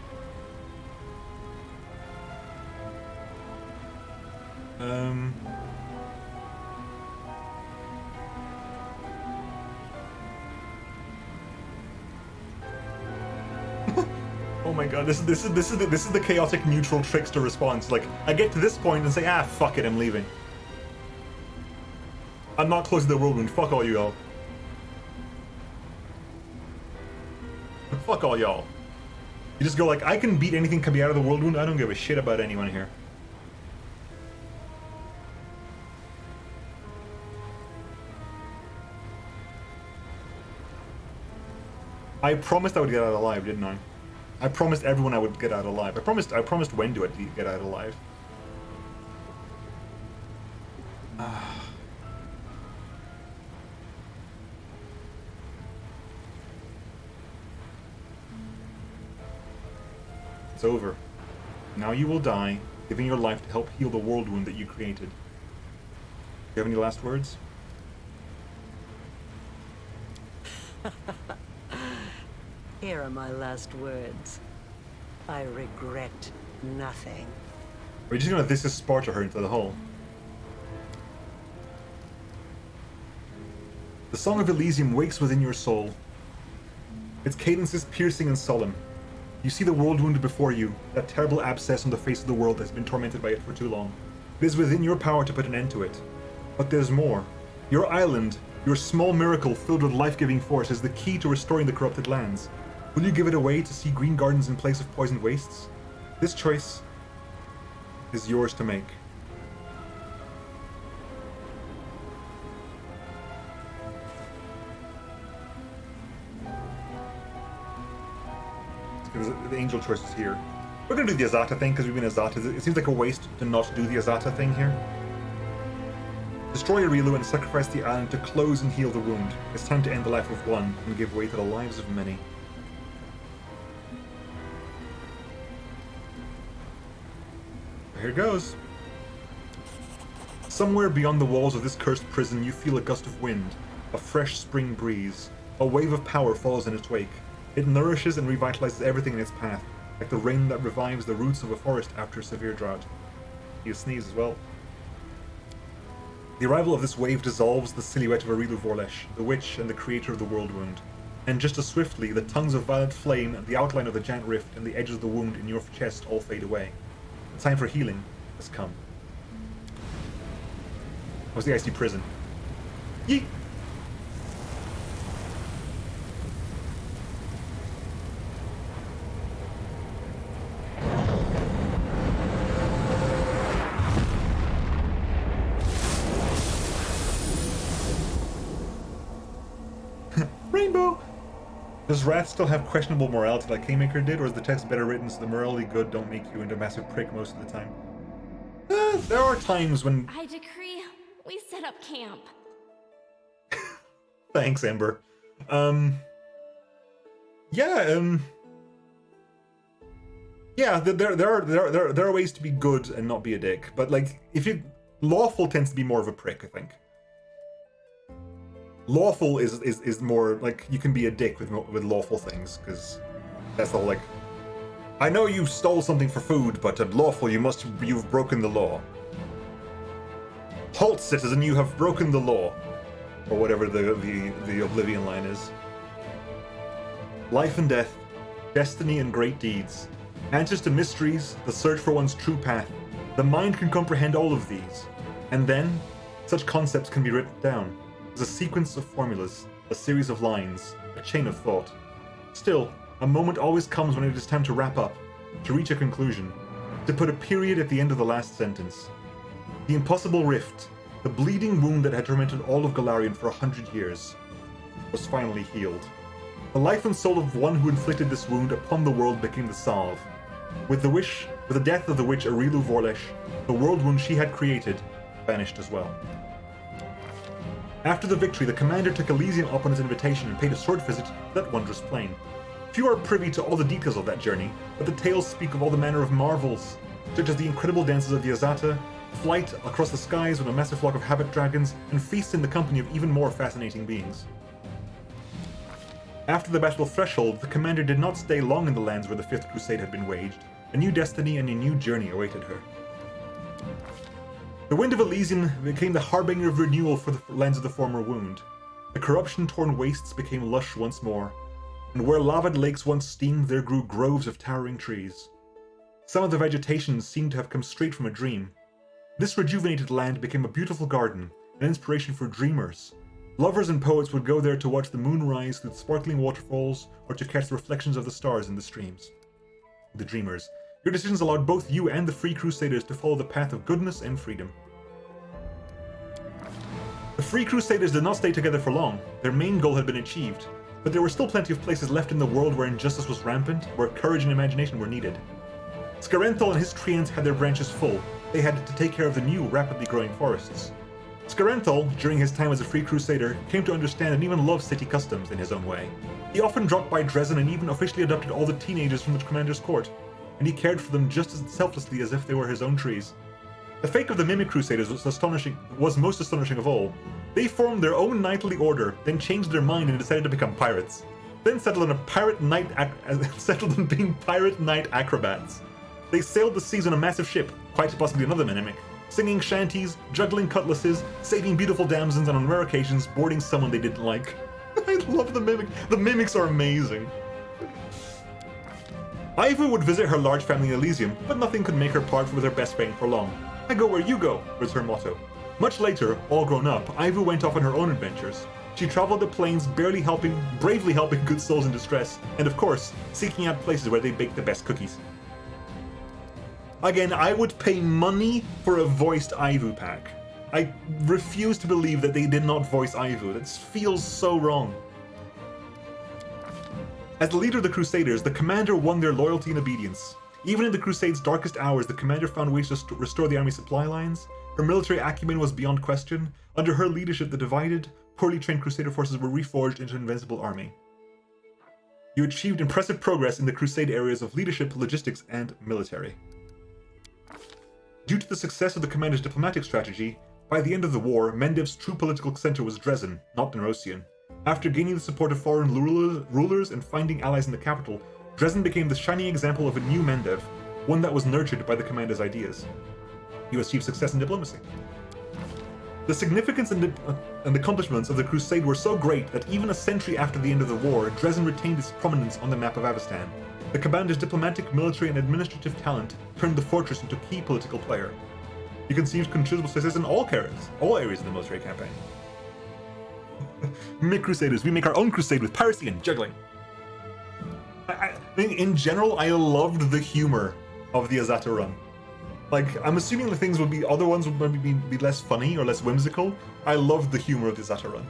my god, this is the chaotic neutral trickster response. Like, I get to this point and say, ah, fuck it, I'm leaving. I'm not closing the world wound. Fuck all you all. Fuck all y'all. You just go like, I can beat anything coming out of the world wound. I don't give a shit about anyone here. I promised I would get out alive, didn't I? I promised everyone I would get out alive. I promised Wendu I'd get out alive. It's over. Now you will die, giving your life to help heal the world wound that you created. Do you have any last words? Here are my last words. I regret nothing. Are you just gonna "This is Sparta" her into the hole? The Song of Elysium wakes within your soul. Its cadence is piercing and solemn. You see the world wound before you, that terrible abscess on the face of the world that has been tormented by it for too long. It is within your power to put an end to it. But there's more. Your island, your small miracle filled with life-giving force, is the key to restoring the corrupted lands. Will you give it away to see green gardens in place of poisoned wastes? This choice is yours to make. The angel choice is here. We're gonna do the Azata thing because we've been Azata. It seems like a waste to not do the Azata thing here. Destroy Arilu and sacrifice the island to close and heal the wound. It's time to end the life of one and give way to the lives of many. Here goes. Somewhere beyond the walls of this cursed prison, you feel a gust of wind, a fresh spring breeze. A wave of power follows in its wake. It nourishes and revitalizes everything in its path, like the rain that revives the roots of a forest after a severe drought. You sneeze as well. The arrival of this wave dissolves the silhouette of Arilu Vorlesh, the witch and the creator of the world wound. And just as swiftly, the tongues of violet flame, the outline of the giant rift, and the edges of the wound in your chest all fade away. The time for healing has come. What's the icy prison? Yeet! Rainbow! Does Wrath still have questionable morality like Kingmaker did, or is the text better written so the morally good don't make you into a massive prick most of the time? There are times when... I decree we set up camp. Thanks, Ember. Yeah, there are ways to be good and not be a dick, but like, if you... Lawful tends to be more of a prick, I think. Lawful is more like you can be a dick with lawful things, because that's the whole like, I know you stole something for food, but at lawful you've broken the law. Halt, citizen, you have broken the law, or whatever the Oblivion line is. Life and death, destiny and great deeds, answers to mysteries, the search for one's true path. The mind can comprehend all of these, and then such concepts can be written down. As a sequence of formulas, a series of lines, a chain of thought. Still, a moment always comes when it is time to wrap up, to reach a conclusion, to put a period at the end of the last sentence. The impossible rift, the bleeding wound that had tormented all of Galarian for 100 years, was finally healed. The life and soul of one who inflicted this wound upon the world became the salve. With the death of the witch Arilu Vorlesh, the world wound she had created vanished as well. After the victory, the commander took Elysium up on his invitation and paid a short visit to that wondrous plain. Few are privy to all the details of that journey, but the tales speak of all the manner of marvels, such as the incredible dances of the Azata, flight across the skies with a massive flock of habit dragons, and feasts in the company of even more fascinating beings. After the Battle of Threshold, the commander did not stay long in the lands where the Fifth Crusade had been waged. A new destiny and a new journey awaited her. The Wind of Elysium became the harbinger of renewal for the lands of the former wound. The corruption-torn wastes became lush once more. and where lavad lakes once steamed there grew groves of towering trees. Some of the vegetation seemed to have come straight from a dream. This rejuvenated land became a beautiful garden, an inspiration for dreamers. Lovers and poets would go there to watch the moon rise through the sparkling waterfalls or to catch the reflections of the stars in the streams. The dreamers, your decisions allowed both you and the Free Crusaders to follow the path of goodness and freedom. The Free Crusaders did not stay together for long. Their main goal had been achieved, but there were still plenty of places left in the world where injustice was rampant, where courage and imagination were needed. Scarenthal and his treants had their branches full. They had to take care of the new, rapidly growing forests. Scarenthal, during his time as a Free Crusader, came to understand and even love city customs in his own way. He often dropped by Dresden and even officially adopted all the teenagers from the commander's court, and he cared for them just as selflessly as if they were his own trees. The fate of the Mimic Crusaders was most astonishing of all. They formed their own knightly order, then changed their mind and decided to become pirates. Then settled on being pirate knight acrobats. They sailed the seas on a massive ship, quite possibly another Mimic, singing shanties, juggling cutlasses, saving beautiful damsons, and on rare occasions boarding someone they didn't like. I love the Mimic. The Mimics are amazing. Ivu would visit her large family in Elysium, but nothing could make her part with her best friend for long. I go where you go, was her motto. Much later, all grown up, Ivu went off on her own adventures. She traveled the plains, bravely helping good souls in distress, and of course, seeking out places where they bake the best cookies. Again, I would pay money for a voiced Ivu pack. I refuse to believe that they did not voice Ivu. That feels so wrong. As the leader of the Crusaders, the commander won their loyalty and obedience. Even in the Crusade's darkest hours, the commander found ways to restore the army supply lines. Her military acumen was beyond question. Under her leadership, the divided, poorly trained Crusader forces were reforged into an invincible army. You achieved impressive progress in the Crusade areas of leadership, logistics, and military. Due to the success of the commander's diplomatic strategy, by the end of the war, Mendev's true political center was Dresden, not Nerosian. After gaining the support of foreign rulers and finding allies in the capital, Dresden became the shining example of a new Mendev, one that was nurtured by the commander's ideas. You achieved success in diplomacy. The significance and accomplishments of the Crusade were so great that even a century after the end of the war, Dresden retained its prominence on the map of Avestan. The commander's diplomatic, military, and administrative talent turned the fortress into a key political player. You conceived considerable success in all areas of the military campaign. Mimic Crusaders, we make our own crusade with piracy and juggling. I think in general, I loved the humor of the Azata run. Like, I'm assuming the things would be, other ones would maybe be less funny or less whimsical. I loved the humor of the Azata run.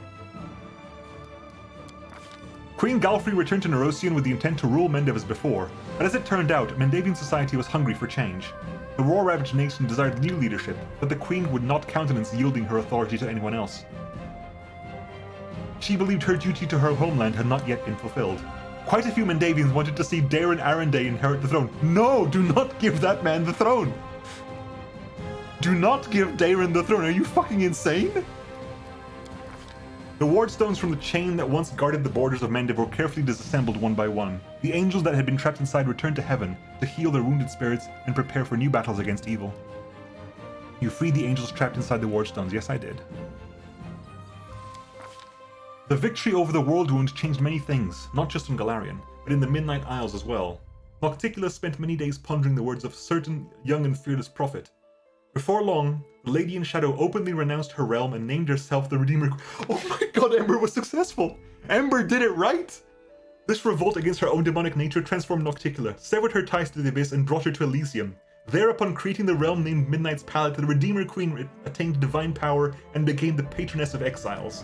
Queen Galfrey returned to Nerosian with the intent to rule Mendev as before, but as it turned out, Mendevian society was hungry for change. The war-ravaged nation desired new leadership, but the queen would not countenance yielding her authority to anyone else. She believed her duty to her homeland had not yet been fulfilled. Quite a few Mendevians wanted to see Daeron Arendae inherit the throne. No, do not give that man the throne! Do not give Daeron the throne, are you fucking insane? The ward stones from the chain that once guarded the borders of Mendev were carefully disassembled one by one. The angels that had been trapped inside returned to heaven to heal their wounded spirits and prepare for new battles against evil. You freed the angels trapped inside the ward stones, yes I did. The victory over the World Wound changed many things, not just in Galarian, but in the Midnight Isles as well. Nocticula spent many days pondering the words of a certain young and fearless prophet. Before long, the Lady in Shadow openly renounced her realm and named herself the Redeemer. Oh my god, Ember was successful! Ember did it right! This revolt against her own demonic nature transformed Nocticula, severed her ties to the Abyss, and brought her to Elysium. There, upon creating the realm named Midnight's Palette, the Redeemer Queen attained divine power and became the patroness of exiles.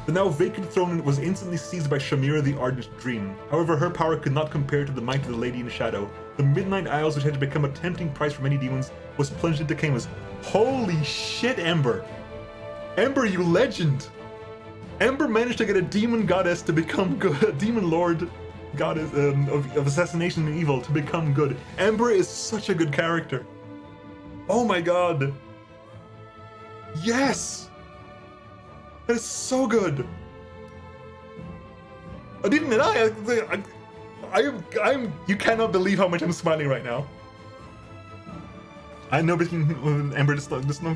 The now vacant throne was instantly seized by Shamira the Ardent Dream. However, her power could not compare to the might of the Lady in Shadow. The Midnight Isles, which had become a tempting prize for many demons, was plunged into chaos. Holy shit, Ember! Ember, you legend! Ember managed to get a demon goddess to become good, a demon lord goddess of assassination and evil to become good. Ember is such a good character. Oh my god. Yes! That is so good. And even you cannot believe how much I'm smiling right now. I know between Ember just no.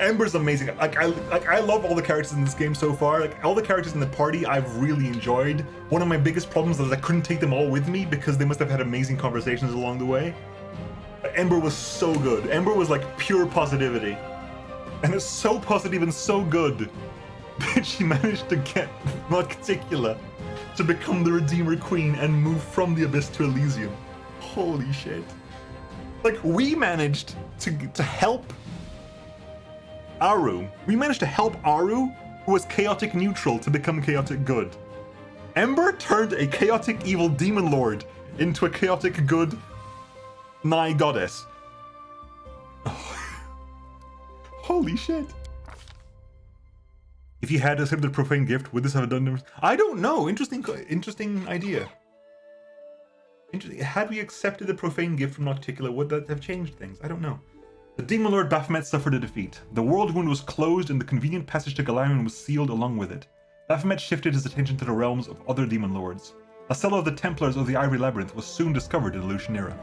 Ember's amazing. I love all the characters in this game so far. Like all the characters in the party, I've really enjoyed. One of my biggest problems is I couldn't take them all with me because they must have had amazing conversations along the way. Ember was so good. Ember was like pure positivity, and it's so positive and so good that she managed to get Malcaticula to become the Redeemer Queen and move from the Abyss to Elysium. Holy shit! Like we managed to help Aru. We managed to help Aru, who was chaotic neutral, to become chaotic good. Ember turned a chaotic evil demon lord into a chaotic good nigh goddess. Holy shit. If you had accepted the profane gift, would this have done damage? I don't know. Interesting idea. Had we accepted the profane gift from Nocticula, would that have changed things? I don't know. The Demon Lord Baphomet suffered a defeat. The world wound was closed and the convenient passage to Galarian was sealed along with it. Baphomet shifted his attention to the realms of other demon lords. A cell of the Templars of the Ivory Labyrinth was soon discovered in the Lucian era.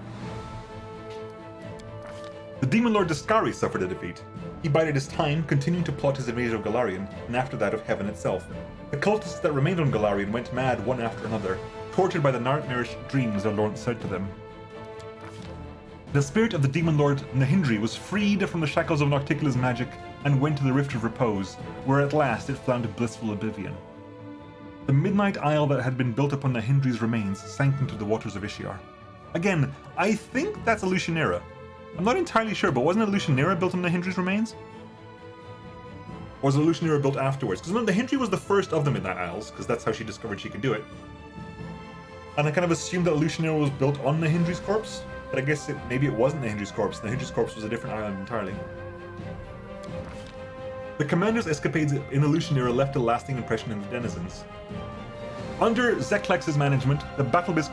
The Demon Lord Discari suffered a defeat. He bided his time, continuing to plot his invasion of Galarian, and after that of Heaven itself. The cultists that remained on Galarian went mad one after another, tortured by the nightmarish dreams their lord said to them. The spirit of the Demon Lord Nahindri was freed from the shackles of Nocticula's magic and went to the Rift of Repose, where at last it found blissful oblivion. The Midnight Isle that had been built upon Nahindri's remains sank into the waters of Ishiar. Again, I think that's a Lucianera. I'm not entirely sure, but wasn't a Lucianera built on Nahindri's remains? Or was a Lucianera built afterwards? Because Nahindri was the first of the Midnight Isles, because that's how she discovered she could do it. And I kind of assumed that Lucianera was built on Nahindri's corpse, but I guess maybe it wasn't Nahindri's corpse. Nahindri's corpse was a different island entirely. The commander's escapades in the Lucianera left a lasting impression in the denizens. Under Zeklex's management, the battle abyss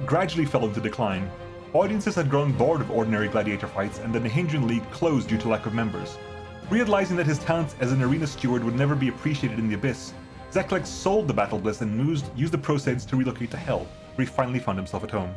gradually fell into decline. Audiences had grown bored of ordinary gladiator fights, and the Nahindrian League closed due to lack of members. Realizing that his talents as an arena steward would never be appreciated in the abyss, Zeklex sold the Battle Bliss and used the proceeds to relocate to Hell, where he finally found himself at home.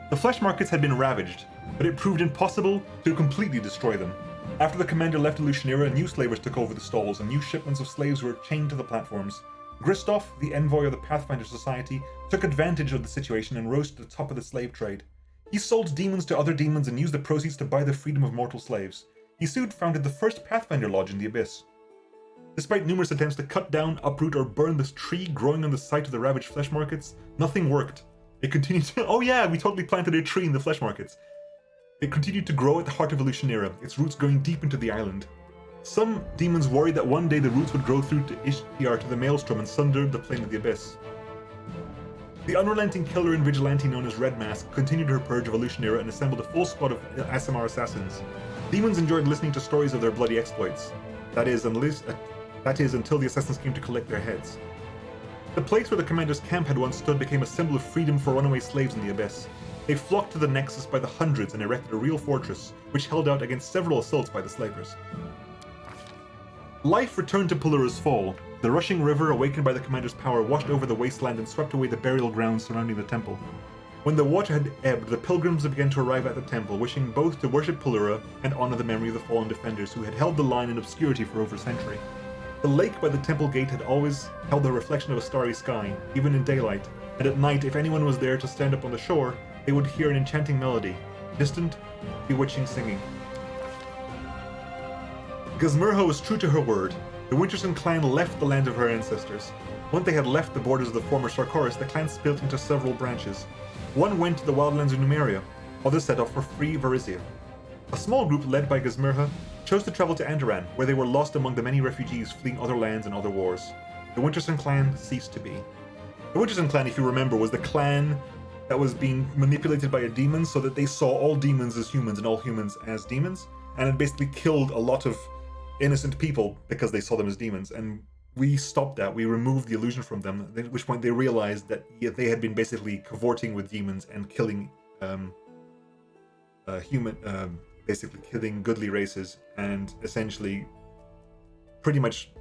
The flesh markets had been ravaged, but it proved impossible to completely destroy them. After the commander left Lucianera, new slavers took over the stalls, and new shipments of slaves were chained to the platforms. Gristoff, the envoy of the Pathfinder Society, took advantage of the situation and rose to the top of the slave trade. He sold demons to other demons and used the proceeds to buy the freedom of mortal slaves. He soon founded the first Pathfinder Lodge in the Abyss. Despite numerous attempts to cut down, uproot, or burn this tree growing on the site of the ravaged flesh markets, nothing worked. It continued to— oh yeah, we totally planted a tree in the flesh markets. It continued to grow at the heart of Lucianera, its roots going deep into the island. Some demons worried that one day the roots would grow through to Ishtar to the Maelstrom and sunder the plane of the Abyss. The unrelenting killer and vigilante known as Red Mask continued her purge of Lucianera and assembled a full squad of Aasimar assassins. Demons enjoyed listening to stories of their bloody exploits. That is, until the assassins came to collect their heads. The place where the commander's camp had once stood became a symbol of freedom for runaway slaves in the Abyss. They flocked to the Nexus by the hundreds and erected a real fortress, which held out against several assaults by the slavers. Life returned to Pelura's fall. The rushing river, awakened by the commander's power, washed over the wasteland and swept away the burial grounds surrounding the temple. When the water had ebbed, the pilgrims began to arrive at the temple, wishing both to worship Pelura and honor the memory of the fallen defenders who had held the line in obscurity for over a century. The lake by the temple gate had always held the reflection of a starry sky, even in daylight, and at night, if anyone was there to stand up on the shore, they would hear an enchanting melody, distant, bewitching singing. Gizmerha was true to her word. The Winterson clan left the land of her ancestors. Once they had left the borders of the former Sarkoris, the clan split into several branches. One went to the wildlands of Numeria, others set off for free Varizia. A small group led by Gizmerha chose to travel to Andoran, where they were lost among the many refugees fleeing other lands and other wars. The Winterson clan ceased to be. The Winterson clan, if you remember, was the clan that was being manipulated by a demon so that they saw all demons as humans and all humans as demons, and it basically killed a lot of innocent people because they saw them as demons, and we stopped that. We removed the illusion from them, at which point they realized that they had been basically cavorting with demons and killing basically killing goodly races, and essentially pretty much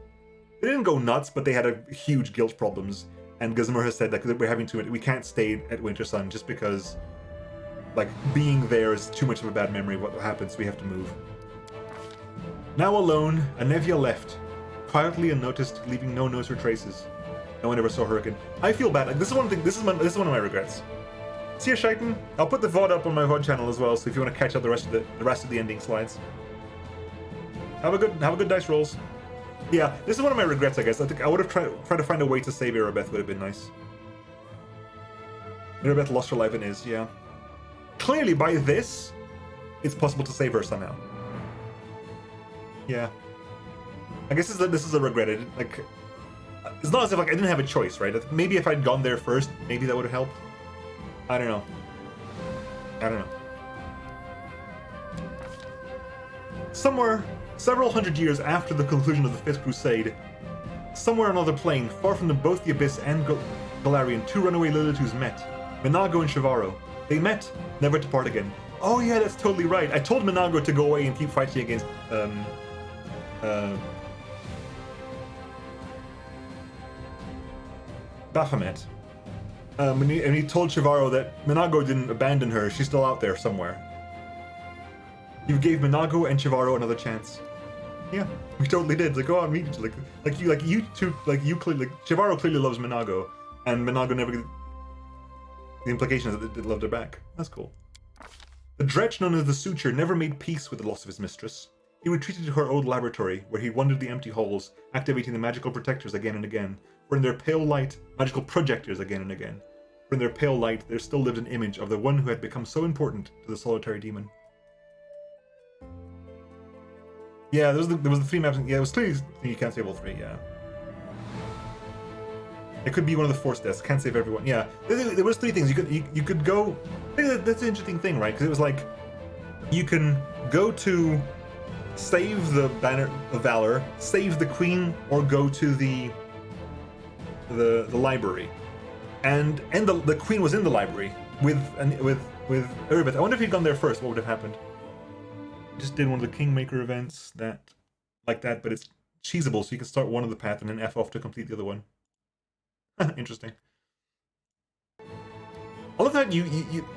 they didn't go nuts, but they had a huge guilt problems. And Gizmerha said that we're having we can't stay at Wintersun just because like being there is too much of a bad memory of what happens, we have to move. Now alone, Anevia left, quietly unnoticed, leaving no notes or traces. No one ever saw her again. I feel bad. Like, this is one thing. This is one of my regrets. See you, Shaitan. I'll put the VOD up on my VOD channel as well. So if you want to catch up the rest of the ending slides, have a good dice rolls. Yeah, this is one of my regrets. I guess I think I would have tried to find a way to save Erebeth. Would have been nice. Erebeth lost her life in Iz. Yeah. Clearly, by this, it's possible to save her somehow. Yeah. I guess this is a regret. Like, it's not as if like I didn't have a choice, right? Maybe if I'd gone there first, maybe that would have helped. I don't know. Somewhere, several hundred years after the conclusion of the Fifth Crusade, somewhere on another plane, far from both the Abyss and Golarion, two runaway Lilitus met. Minago and Shivaro. They met, never to part again. Oh yeah, that's totally right. I told Minago to go away and keep fighting against Baphomet. And he told Shivaro that Minago didn't abandon her, she's still out there somewhere. You gave Minago and Shivaro another chance. Yeah, we totally did. Like, go out and meet each other. You two, clearly, Shivaro clearly loves Minago, and Minago never. The implication is that they loved her back. That's cool. The Dretch known as the Suture never made peace with the loss of his mistress. He retreated to her old laboratory, where he wandered the empty halls, activating the magical protectors again and again. For in their pale light, magical projectors again and again. For in their pale light, there still lived an image of the one who had become so important to the solitary demon. Yeah, there was the 3 maps. Yeah, it was clearly you can't save all 3. Yeah, it could be one of the force deaths. Can't save everyone. Yeah, there was 3 things you could go. That's an interesting thing, right? Because it was like you can go to save the Banner of Valor, save the Queen, or go to the library, and the Queen was in the library with Erebeth. I wonder if he'd gone there first, what would have happened? Just did one of the Kingmaker events like that, but it's cheesable, so you can start one of the path and then F off to complete the other one. Interesting. All of that you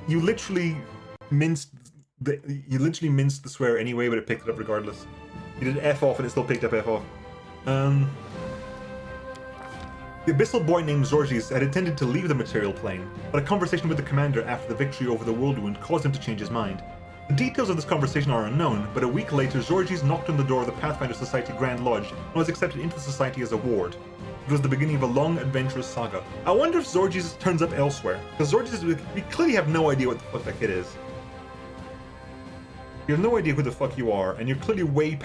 literally minced the swear anyway, but it picked it up regardless. You did F off and it still picked up F off. The abyssal boy named Zorgis had intended to leave the material plane, but a conversation with the commander after the victory over the Whirlwind caused him to change his mind. The details of this conversation are unknown, but a week later Zorgis knocked on the door of the Pathfinder Society Grand Lodge and was accepted into the society as a ward. It was the beginning of a long, adventurous saga. I wonder if Zorgis turns up elsewhere, because Zorgis, we clearly have no idea what the fuck that kid is. You have no idea who the fuck you are, and you're clearly way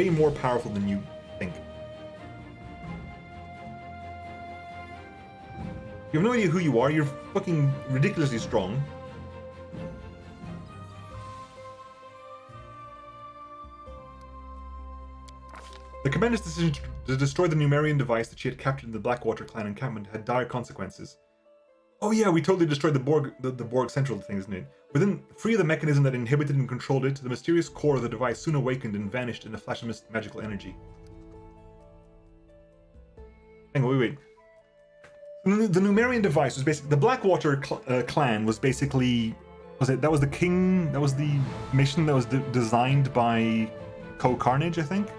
more powerful than you think. You have no idea who you are, you're fucking ridiculously strong. The commander's decision to destroy the Numerian device that she had captured in the Blackwater clan encampment had dire consequences. Oh yeah, we totally destroyed the Borg central thing, isn't it? Within free of the mechanism that inhibited and controlled it, the mysterious core of the device soon awakened and vanished in a flash of magical energy. Hang on, wait. The Numerian device was basically the Blackwater clan was basically that was the mission that was designed by Co-Carnage, I think,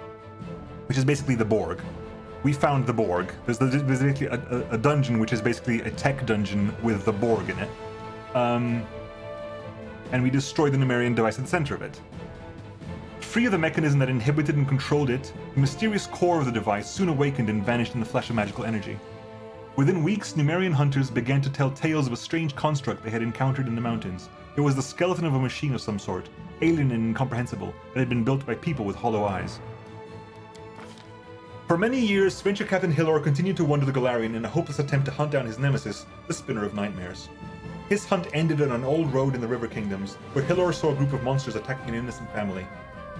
which is basically the Borg. We found the Borg. There's basically a dungeon which is basically a tech dungeon with the Borg in it, and we destroyed the Numerian device at the center of it. Free of the mechanism that inhibited and controlled it, the mysterious core of the device soon awakened and vanished in the flash of magical energy. Within weeks, Numerian hunters began to tell tales of a strange construct they had encountered in the mountains. It was the skeleton of a machine of some sort, alien and incomprehensible, that had been built by people with hollow eyes. For many years, Venture Captain Hillor continued to wander the Golarion in a hopeless attempt to hunt down his nemesis, the Spinner of Nightmares. His hunt ended on an old road in the River Kingdoms, where Hillor saw a group of monsters attacking an innocent family.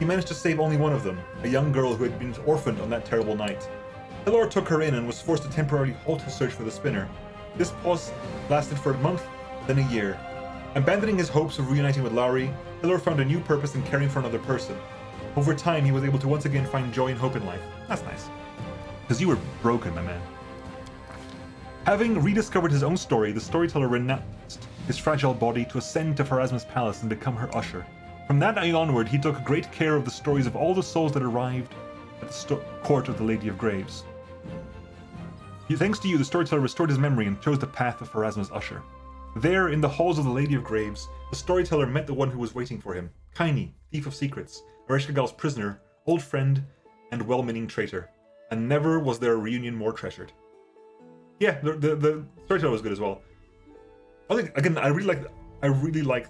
He managed to save only one of them, a young girl who had been orphaned on that terrible night. Hillor took her in and was forced to temporarily halt his search for the Spinner. This pause lasted for a month, then a year. Abandoning his hopes of reuniting with Lowry, Hillor found a new purpose in caring for another person. Over time, he was able to once again find joy and hope in life. That's nice. Because you were broken, my man. Having rediscovered his own story, the storyteller renounced his fragile body to ascend to Pharasma's palace and become her usher. From that night onward, he took great care of the stories of all the souls that arrived at the court of the Lady of Graves. Thanks to you, the storyteller restored his memory and chose the path of Pharasma's usher. There, in the halls of the Lady of Graves, the storyteller met the one who was waiting for him, Kaini, thief of secrets, Ereshkigal's prisoner, old friend, and well-meaning traitor. And never was there a reunion more treasured. Yeah, the storyteller was good as well. I think, again, I really like.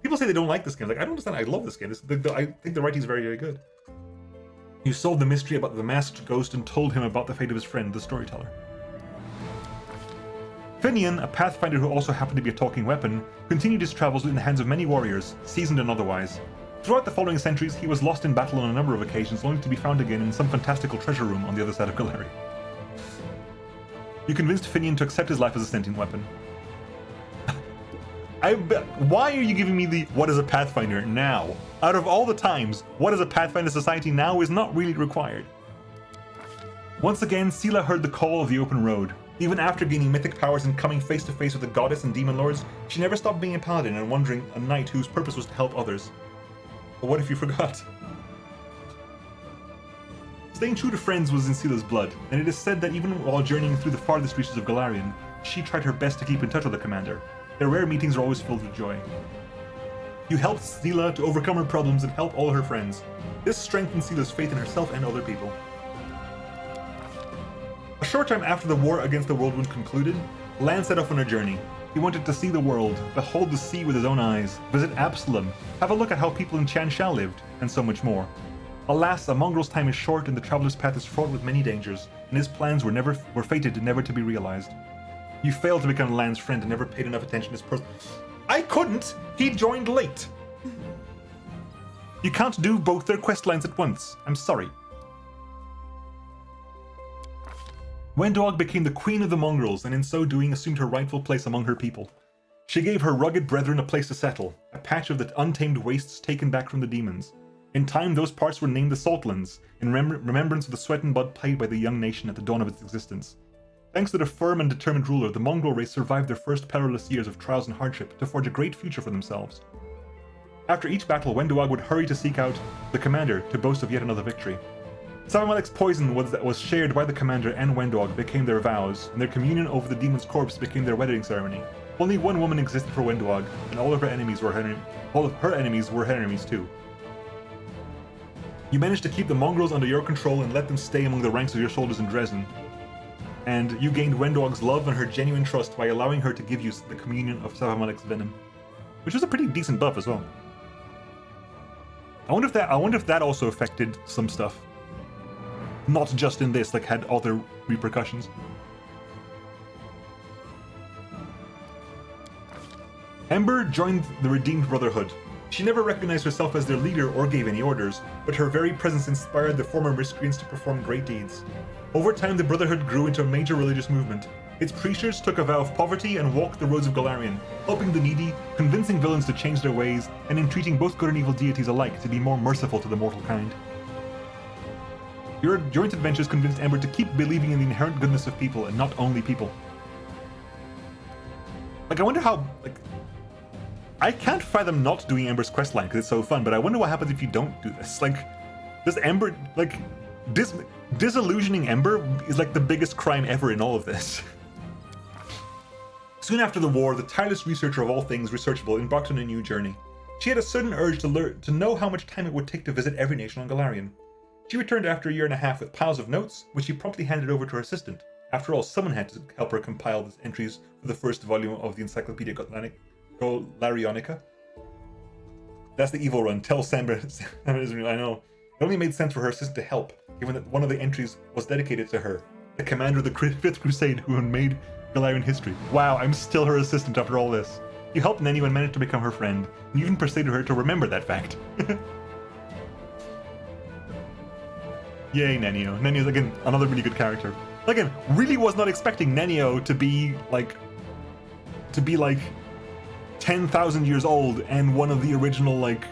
People say they don't like this game. Like, I don't understand. I love this game. I think the writing is very, very good. You solved the mystery about the masked ghost and told him about the fate of his friend, the storyteller. Finian, a Pathfinder who also happened to be a talking weapon, continued his travels in the hands of many warriors, seasoned and otherwise. Throughout the following centuries, he was lost in battle on a number of occasions, only to be found again in some fantastical treasure room on the other side of Golarion. You convinced Finian to accept his life as a sentient weapon. Why are you giving me the what is a Pathfinder now? Out of all the times, what is a Pathfinder society now is not really required. Once again, Sela heard the call of the open road. Even after gaining mythic powers and coming face to face with the goddess and demon lords, she never stopped being a paladin and wandering a knight whose purpose was to help others. But what if you forgot? Staying true to friends was in Sela's blood, and it is said that even while journeying through the farthest reaches of Golarion, she tried her best to keep in touch with the commander. Their rare meetings are always filled with joy. You helped Sela to overcome her problems and help all her friends. This strengthened Sela's faith in herself and other people. A short time after the war against the Whirlwind concluded, Lan set off on a journey. He wanted to see the world, behold the sea with his own eyes, visit Absalom, have a look at how people in Chanshal lived, and so much more. Alas, a mongrel's time is short and the traveler's path is fraught with many dangers, and his plans were fated never to be realized. You failed to become Lan's friend and never paid enough attention to his person. I couldn't! He joined late! You can't do both their quest lines at once. I'm sorry. Wendog became the queen of the mongrels, and in so doing assumed her rightful place among her people. She gave her rugged brethren a place to settle, a patch of the untamed wastes taken back from the demons. In time, those parts were named the Saltlands, in remembrance of the sweat and blood paid by the young nation at the dawn of its existence. Thanks to the firm and determined ruler, the mongrel race survived their first perilous years of trials and hardship to forge a great future for themselves. After each battle, Wendog would hurry to seek out the commander to boast of yet another victory. Savamalek's poison was shared by the commander and Wendog became their vows, and their communion over the demon's corpse became their wedding ceremony. Only one woman existed for Wendog, and all of her enemies were her enemies too. You managed to keep the mongrels under your control and let them stay among the ranks of your soldiers in Dresden. And you gained Wendog's love and her genuine trust by allowing her to give you the communion of Savamalek's venom, which was a pretty decent buff as well. I wonder if that also affected some stuff. Not just in this, like had other repercussions. Ember joined the Redeemed Brotherhood. She never recognized herself as their leader or gave any orders, but her very presence inspired the former miscreants to perform great deeds. Over time, the Brotherhood grew into a major religious movement. Its preachers took a vow of poverty and walked the roads of Golarion, helping the needy, convincing villains to change their ways, and entreating both good and evil deities alike to be more merciful to the mortal kind. Your joint adventures convinced Ember to keep believing in the inherent goodness of people and not only people. Like, I wonder how, like, I can't fathom not doing Ember's questline because it's so fun, but I wonder what happens if you don't do this. Like, does Ember, like, disillusioning Ember is like the biggest crime ever in all of this. Soon after the war, the tireless researcher of all things researchable embarked on a new journey. She had a sudden urge to know how much time it would take to visit every nation on Golarion. She returned after a year and a half with piles of notes, which she promptly handed over to her assistant. After all, someone had to help her compile the entries for the first volume of the Encyclopedia Golarionica. That's the evil run. Tell Samba isn't real. I know. It only made sense for her assistant to help, given that one of the entries was dedicated to her, the commander of the Fifth Crusade who had made Golarion history. Wow, I'm still her assistant after all this. You helped Nenio and managed to become her friend, and you even persuaded her to remember that fact. Yay, Nenio. Nenio's, again, another really good character. Again, really was not expecting Nenio to be, like 10,000 years old and one of the original, like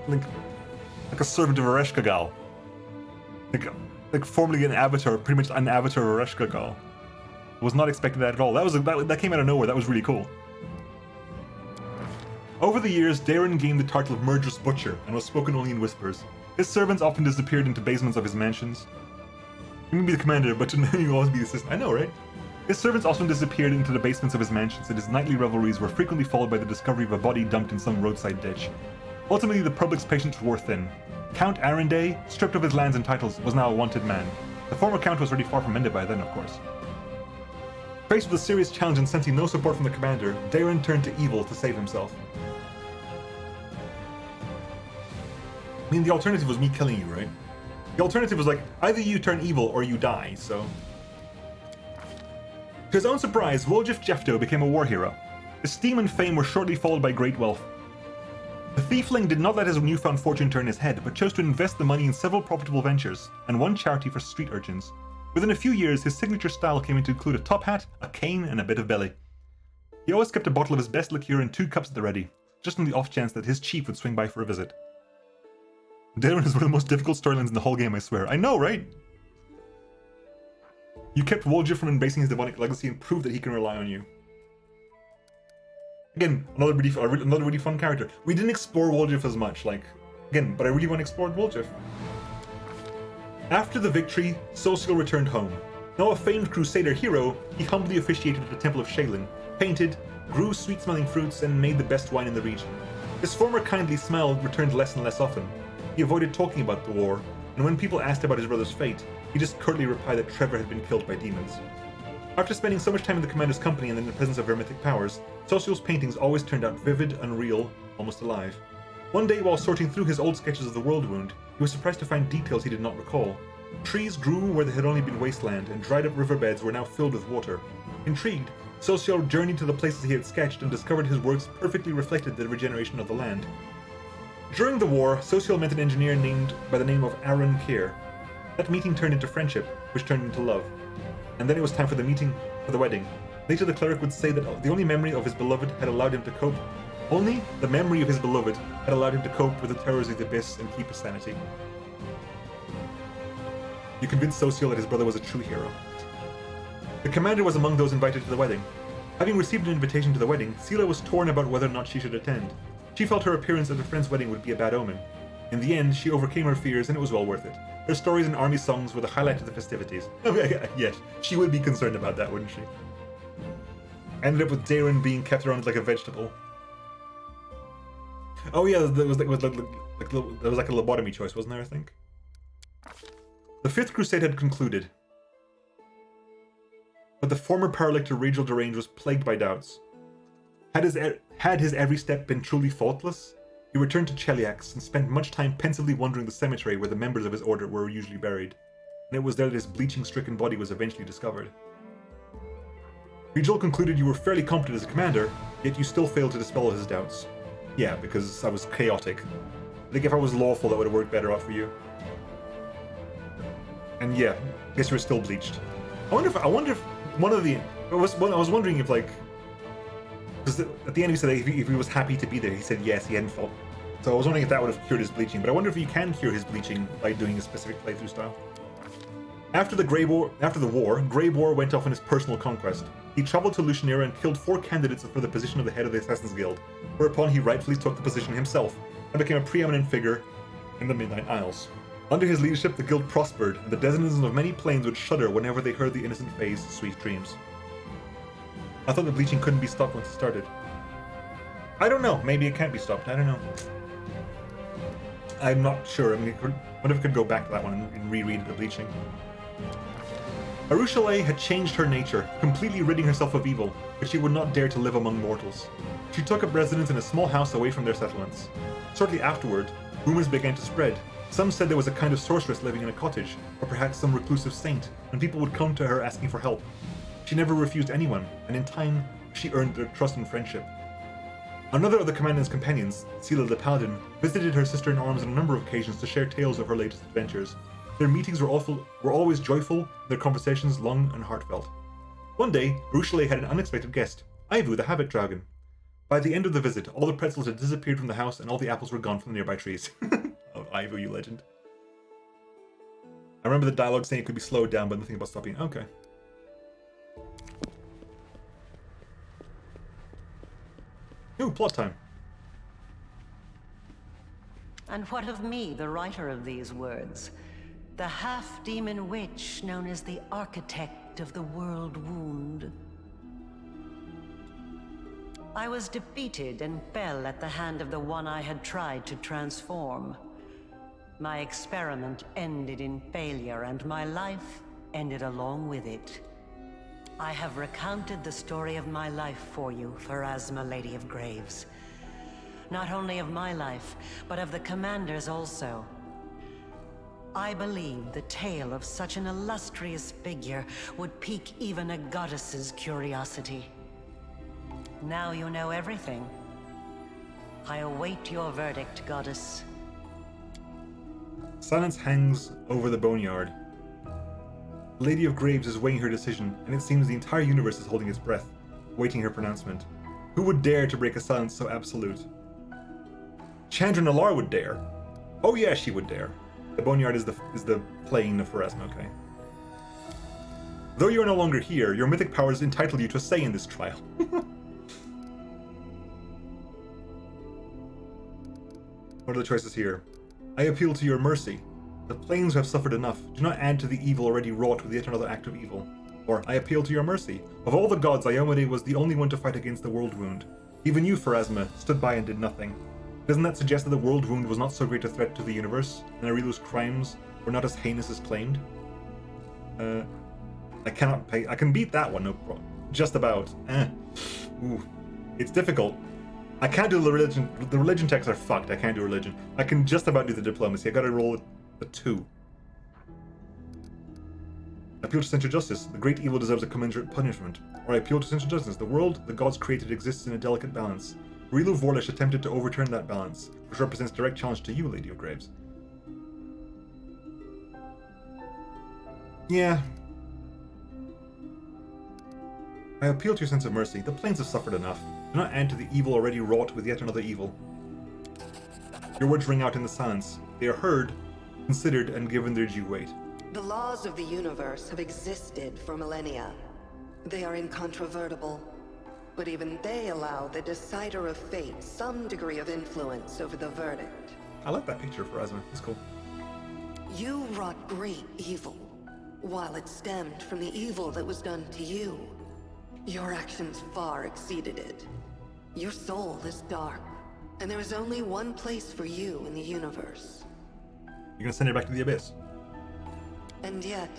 a servant of Ereshkigal. Like formerly an avatar, pretty much an avatar of Ereshkigal. Was not expecting that at all. That came out of nowhere. That was really cool. Over the years, Darren gained the title of Murderous Butcher and was spoken only in whispers. His servants often disappeared into basements of his mansions. You may be the commander, but you always be the assistant. I know, right? His servants often disappeared into the basements of his mansions, and his nightly revelries were frequently followed by the discovery of a body dumped in some roadside ditch. Ultimately, the public's patience wore thin. Count Arenday, stripped of his lands and titles, was now a wanted man. The former count was already far from ended by then, of course. Faced with a serious challenge and sensing no support from the commander, Darren turned to evil to save himself. I mean, the alternative was me killing you, right? The alternative was like, either you turn evil or you die, so... To his own surprise, Woljif Jefto became a war hero. His steam and fame were shortly followed by great wealth. The Thiefling did not let his newfound fortune turn his head, but chose to invest the money in several profitable ventures, and one charity for street urchins. Within a few years, his signature style came to include a top hat, a cane, and a bit of belly. He always kept a bottle of his best liqueur and 2 cups at the ready, just on the off chance that his chief would swing by for a visit. Darren is one of the most difficult storylines in the whole game, I swear. I know, right? You kept Woljif from embracing his demonic legacy and proved that he can rely on you. Again, another really fun character. We didn't explore Woljif as much, but I really want to explore Woljif. After the victory, Social returned home. Now a famed crusader hero, he humbly officiated at the Temple of Shaylin, painted, grew sweet-smelling fruits, and made the best wine in the region. His former kindly smile returned less and less often. He avoided talking about the war, and when people asked about his brother's fate, he just curtly replied that Trevor had been killed by demons. After spending so much time in the commander's company and in the presence of her mythic powers, Social's paintings always turned out vivid, unreal, almost alive. One day, while sorting through his old sketches of the World Wound, he was surprised to find details he did not recall. Trees grew where there had only been wasteland, and dried-up riverbeds were now filled with water. Intrigued, Social journeyed to the places he had sketched and discovered his works perfectly reflected the regeneration of the land. During the war, Social met an engineer named by the name of Aaron Keir. That meeting turned into friendship, which turned into love. And then it was time for the wedding. Later the cleric would say that the only memory of his beloved had allowed him to cope. Only the memory of his beloved had allowed him to cope with the terrors of the abyss and keep his sanity. You convinced Social that his brother was a true hero. The commander was among those invited to the wedding. Having received an invitation to the wedding, Sela was torn about whether or not she should attend. She felt her appearance at her friend's wedding would be a bad omen. In the end, she overcame her fears and it was well worth it. Her stories and army songs were the highlight of the festivities. Yes, she would be concerned about that, wouldn't she? Ended up with Darren being kept around like a vegetable. Oh yeah, there was like a lobotomy choice, wasn't there, I think? The Fifth Crusade had concluded. But the former Paralictor Rachel Derange was plagued by doubts. Had his every step been truly faultless? He returned to Cheliax and spent much time pensively wandering the cemetery where the members of his order were usually buried, and it was there that his bleaching-stricken body was eventually discovered. Rigel concluded you were fairly competent as a commander, yet you still failed to dispel his doubts. Yeah, because I was chaotic. I think if I was lawful, that would have worked better out for you. And yeah, I guess you were still bleached. I wonder if one of the... I was wondering if, like... Because at the end he said if he was happy to be there, he said yes, he hadn't felt. So I was wondering if that would have cured his bleaching, but I wonder if you can cure his bleaching by doing a specific playthrough style. After the war, Grey Boar went off on his personal conquest. He traveled to Lucianera and killed 4 candidates for the position of the head of the Assassin's Guild, whereupon he rightfully took the position himself and became a preeminent figure in the Midnight Isles. Under his leadership, the guild prospered, and the denizens of many planes would shudder whenever they heard the innocent Fae's sweet dreams. I thought the bleaching couldn't be stopped once it started. I don't know. Maybe it can't be stopped. I don't know. I'm not sure. I mean, what if I could go back to that one and reread the bleaching? Arushale had changed her nature, completely ridding herself of evil, but she would not dare to live among mortals. She took up residence in a small house away from their settlements. Shortly afterward, rumors began to spread. Some said there was a kind of sorceress living in a cottage, or perhaps some reclusive saint, and people would come to her asking for help. She never refused anyone, and in time, she earned their trust and friendship. Another of the commander's companions, Sela the Paladin, visited her sister-in-arms on a number of occasions to share tales of her latest adventures. Their meetings were always joyful, their conversations long and heartfelt. One day, Arushale had an unexpected guest, Ivu the Habit Dragon. By the end of the visit, all the pretzels had disappeared from the house and all the apples were gone from the nearby trees. Oh, Ivu, you legend. I remember the dialogue saying it could be slowed down, but nothing about stopping. Okay. Ooh, plot time. And what of me, the writer of these words? The half-demon witch known as the architect of the world wound. I was defeated and fell at the hand of the one I had tried to transform. My experiment ended in failure, and my life ended along with it. I have recounted the story of my life for you, Pharasma, Lady of Graves. Not only of my life, but of the Commander's also. I believe the tale of such an illustrious figure would pique even a goddess's curiosity. Now you know everything. I await your verdict, goddess. Silence hangs over the boneyard. The Lady of Graves is weighing her decision, and it seems the entire universe is holding its breath, waiting her pronouncement. Who would dare to break a silence so absolute? Chandra Nalar would dare. Oh yeah, she would dare. The boneyard is the plane of Pharasma, okay. Though you are no longer here, your mythic powers entitle you to a say in this trial. What are the choices here? I appeal to your mercy. The planes have suffered enough. Do not add to the evil already wrought with yet another act of evil. Or, I appeal to your mercy. Of all the gods, Iomade was the only one to fight against the world wound. Even you, Pharasma, stood by and did nothing. Doesn't that suggest that the world wound was not so great a threat to the universe, and Arilu's crimes were not as heinous as claimed? I cannot pay. I can beat that one, no problem. Just about. Ooh. It's difficult. I can't do the religion. The religion texts are fucked. I can't do religion. I can just about do the diplomacy. I gotta roll a 2. Appeal to central justice. The great evil deserves a commensurate punishment. Or I appeal to central justice. The world the gods created exists in a delicate balance. Rilu Vorlish attempted to overturn that balance, which represents direct challenge to you, Lady of Graves. Yeah. I appeal to your sense of mercy. The planes have suffered enough. Do not add to the evil already wrought with yet another evil. Your words ring out in the silence. They are heard, considered, and given their due weight. The laws of the universe have existed for millennia. They are incontrovertible. But even they allow the decider of fate some degree of influence over the verdict. I like that picture for Asma. It's cool. You wrought great evil, while it stemmed from the evil that was done to you. Your actions far exceeded it. Your soul is dark, and there is only one place for you in the universe. You're gonna send it back to the abyss. And yet,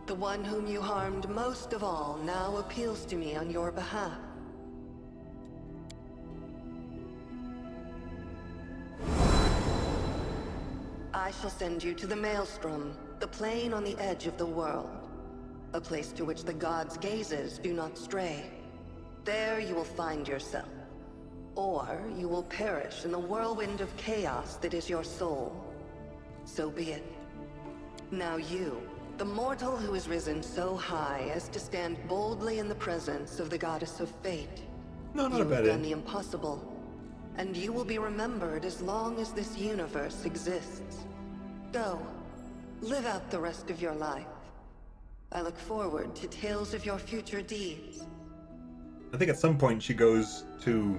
the one whom you harmed most of all now appeals to me on your behalf. I shall send you to the Maelstrom, the plane on the edge of the world. A place to which the gods' gazes do not stray. There you will find yourself. Or you will perish in the whirlwind of chaos that is your soul. So be it. Now you, the mortal who has risen so high as to stand boldly in the presence of the goddess of fate. No, not you a bad have done end. the impossible. And you will be remembered as long as this universe exists. Go, live out the rest of your life. I look forward to tales of your future deeds. I think at some point she goes to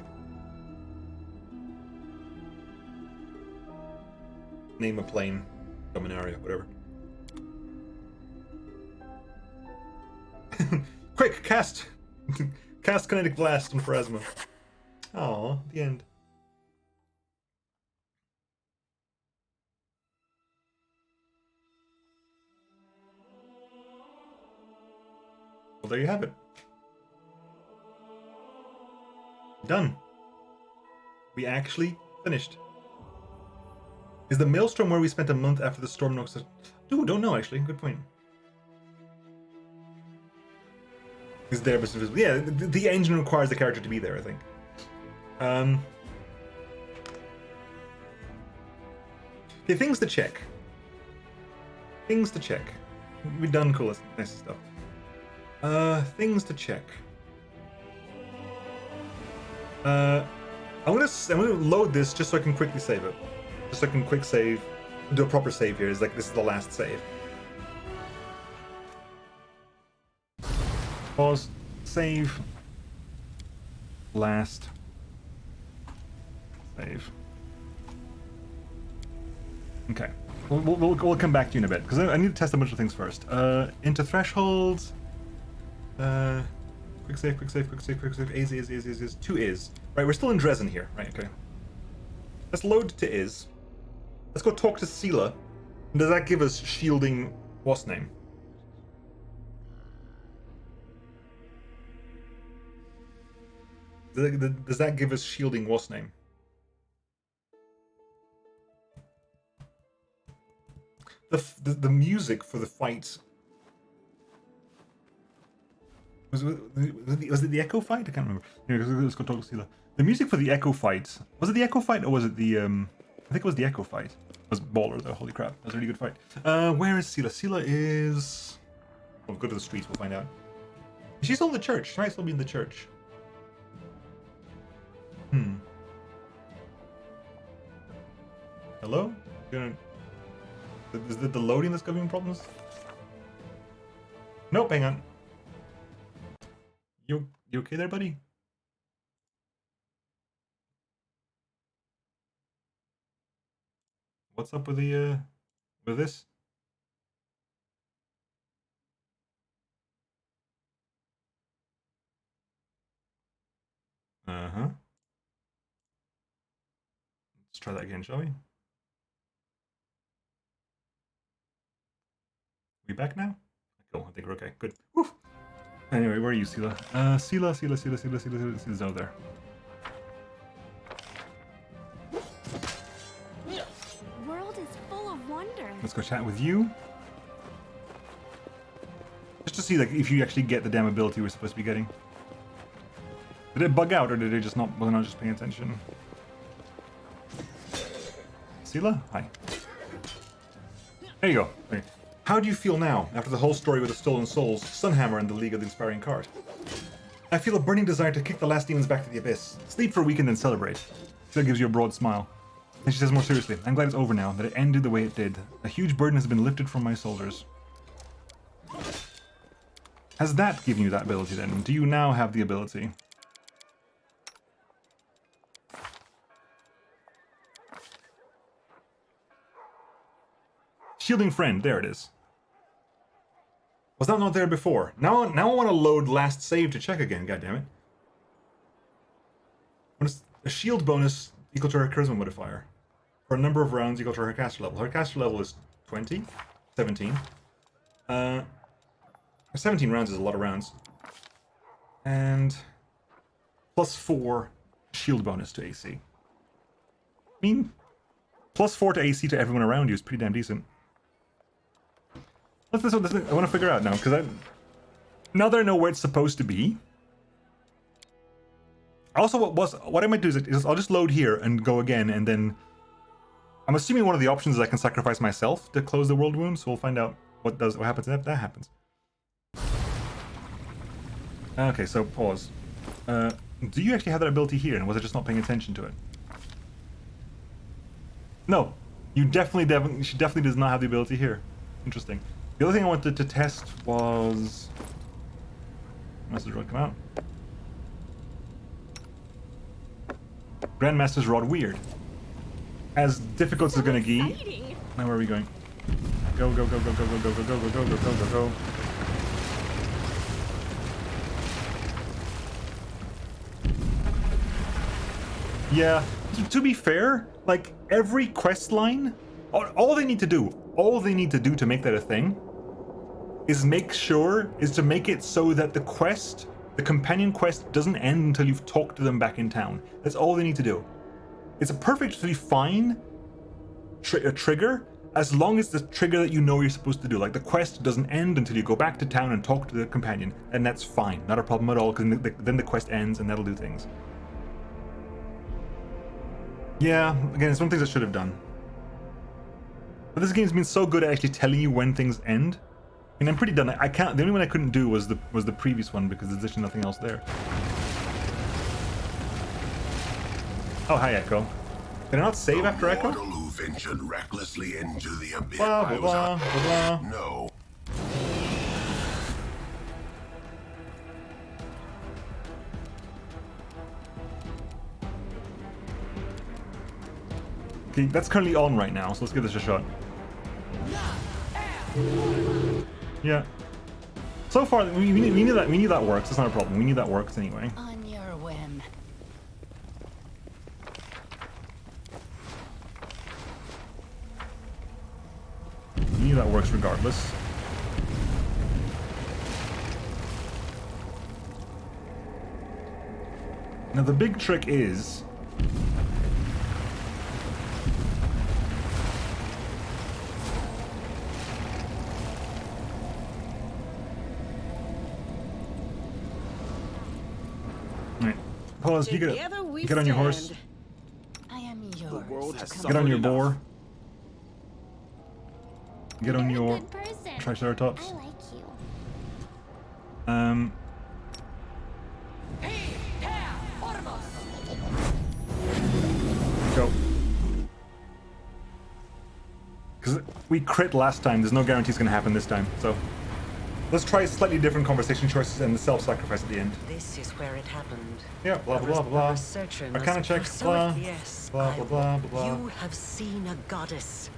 name a plane, Dominaria, whatever. Quick, cast kinetic blast on Pharasma. Aw, the end. Well, there you have it. Done. We actually finished. Is the Maelstrom where we spent a month after the storm knocks us? Ooh, don't know actually. Good point. Is there but invisible? Yeah, the engine requires the character to be there, I think. Okay, things to check. Things to check. We've done cool, nice stuff. Things to check. I'm gonna load this just so I can quickly save it. Just so I can quick save, do a proper save here. It's like this is the last save. Pause. Save. Last. Save. Okay. We'll come back to you in a bit, because I need to test a bunch of things first. Into thresholds. Quick save. Is. 2 is. Right, we're still in Dresden here. Right, okay. Let's load to is. Let's go talk to Sela. And does that give us shielding what's name? Does that give us shielding what's name? The music for the fight was it the Echo fight? I can't remember. Here, let's go talk to Sela. The music for the Echo fight, was it the Echo fight or was it the I think it was the Echo fight. It was baller though. Holy crap, that was a really good fight. Where is Sela? Sela is. We'll go to the streets. We'll find out. She's still in the church. She might still be in the church. Hello? Is it the loading that's giving problems? Nope, hang on. You okay there, buddy? What's up with the with this? Uh-huh. Let's try that again, shall we? We back now? Cool, I think we're okay. Good. Woof. Anyway, where are you, Sela? Sela's out there. World is full of wonder. Let's go chat with you. Just to see like if you actually get the damn ability we're supposed to be getting. Did it bug out or did it just not was I not just paying attention? Sela? Hi. There you go. Okay. How do you feel now, after the whole story with the Stolen Souls, Sunhammer, and the League of the Inspiring Card? I feel a burning desire to kick the last demons back to the abyss. Sleep for a week and then celebrate. Sela gives you a broad smile. And she says more seriously, I'm glad it's over now, that it ended the way it did. A huge burden has been lifted from my shoulders. Has that given you that ability then? Do you now have the ability? Shielding friend, there it is. Was that not there before? Now I want to load last save to check again, goddammit. What is a shield bonus equal to her charisma modifier? For a number of rounds equal to her caster level. Her caster level is 20? 17. 17 rounds is a lot of rounds. And +4 shield bonus to AC. I mean, +4 to AC to everyone around you is pretty damn decent. What's this one? I want to figure out now, because now that I know where it's supposed to be. Also, what I might do is I'll just load here and go again, and then I'm assuming one of the options is I can sacrifice myself to close the world wound. So we'll find out what happens if that happens. Okay, so pause. Do you actually have that ability here, and was I just not paying attention to it? No, she definitely does not have the ability here. Interesting. The other thing I wanted to test was... Message rod come out. Grandmaster's Rod weird. As difficult as it's gonna be. Now where are we going? Go. Yeah, to be fair, like every quest line, all they need to do to make that a thing is to make it so that the companion quest doesn't end until you've talked to them back in town. That's all they need to do. It's a perfectly fine trigger as long as the trigger that you know you're supposed to do. Like the quest doesn't end until you go back to town and talk to the companion, and that's fine. Not a problem at all, because then the quest ends and that'll do things. Yeah, again, it's one of the things I should have done. But this game's been so good at actually telling you when things end. And I'm pretty done. I can't. The only one I couldn't do was the previous one because there's literally nothing else there. Oh, hi, Echo. Can I not save after Echo? Who ventured recklessly into the abyss. Blah, blah, blah. No. Okay, that's currently on right now, so let's give this a shot. Yeah. So far, we knew that works. That's not a problem. We knew that works anyway. On your whim. We knew that works regardless. Now the big trick is right. Pause, you Together we get on your horse. stand. I am yours. world has to suffered Get on your enough. boar. Get on You're a your good person. Triceratops. I like you. Go. Because we crit last time, there's no guarantee it's going to happen this time. So let's try slightly different conversation choices and the self-sacrifice at the end. This is where it happened. Yeah, blah, blah, blah, blah, blah. Arcana checks, blah, Yes, blah, blah, blah, blah, blah. You have seen a goddess.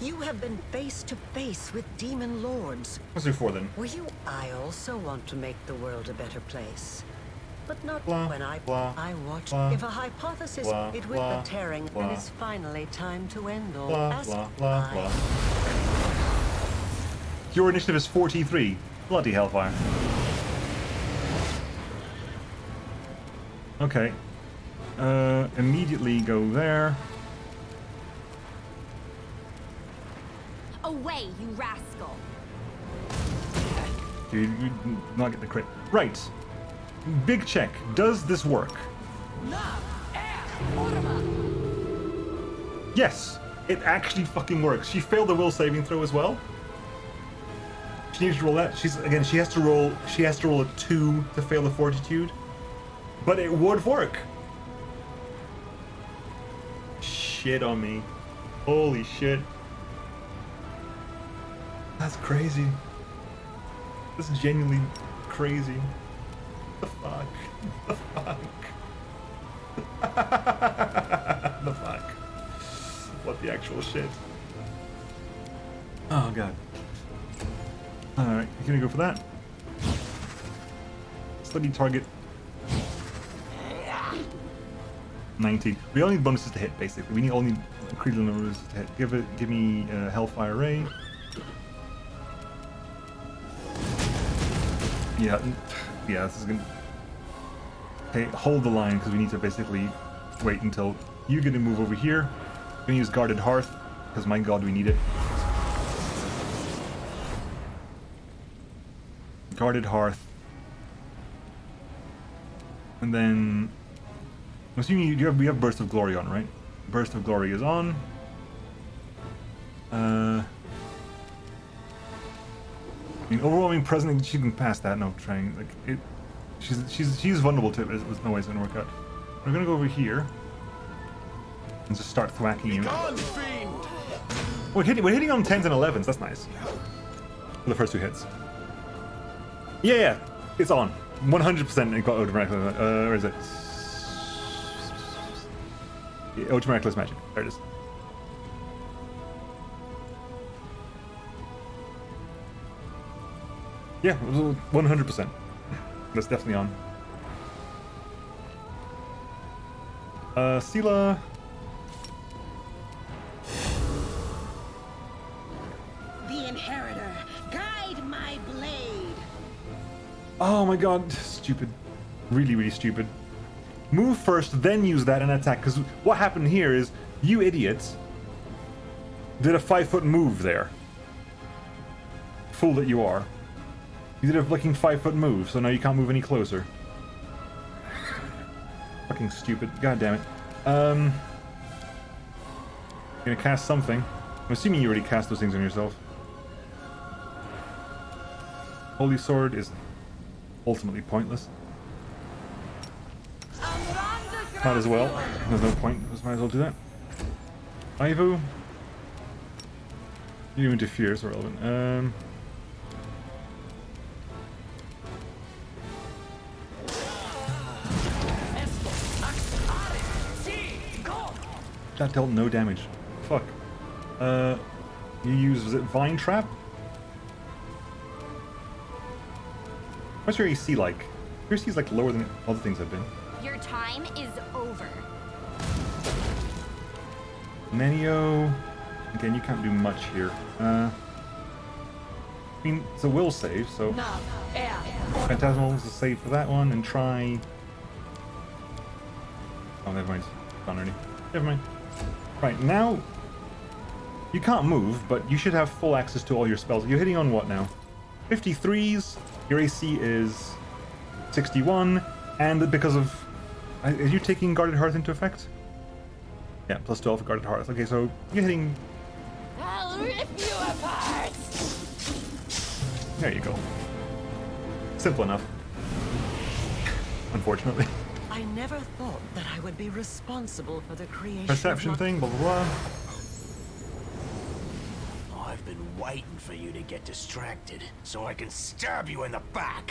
You have been face to face with demon lords. Let's do 4 then. Were you? I also want to make the world a better place. But not Blah, when I blah, watched. blah, If a hypothesis, blah, it with blah, the tearing, blah. and it's finally time to end all. Blah, Ask blah, blah, I. blah. Your initiative is 43. Bloody hellfire. Okay. Immediately go there. Away, you rascal. You did not get the crit. Right. Big check. Does this work? Yes. It actually fucking works. She failed the will saving throw as well. She needs to roll that. She has to roll a 2 to fail the fortitude. But it would work. Shit on me. Holy shit. That's crazy. That's genuinely crazy. The fuck? The fuck? The fuck? What the actual shit? Oh god. Alright, you're gonna go for that. Study target. 19. We only need bonuses to hit, basically. We need only critical numbers to hit. Give me Hellfire Ray. Yeah, this is gonna. Okay, hold the line because we need to basically wait until you get to move over here. I'm gonna use Guarded Hearth because my god, we need it. Guarded Hearth, and then I'm assuming we have Burst of Glory on, right? Burst of Glory is on. I mean, overwhelming presence. She can pass that. No, trying like it. She's vulnerable to it. But there's no way it's gonna work out. We're gonna go over here and just start thwacking you. We're hitting on 10s and 11s. That's nice. For the first 2 hits. Yeah, it's on. 100% it got automatic. Where is it? Yeah, automatic magic. There it is. Yeah, 100%. That's definitely on. Sela. The Inheritor, guide my blade. Oh my god, stupid. Really, really stupid. Move first, then use that and attack. Because what happened here is, you idiots did a 5-foot move there. Fool that you are. You did a fucking 5-foot move, so now you can't move any closer. Fucking stupid. God damn it. Gonna cast something. I'm assuming you already cast those things on yourself. Holy Sword is ultimately pointless. Might as well. There's no point. Just might as well do that. Ivo. You interfere is irrelevant. That dealt no damage. Fuck. You use, was it Vine Trap? What's your AC like? Your AC is like lower than other things have been. Your time is over. Nenio. Again, you can't do much here. I mean, it's a will save, so... Phantasmal is a save for that one, and try... Oh, never mind. Gone already. Never mind. Right, now... You can't move, but you should have full access to all your spells. You're hitting on what now? 53s, your AC is 61, and because of... Are you taking Guarded Hearth into effect? Yeah, plus 12 for Guarded Hearth. Okay, so you're hitting... I'll rip you apart! There you go. Simple enough. Unfortunately. I never thought that I would be responsible for the creation Perception of my... thing, blah blah blah. I've been waiting for you to get distracted so I can stab you in the back.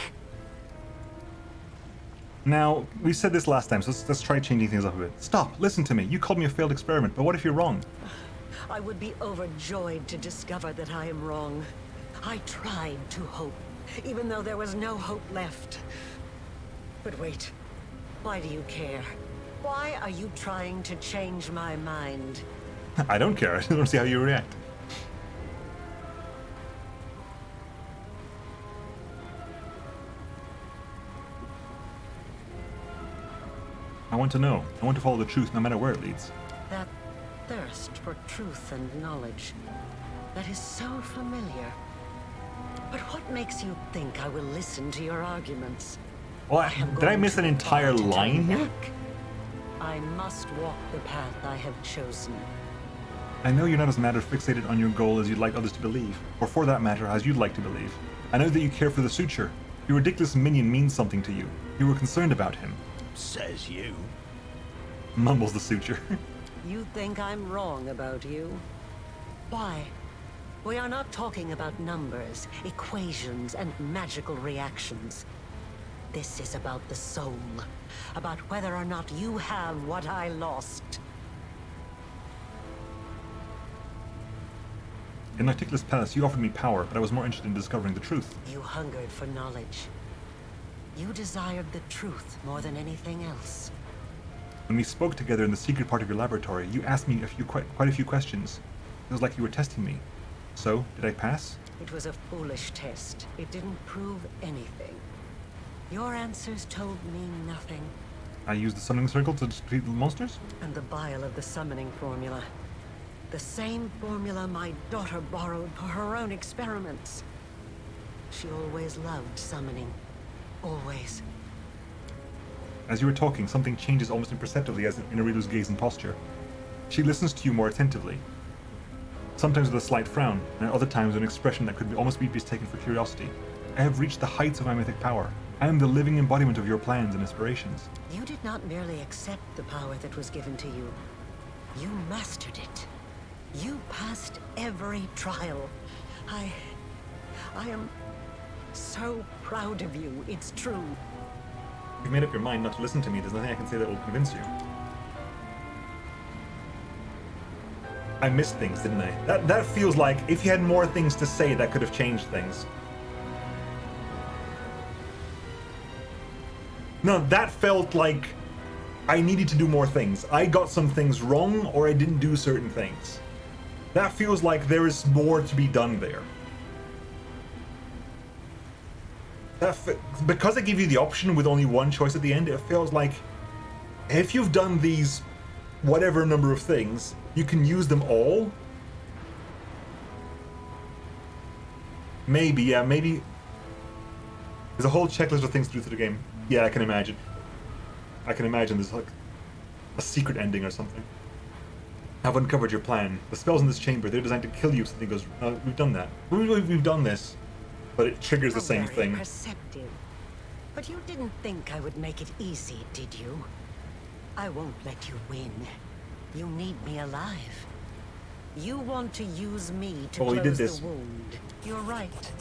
Now, we said this last time, so let's try changing things up a bit. Stop, listen to me. You called me a failed experiment, but what if you're wrong? I would be overjoyed to discover that I am wrong. I tried to hope, even though there was no hope left. But wait, why do you care? Why are you trying to change my mind? I don't care. I just want to see how you react. I want to know. I want to follow the truth no matter where it leads. That thirst for truth and knowledge, that is so familiar. But what makes you think I will listen to your arguments? Well, did I miss an entire line here? I must walk the path I have chosen. I know you're not as mad or fixated on your goal as you'd like others to believe, or for that matter, as you'd like to believe. I know that you care for the suture. Your ridiculous minion means something to you. You were concerned about him. Says you. Mumbles the suture. You think I'm wrong about you? Why? We are not talking about numbers, equations, and magical reactions. This is about the soul. About whether or not you have what I lost. In Articulous Palace, you offered me power, but I was more interested in discovering the truth. You hungered for knowledge. You desired the truth more than anything else. When we spoke together in the secret part of your laboratory, you asked me quite a few questions. It was like you were testing me. So, did I pass? It was a foolish test. It didn't prove anything. Your answers told me nothing. I used the summoning circle to defeat the monsters? And the bile of the summoning formula. The same formula my daughter borrowed for her own experiments. She always loved summoning. Always. As you were talking, something changes almost imperceptibly as in Arilu's gaze and posture. She listens to you more attentively. Sometimes with a slight frown, and at other times with an expression that could almost be mistaken for curiosity. I have reached the heights of my mythic power. I am the living embodiment of your plans and aspirations. You did not merely accept the power that was given to you. You mastered it. You passed every trial. I am so proud of you. It's true. You've made up your mind not to listen to me. There's nothing I can say that will convince you. I missed things, didn't I? That feels like if you had more things to say, that could have changed things. No, that felt like I needed to do more things. I got some things wrong, or I didn't do certain things. That feels like there is more to be done there. Because I give you the option with only one choice at the end, it feels like if you've done these whatever number of things, you can use them all. Maybe, yeah, maybe. There's a whole checklist of things to do through the game. Yeah, I can imagine. I can imagine there's like a secret ending or something. I've uncovered your plan. The spells in this chamber, they're designed to kill you if something goes... we've done that. We've done this. But it triggers the same thing. Perceptive. But you didn't think I would make it easy, did you? I won't let you win. You need me alive. You want to use me to close the wound. You're right.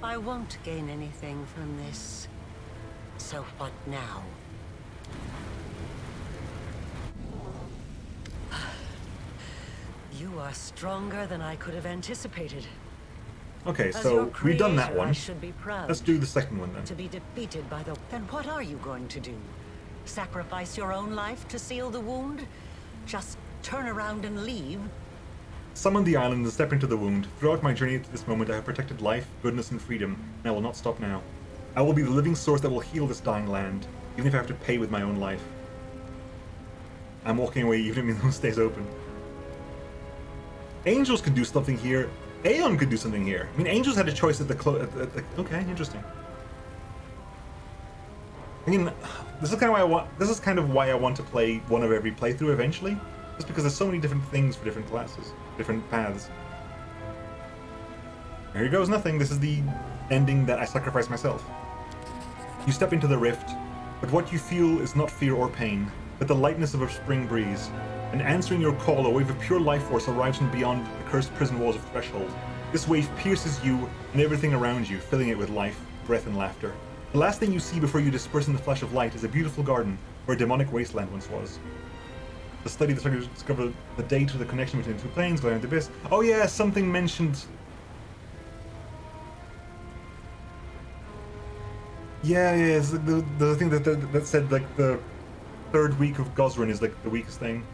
I won't gain anything from this. So what now? You are stronger than I could have anticipated. Okay, As so your we've done that creator, one. I should be proud. Let's do the second one then. To be defeated by the... Then what are you going to do? Sacrifice your own life to seal the wound? Just turn around and leave? Summon the island and step into the wound. Throughout my journey to this moment, I have protected life, goodness, and freedom, and I will not stop now. I will be the living source that will heal this dying land, even if I have to pay with my own life. I'm walking away even if the window stays open. Angels can do something here. Aeon could do something here. I mean, Angels had a choice at the okay, interesting. I mean, this is kind of why I want to play one of every playthrough eventually, just because there's so many different things for different classes, different paths. Here goes nothing. This is the ending that I sacrifice myself. You step into the rift, but what you feel is not fear or pain, but the lightness of a spring breeze. And answering your call, a wave of pure life force arrives from beyond the cursed prison walls of Threshold. This wave pierces you and everything around you, filling it with life, breath, and laughter. The last thing you see before you disperse in the flash of light is a beautiful garden where a demonic wasteland once was. The study the target discover the date of the connection between the two planes, Galarian Abyss. Oh yeah, something mentioned. Yeah, it's the thing that said like the third week of Gosrin is like the weakest thing.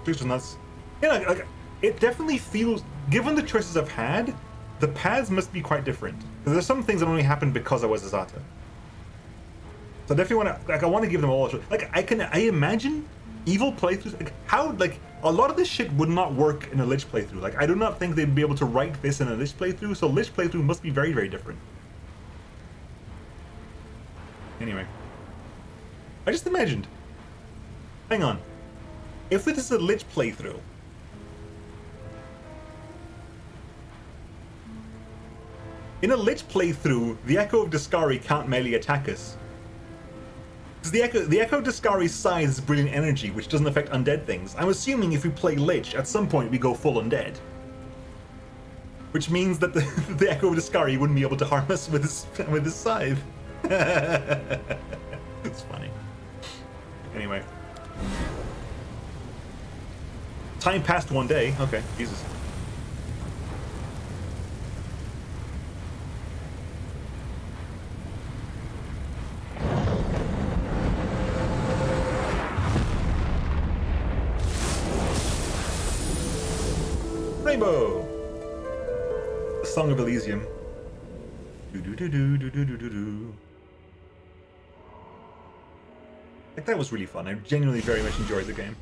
Which is nuts. Yeah, like it definitely feels. Given the choices I've had, the paths must be quite different. Because there's some things that only happened because I was a Zata. So I definitely want to, like, I want to give them all a try. Like, I imagine evil playthroughs, like, how, like, a lot of this shit would not work in a Lich playthrough. Like, I do not think they'd be able to write this in a Lich playthrough, so Lich playthrough must be very, very different. Anyway. I just imagined. Hang on. If it is a Lich playthrough, in a Lich playthrough, the Echo of Discari can't melee attack us. Because the Echo of Discari's size is brilliant energy, which doesn't affect undead things. I'm assuming if we play Lich, at some point we go full undead. Which means that the Echo of Discari wouldn't be able to harm us with his scythe. It's funny. Anyway. Time passed one day. Okay, Jesus. Rainbow! The Song of Elysium. Do-do-do-do-do-do-do-do. Like, that was really fun. I genuinely very much enjoyed the game.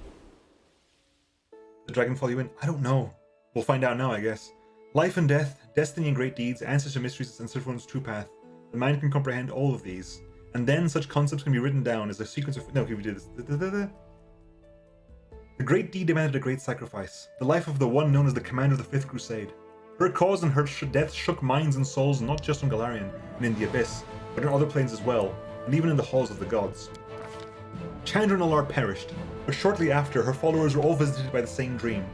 The dragon follow you in? I don't know. We'll find out now, I guess. Life and death, destiny and great deeds, answers to mysteries and everyone's true path. The mind can comprehend all of these. And then such concepts can be written down as a sequence of... No, okay, we did this. The great deed demanded a great sacrifice. The life of the one known as the commander of the Fifth Crusade. Her cause and her death shook minds and souls not just on Galarian and in the Abyss, but in other planes as well, and even in the halls of the gods. Chandra and Alar perished, but shortly after, her followers were all visited by the same dream.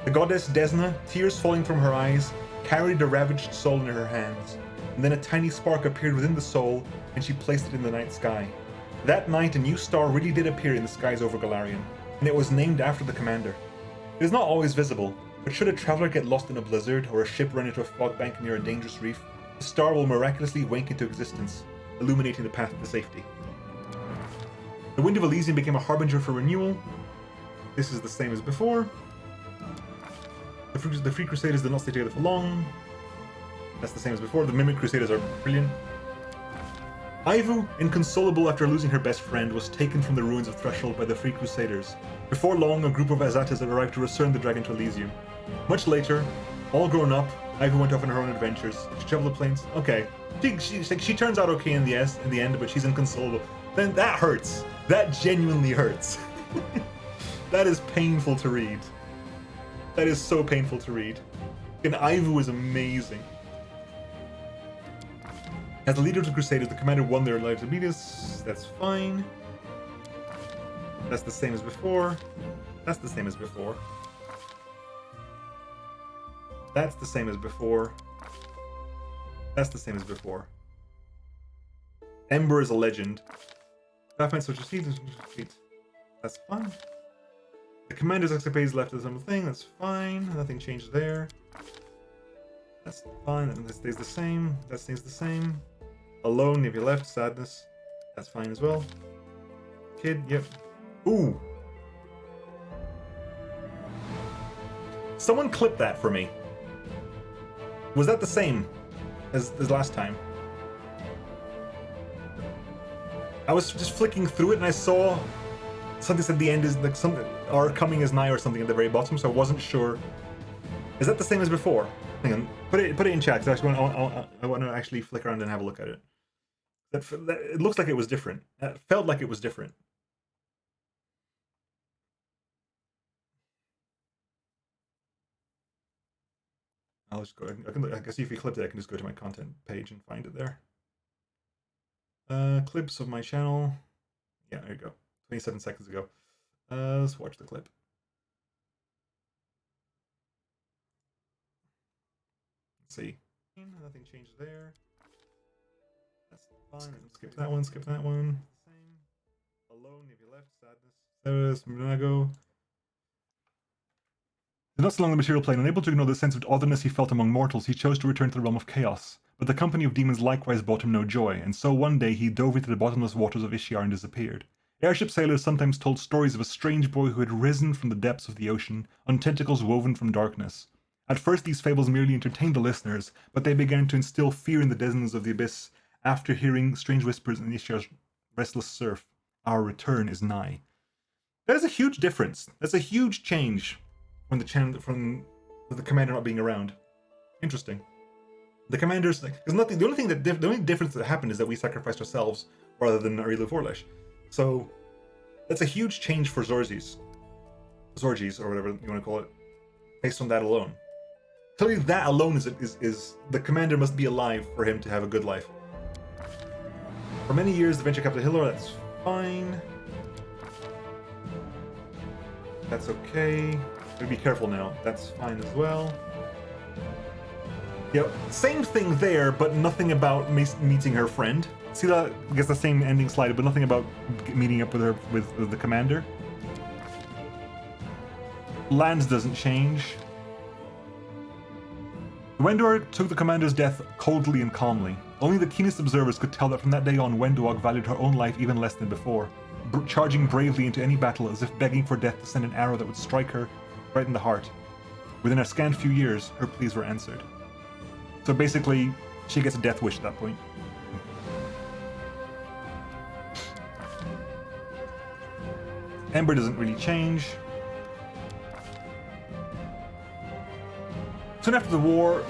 The goddess Desna, tears falling from her eyes, carried the ravaged soul in her hands, and then a tiny spark appeared within the soul, and she placed it in the night sky. That night, a new star really did appear in the skies over Galarian, and it was named after the commander. It is not always visible, but should a traveler get lost in a blizzard or a ship run into a fog bank near a dangerous reef, the star will miraculously wake into existence, illuminating the path to safety. The Wind of Elysium became a harbinger for renewal. This is the same as before. The Free Crusaders did not stay together for long. That's the same as before. The Mimic Crusaders are brilliant. Ivu, inconsolable after losing her best friend, was taken from the ruins of Threshold by the Free Crusaders. Before long, a group of Azatas had arrived to return the dragon to Elysium. Much later, all grown up, Ivu went off on her own adventures. She traveled the plains. Okay, she turns out okay in the end, but she's inconsolable. Then that hurts. That genuinely hurts. That is painful to read. That is so painful to read. And Ivu is amazing. As the leader of the Crusaders, the commander won their lives to meet us. That's fine. That's the same as before. That's the same as before. That's the same as before. That's the same as before. Ember is a legend. Pathfinder social seeds. That's fine. The commander's escapades left the same thing. That's fine. Nothing changed there. That's fine. And this stays the same. That stays the same. Alone, if you left, sadness. That's fine as well. Kid, yep. Ooh. Someone clip that for me. Was that the same as last time? I was just flicking through it and I saw something at the end is like something, or coming is nigh or something at the very bottom, so I wasn't sure. Is that the same as before? Hang on, put it in chat, because I want to actually flick around and have a look at it. It looks like it was different. It felt like it was different. I'll just go. I guess if you clipped it, I can just go to my content page and find it there. Clips of my channel. Yeah, there you go. 27 seconds ago. Let's watch the clip. Let's see. Nothing changed there. That's fine. Skip that one. Skip that one. Same. Alone if you left. Sadness. Munago. Not so long the material plane, unable to ignore the sense of otherness he felt among mortals, he chose to return to the realm of chaos. But the company of demons likewise brought him no joy, and so one day he dove into the bottomless waters of Ishiar and disappeared. Airship sailors sometimes told stories of a strange boy who had risen from the depths of the ocean, on tentacles woven from darkness. At first these fables merely entertained the listeners, but they began to instill fear in the denizens of the abyss, after hearing strange whispers in Ishiar's restless surf. Our return is nigh. That is a huge difference. That's a huge change from the commander not being around. Interesting. The commander's like, there's nothing. The only difference that happened is that we sacrificed ourselves rather than Arilu Vorlesh. So that's a huge change for Zorges, or whatever you want to call it, based on that alone. Clearly, that alone is the commander must be alive for him to have a good life. For many years, the venture capital Hillor, that's fine. That's okay. Gotta be careful now. That's fine as well. Yep, same thing there, but nothing about meeting her friend. See that? I guess the same ending slide, but nothing about meeting up with her with the commander. Lands doesn't change. Wenduag took the commander's death coldly and calmly. Only the keenest observers could tell that from that day on, Wenduag valued her own life even less than before, charging bravely into any battle as if begging for death to send an arrow that would strike her right in the heart. Within a scant few years, her pleas were answered. So basically, she gets a death wish at that point. Ember doesn't really change. Soon after the war,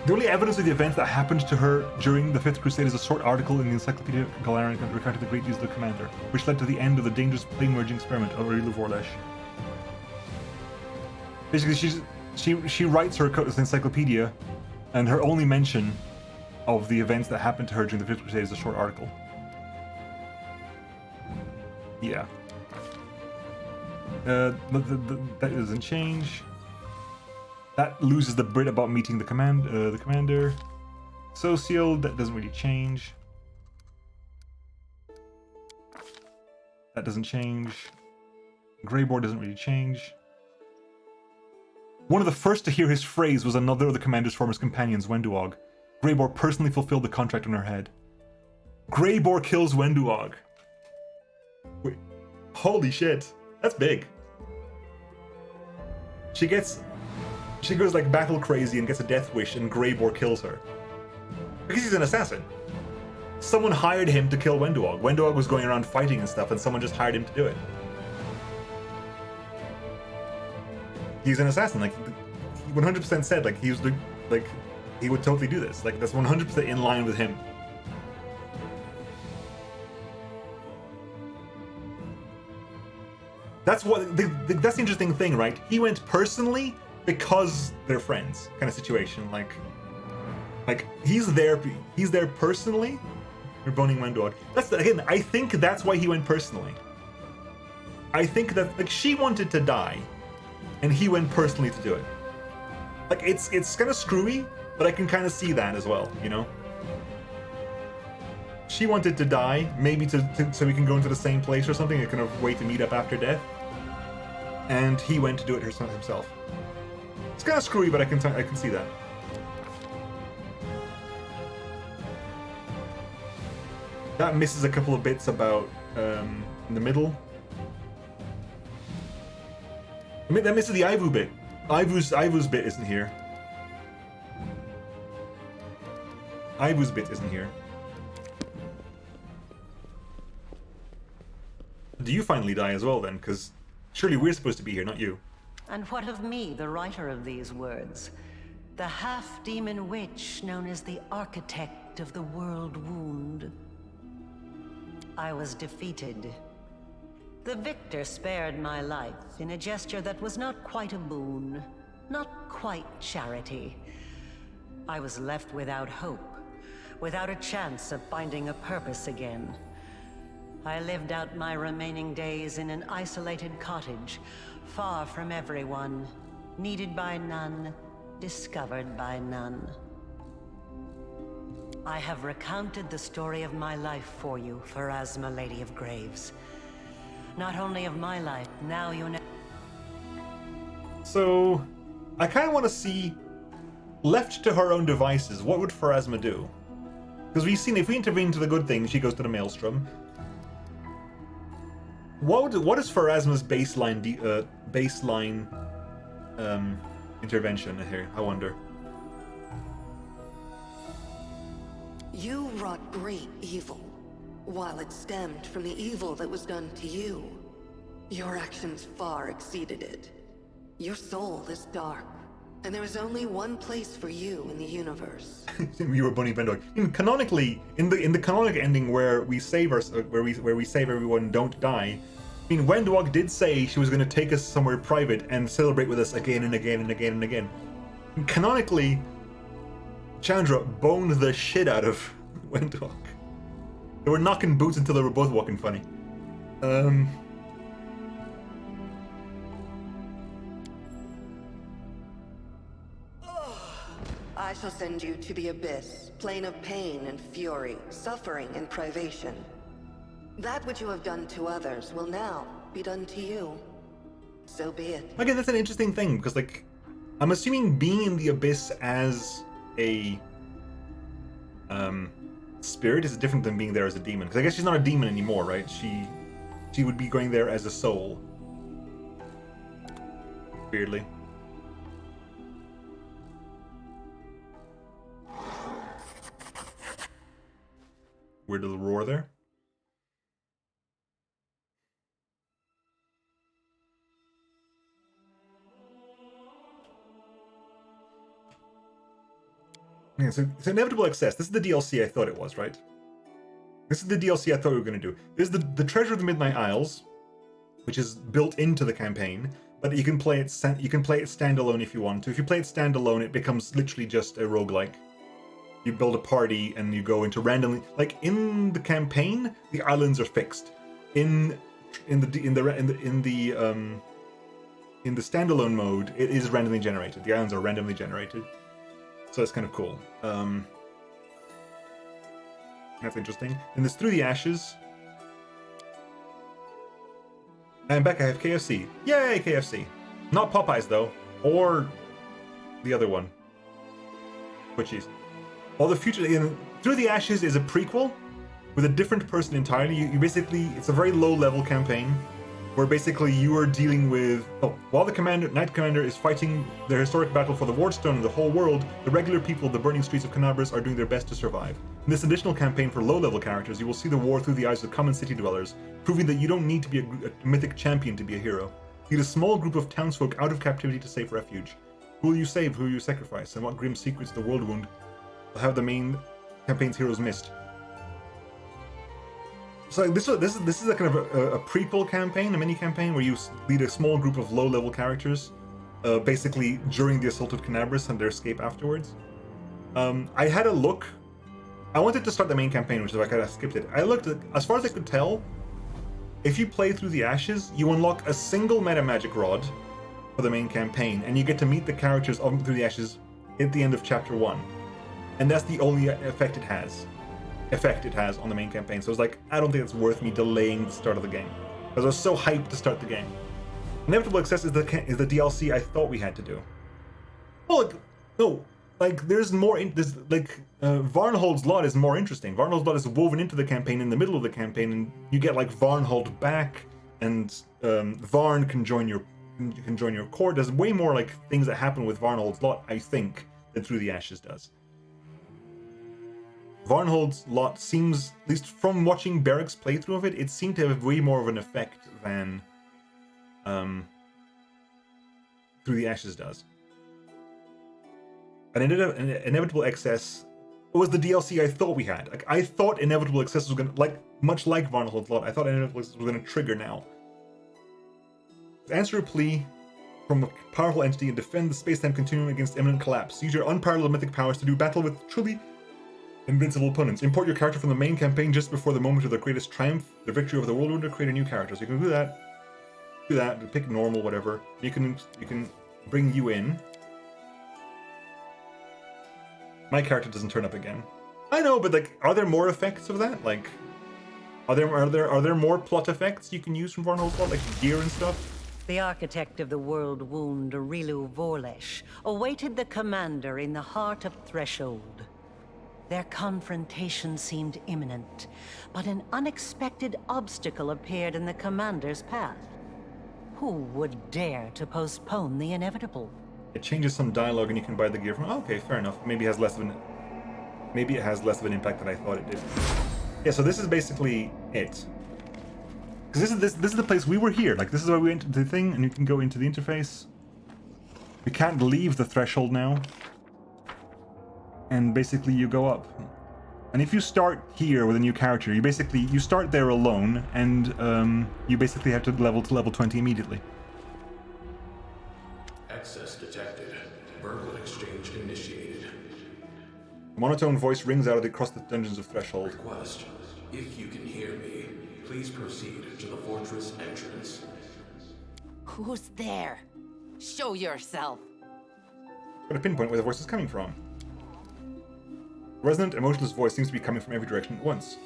the only evidence of the events that happened to her during the Fifth Crusade is a short article in the Encyclopedia Galarian recounting the great deeds of the commander, which led to the end of the dangerous plane-merging experiment of Arilu Vorlesh. Basically, she writes her encyclopedia, and her only mention of the events that happened to her during the Fifth Crusade is a short article. Yeah. That doesn't change. That loses the bit about meeting the commander. Social, that doesn't really change. That doesn't change. Greybor doesn't really change. One of the first to hear his phrase was another of the commander's former companions, Wenduag. Greybor personally fulfilled the contract on her head. Greybor kills Wenduag. Wait, holy shit, that's big. She goes like battle crazy and gets a death wish, and Greybor kills her. Because he's an assassin. Someone hired him to kill Wenduag. Wenduag was going around fighting and stuff, and someone just hired him to do it. He's an assassin. Like, he 100% said like he was like he would totally do this. Like, that's 100% in line with him. That's what that's the interesting thing, right? He went personally because they're friends, kind of situation. Like he's there personally. We're boning Wenduag. Again, I think that's why he went personally. I think that like she wanted to die, and he went personally to do it. Like it's kind of screwy, but I can kind of see that as well, you know. She wanted to die, maybe so we can go into the same place or something, a kind of way to meet up after death. and he went to do it himself. It's kind of screwy, but I can see that. That misses a couple of bits about in the middle. I mean, that misses the Ivu bit. Ivu's bit isn't here. Ivu's bit isn't here. Do you finally die as well then? Because surely we're supposed to be here, not you. And what of me, the writer of these words? The half-demon witch known as the architect of the world wound. I was defeated. The victor spared my life in a gesture that was not quite a boon, not quite charity. I was left without hope, without a chance of finding a purpose again. I lived out my remaining days in an isolated cottage, far from everyone, needed by none, discovered by none. I have recounted the story of my life for you, Pharasma, Lady of Graves. Not only of my life, now you know. So, I kind of want to see, left to her own devices, what would Pharasma do? Because we've seen if we intervene to the good thing, she goes to the Maelstrom. What is Pharasma's baseline intervention here? I wonder. You wrought great evil, while it stemmed from the evil that was done to you. Your actions far exceeded it. Your soul is dark, and there is only one place for you in the universe. You were Bunny Bendog. Canonically, in the canonic ending where we save where we save everyone, don't die. I mean, Wendwog did say she was going to take us somewhere private and celebrate with us again and again and again and again. And canonically, Chandra boned the shit out of Wendwog. They were knocking boots until they were both walking funny. I shall send you to the Abyss, plane of pain and fury, suffering and privation. That which you have done to others will now be done to you. So be it. Again, that's an interesting thing, because, like, I'm assuming being in the Abyss as a spirit is different than being there as a demon. Because I guess she's not a demon anymore, right? She would be going there as a soul. Weirdly. Weird little roar there. Yeah, so it's inevitable access. This is the DLC I thought it was, right? This is the DLC I thought we were going to do. This is the Treasure of the Midnight Isles, which is built into the campaign, but you can play it standalone if you want to. If you play it standalone, it becomes literally just a roguelike. You build a party and you go into randomly. Like in the campaign, the islands are fixed. In the standalone mode, it is randomly generated. The islands are randomly generated. So that's kind of cool. That's interesting. And there's Through the Ashes. And back I have KFC. Yay, KFC. Not Popeyes, though. Or the other one. Butchies. All the future... Through the Ashes is a prequel with a different person entirely. You basically... It's a very low-level campaign where basically you are dealing with... while the Knight Commander is fighting their historic battle for the Wardstone and the whole world, the regular people of the burning streets of Canabras are doing their best to survive. In this additional campaign for low-level characters, you will see the war through the eyes of common city dwellers, proving that you don't need to be a mythic champion to be a hero. Lead a small group of townsfolk out of captivity to safe refuge. Who will you save, who will you sacrifice, and what grim secrets the world wound will have the main campaign's heroes missed? So this is a kind of a prequel campaign, a mini campaign where you lead a small group of low-level characters, basically during the assault of Canabras and their escape afterwards. I had a look. I wanted to start the main campaign, which is why I kind of skipped it. I looked at, as far as I could tell, if you play Through the Ashes, you unlock a single meta magic rod for the main campaign, and you get to meet the characters of Through the Ashes at the end of Chapter 1. And that's the only effect it has on the main campaign. So I was like, I don't think it's worth me delaying the start of the game, because I was so hyped to start the game. Inevitable Access is the DLC I thought we had to do. Well, like, no, like there's more. Varnhold's Lot is more interesting. Varnhold's Lot is woven into the campaign in the middle of the campaign, and you get like Varnhold back, and Varn can join your court. There's way more like things that happen with Varnhold's Lot, I think, than Through the Ashes does. Varnhold's Lot seems, at least from watching Beric's playthrough of it, it seemed to have way more of an effect than Through the Ashes does. An Inevitable Excess was the DLC I thought we had. Like, I thought Inevitable Excess was gonna, like, much like Varnhold's Lot, I thought Inevitable Excess was gonna trigger now. Answer a plea from a powerful entity and defend the space-time continuum against imminent collapse. Use your unparalleled mythic powers to do battle with truly invincible opponents. Import your character from the main campaign just before the moment of their greatest triumph, the victory over the world to create a new character. So you can do that. Pick normal, whatever. You can bring you in. My character doesn't turn up again. I know, but like, are there more effects of that? Like, are there more plot effects you can use from Varnhold's Lot, like gear and stuff? The architect of the world wound, Rilu Vorlesh, awaited the commander in the heart of Threshold. Their confrontation seemed imminent, but an unexpected obstacle appeared in the commander's path. Who would dare to postpone the inevitable? It changes some dialogue and you can buy the gear from... Oh, okay, fair enough. Maybe it has less of an impact than I thought it did. Yeah, so this is basically it. Because this is the place we were here. Like, this is where we went to the thing, and you can go into the interface. We can't leave the threshold now. And basically you go up. And if you start here with a new character, you start there alone, and you basically have to level 20 immediately. Access detected. Verbal exchange initiated. A monotone voice rings out across the dungeons of Threshold. Request. If you can hear me, please proceed to the fortress entrance. Who's there? Show yourself. Got a pinpoint where the voice is coming from. A resonant, emotionless voice seems to be coming from every direction at once.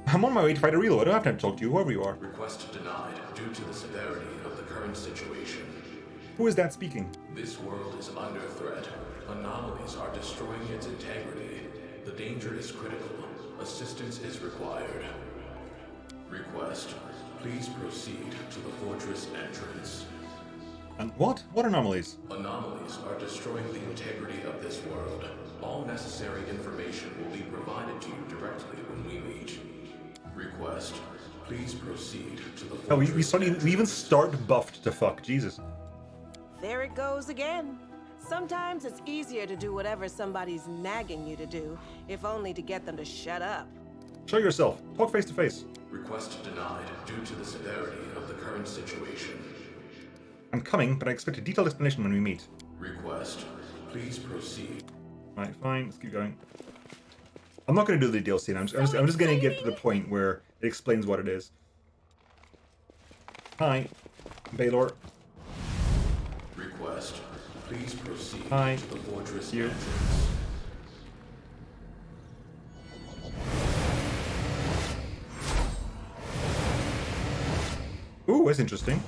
I'm on my way to fight a reload. I don't have time to talk to you, whoever you are. Request denied due to the severity of the current situation. Who is that speaking? This world is under threat. Anomalies are destroying its integrity. The danger is critical. Assistance is required. Request. Please proceed to the fortress entrance. And what? What anomalies? Anomalies are destroying the integrity of this world. All necessary information will be provided to you directly when we meet. Request. Please proceed to the fortress entrance. We even start buffed to fuck. Jesus. There it goes again. Sometimes it's easier to do whatever somebody's nagging you to do, if only to get them to shut up. Show yourself. Talk face to face. Request denied due to the severity of the current situation. I'm coming, but I expect a detailed explanation when we meet. Request. Please proceed. Right, fine. Let's keep going. I'm not going to do the DLC now. I'm just going to get to the point where it explains what it is. Hi, Baylor. Request. Please proceed Hi. to the fortress You. entrance. Ooh, that's interesting.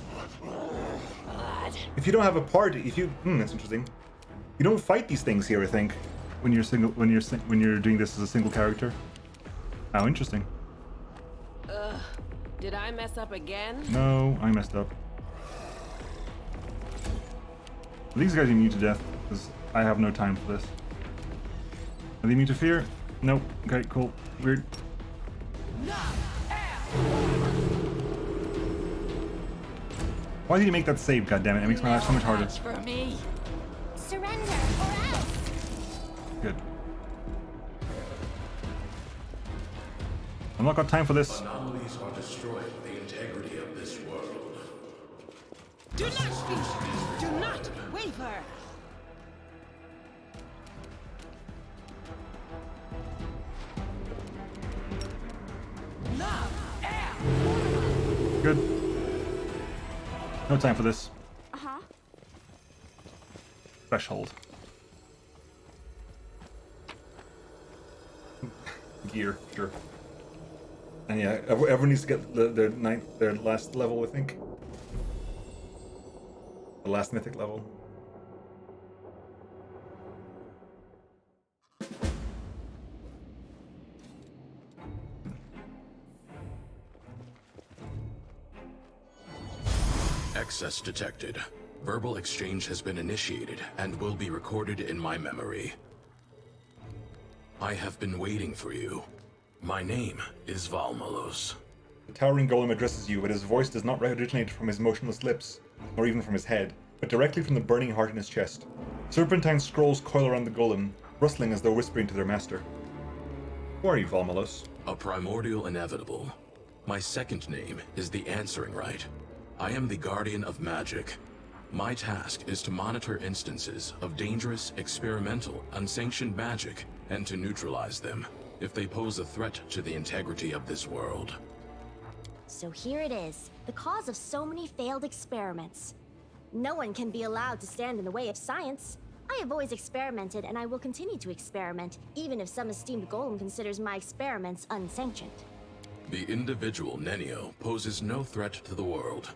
If you don't have a party, that's interesting. You don't fight these things here, I think, when you're doing this as a single character. How interesting. Did I mess up again? No, I messed up. These guys are immune to death, because I have no time for this. Are they immune to fear? Nope. Okay, cool. Weird. Why did you make that save, goddammit? It makes my life so much harder. For me. Surrender or else. Good. I've not got time for this. Anomalies are destroying the integrity of this world. Do not speak! Do not waver! Good. No time for this. Uh-huh. Threshold. Gear, sure. And yeah, everyone needs to get their last level, I think. The last mythic level. Access detected. Verbal exchange has been initiated and will be recorded in my memory. I have been waiting for you. My name is Valmalos. The towering golem addresses you, but his voice does not originate from his motionless lips, nor even from his head, but directly from the burning heart in his chest. Serpentine scrolls coil around the golem, rustling as though whispering to their master. Who are you, Valmalos? A primordial inevitable. My second name is the Answering Right. I am the Guardian of Magic. My task is to monitor instances of dangerous, experimental, unsanctioned magic, and to neutralize them if they pose a threat to the integrity of this world. So here it is, the cause of so many failed experiments. No one can be allowed to stand in the way of science. I have always experimented, and I will continue to experiment, even if some esteemed golem considers my experiments unsanctioned. The individual Nenio poses no threat to the world.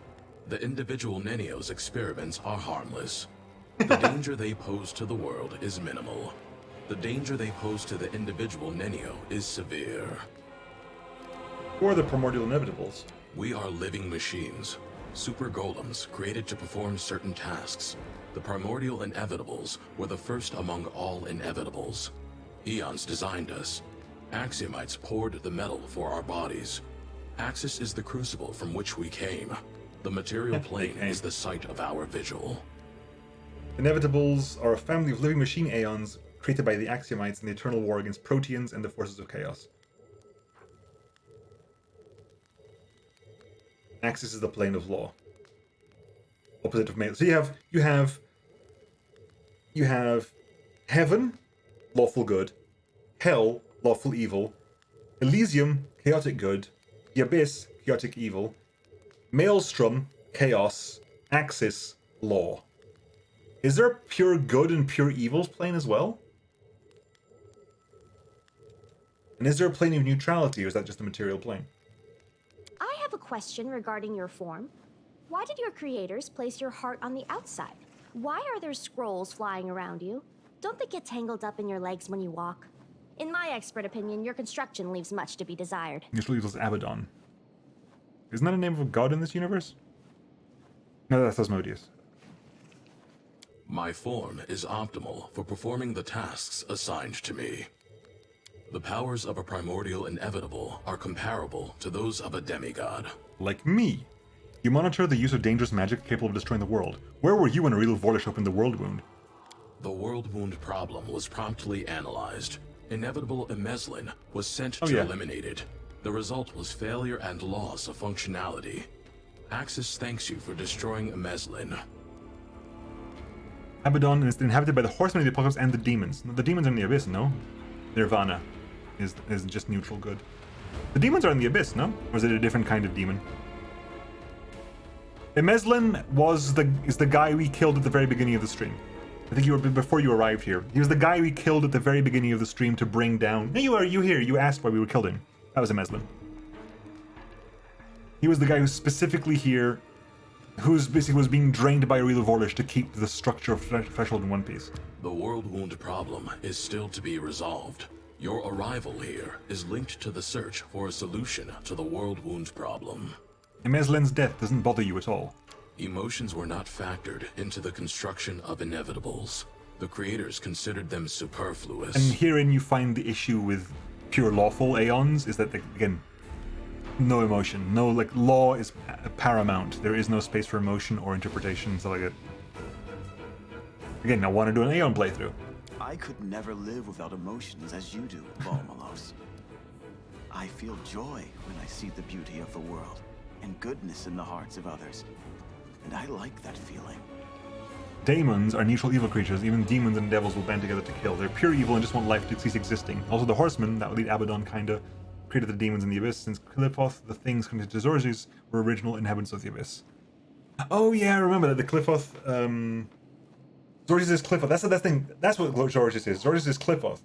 The individual Nenio's experiments are harmless. The danger they pose to the world is minimal. The danger they pose to the individual Nenio is severe. Who are the primordial inevitables? We are living machines, super golems created to perform certain tasks. The primordial inevitables were the first among all inevitables. Eons designed us. Axiomites poured the metal for our bodies. Axis is the crucible from which we came. The material plane is the site of our vigil. Inevitables are a family of living machine aeons created by the Axiomites in the eternal war against Proteans and the forces of chaos. Axis is the plane of law. Opposite of male. So you have heaven, lawful good, hell, lawful evil, Elysium, chaotic good, the abyss, chaotic evil, Maelstrom, chaos, Axis, law. Is there a pure good and pure evils plane as well? And is there a plane of neutrality, or is that just a material plane? I have a question regarding your form. Why did your creators place your heart on the outside? Why are there scrolls flying around you? Don't they get tangled up in your legs when you walk? In my expert opinion, your construction leaves much to be desired. Usually it was Abaddon. Isn't that a name of a god in this universe? No, that's Asmodeus. My form is optimal for performing the tasks assigned to me. The powers of a primordial inevitable are comparable to those of a demigod. Like me. You monitor the use of dangerous magic capable of destroying the world. Where were you when a real Vorlish opened the world wound? The world wound problem was promptly analyzed. Inevitable Emeslin was sent to eliminate it. The result was failure and loss of functionality. Axis thanks you for destroying Emeslin. Abaddon is inhabited by the Horsemen of the Apocalypse and the demons. The demons are in the Abyss, no? Nirvana is just neutral good. The demons are in the Abyss, no? Or is it a different kind of demon? Emeslin is the guy we killed at the very beginning of the stream. I think you were before you arrived here. He was the guy we killed at the very beginning of the stream to bring down. No, you here. You asked why we were killed him. That was Emeslin. He was the guy who's specifically here, who's basically was being drained by a real Vorlish to keep the structure of Threshold in one piece. The world wound problem is still to be resolved. Your arrival here is linked to the search for a solution to the world wound problem. Emeslin's death doesn't bother you at all. Emotions were not factored into the construction of inevitables. The creators considered them superfluous. And herein you find the issue with pure lawful aeons, is that, again, no emotion. No, law is paramount. There is no space for emotion or interpretation, stuff like that. Again, I want to do an aeon playthrough. I could never live without emotions as you do, Valmalos. I feel joy when I see the beauty of the world and goodness in the hearts of others. And I like that feeling. Daemons are neutral evil creatures. Even demons and devils will band together to kill. They're pure evil and just want life to cease existing. Also, the Horsemen, that would lead Abaddon, kinda, created the demons in the Abyss. Since Qliphoth, the things connected to Zorges, were original inhabitants of the Abyss. Oh yeah, I remember that. The Qliphoth, Zorges is Qliphoth. That's the thing. That's what Zorges is. Zorges is Qliphoth.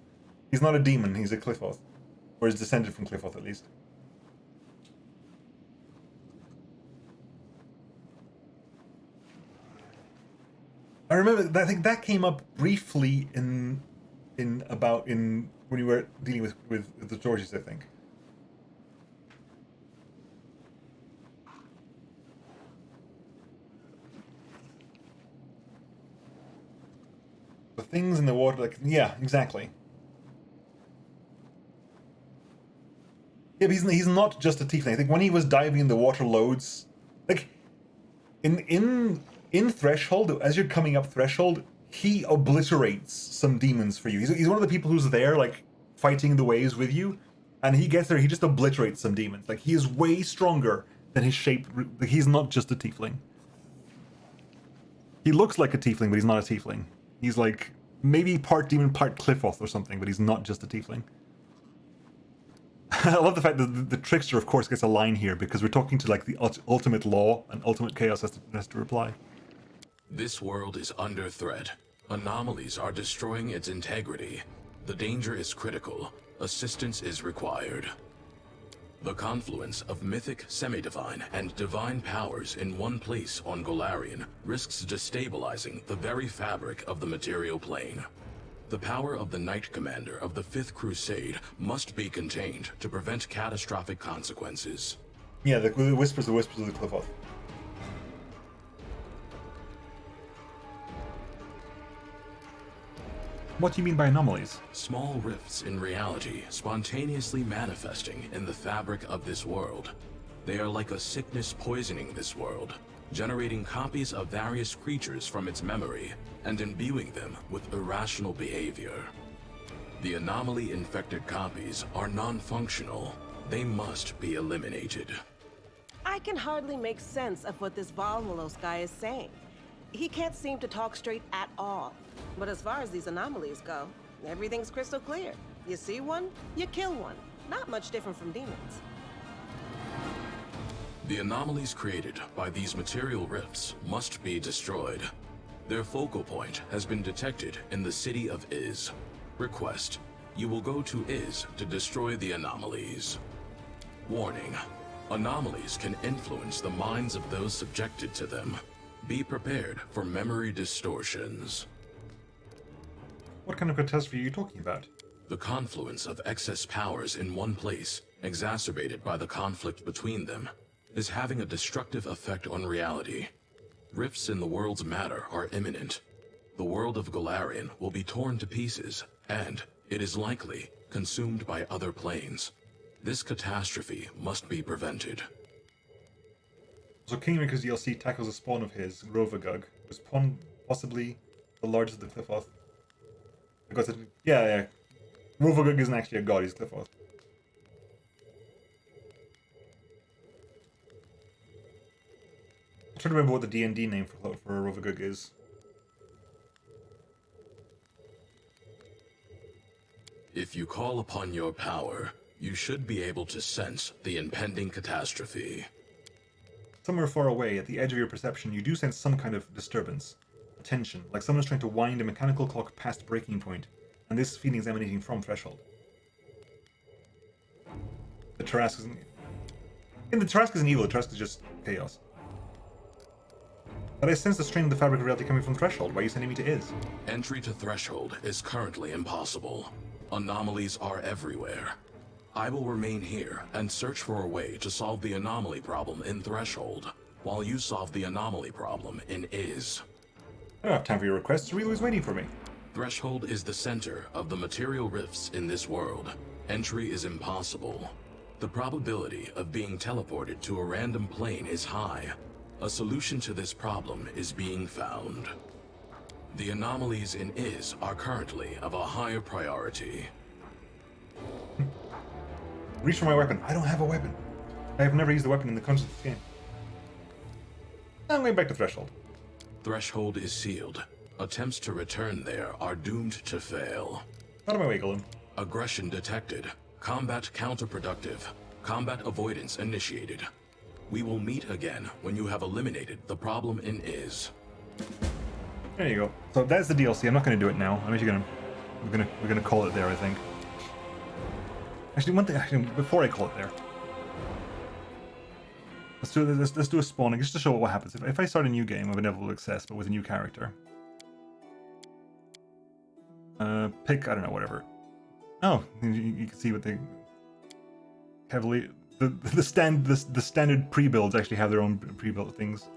He's not a demon, he's a Qliphoth. Or is descended from Qliphoth, at least. I remember that, I think that came up briefly in when we were dealing with the Georges, I think. The things in the water, like, yeah, exactly. Yeah, but he's not just a tiefling. I think when he was diving in the water loads, like in Threshold, as you're coming up Threshold, he obliterates some demons for you. He's one of the people who's there, like fighting the waves with you, and he gets there. He just obliterates some demons. Like he is way stronger than his shape. Like, he's not just a tiefling. He looks like a tiefling, but he's not a tiefling. He's like maybe part demon, part Cliffoth or something, but he's not just a tiefling. I love the fact that the trickster, of course, gets a line here because we're talking to like the ultimate law, and ultimate chaos has to reply. This world is under threat. Anomalies are destroying its integrity. The danger is critical. Assistance is required. The confluence of mythic, semi-divine, and divine powers in one place on Golarion risks destabilizing the very fabric of the material plane. The power of the Knight Commander of the Fifth Crusade must be contained to prevent catastrophic consequences. Yeah, the whispers of the Cliffoth. What do you mean by anomalies? Small rifts in reality spontaneously manifesting in the fabric of this world. They are like a sickness poisoning this world, generating copies of various creatures from its memory and imbuing them with irrational behavior. The anomaly-infected copies are non-functional. They must be eliminated. I can hardly make sense of what this Valmalos guy is saying. He can't seem to talk straight at all. But as far as these anomalies go, everything's crystal clear. You see one, you kill one. Not much different from demons. The anomalies created by these material rifts must be destroyed. Their focal point has been detected in the city of Iz. Request: you will go to Iz to destroy the anomalies. Warning: anomalies can influence the minds of those subjected to them. Be prepared for memory distortions. What kind of catastrophe are you talking about? The confluence of excess powers in one place, exacerbated by the conflict between them, is having a destructive effect on reality. Rifts in the world's matter are imminent. The world of Golarion will be torn to pieces, and, it is likely, consumed by other planes. This catastrophe must be prevented. So Kingmaker's DLC tackles a spawn of his, Rovagug, who is possibly the largest of the Cliffoth. Because yeah. Rovagug isn't actually a god, he's Cliffoth. I'm trying to remember what the D&D name for Rovagug is. If you call upon your power, you should be able to sense the impending catastrophe. Somewhere far away, at the edge of your perception, you do sense some kind of disturbance. A tension, like someone is trying to wind a mechanical clock past breaking point, and this feeling is emanating from Threshold. The Tarrasque isn't... The Tarrasque isn't evil, the Tarrasque is just chaos. But I sense the strain of the fabric of reality coming from Threshold. Why are you sending me to Iz? Entry to Threshold is currently impossible. Anomalies are everywhere. I will remain here and search for a way to solve the anomaly problem in Threshold, while you solve the anomaly problem in Iz. I don't have time for your requests. Rilo is waiting for me. Threshold is the center of the material rifts in this world. Entry is impossible. The probability of being teleported to a random plane is high. A solution to this problem is being found. The anomalies in Iz are currently of a higher priority. Reach for my weapon. I don't have a weapon. I have never used a weapon in the context of this game. I'm going back to Threshold. Threshold is sealed. Attempts to return there are doomed to fail. Out of my way, Gollum. Aggression detected. Combat counterproductive. Combat avoidance initiated. We will meet again when you have eliminated the problem in Iz. There you go. So that's the DLC. I'm not going to do it now. I'm actually we're gonna call it there, I think. Actually, one thing. Actually, before I call it there, let's do a spawning just to show what happens if I start a new game of inevitable access, but with a new character. Pick, I don't know, whatever. Oh, you can see what they heavily the standard pre-builds actually have their own pre-built things.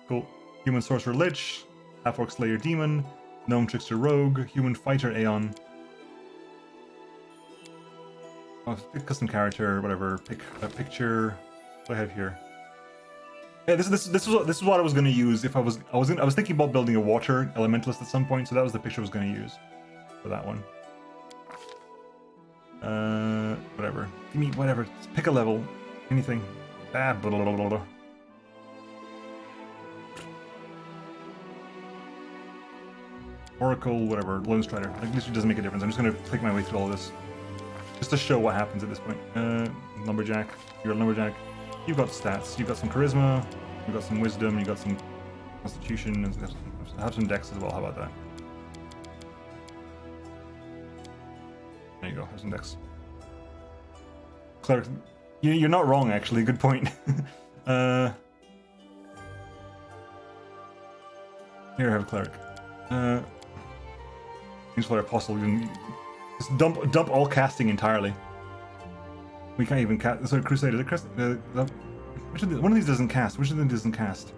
Cool. Human Sorcerer Lich, Half-Orc Slayer Demon, Gnome Trickster Rogue, Human Fighter Aeon. Oh, pick custom character, whatever. Pick a picture. What do I have here? Yeah, this is what I was going to use if I was thinking about building a WotR elementalist at some point, so that was the picture I was going to use for that one. Whatever. Give me whatever. Pick a level. Anything. Ah, blah, blah, blah, blah. Oracle, whatever. Lone Strider. Like, this doesn't make a difference. I'm just going to click my way through all this. Just to show what happens at this point. Lumberjack. You're a Lumberjack. You've got stats. You've got some Charisma. You've got some Wisdom. You've got some Constitution. And I have some Dex as well. How about that? There you go. Have some Dex. Cleric. You're not wrong, actually. Good point. Here, I have a Cleric. Insular Apostle. Just dump all casting entirely. We can't even cast. Sorry, Crusader. One of these doesn't cast. Which of them doesn't cast?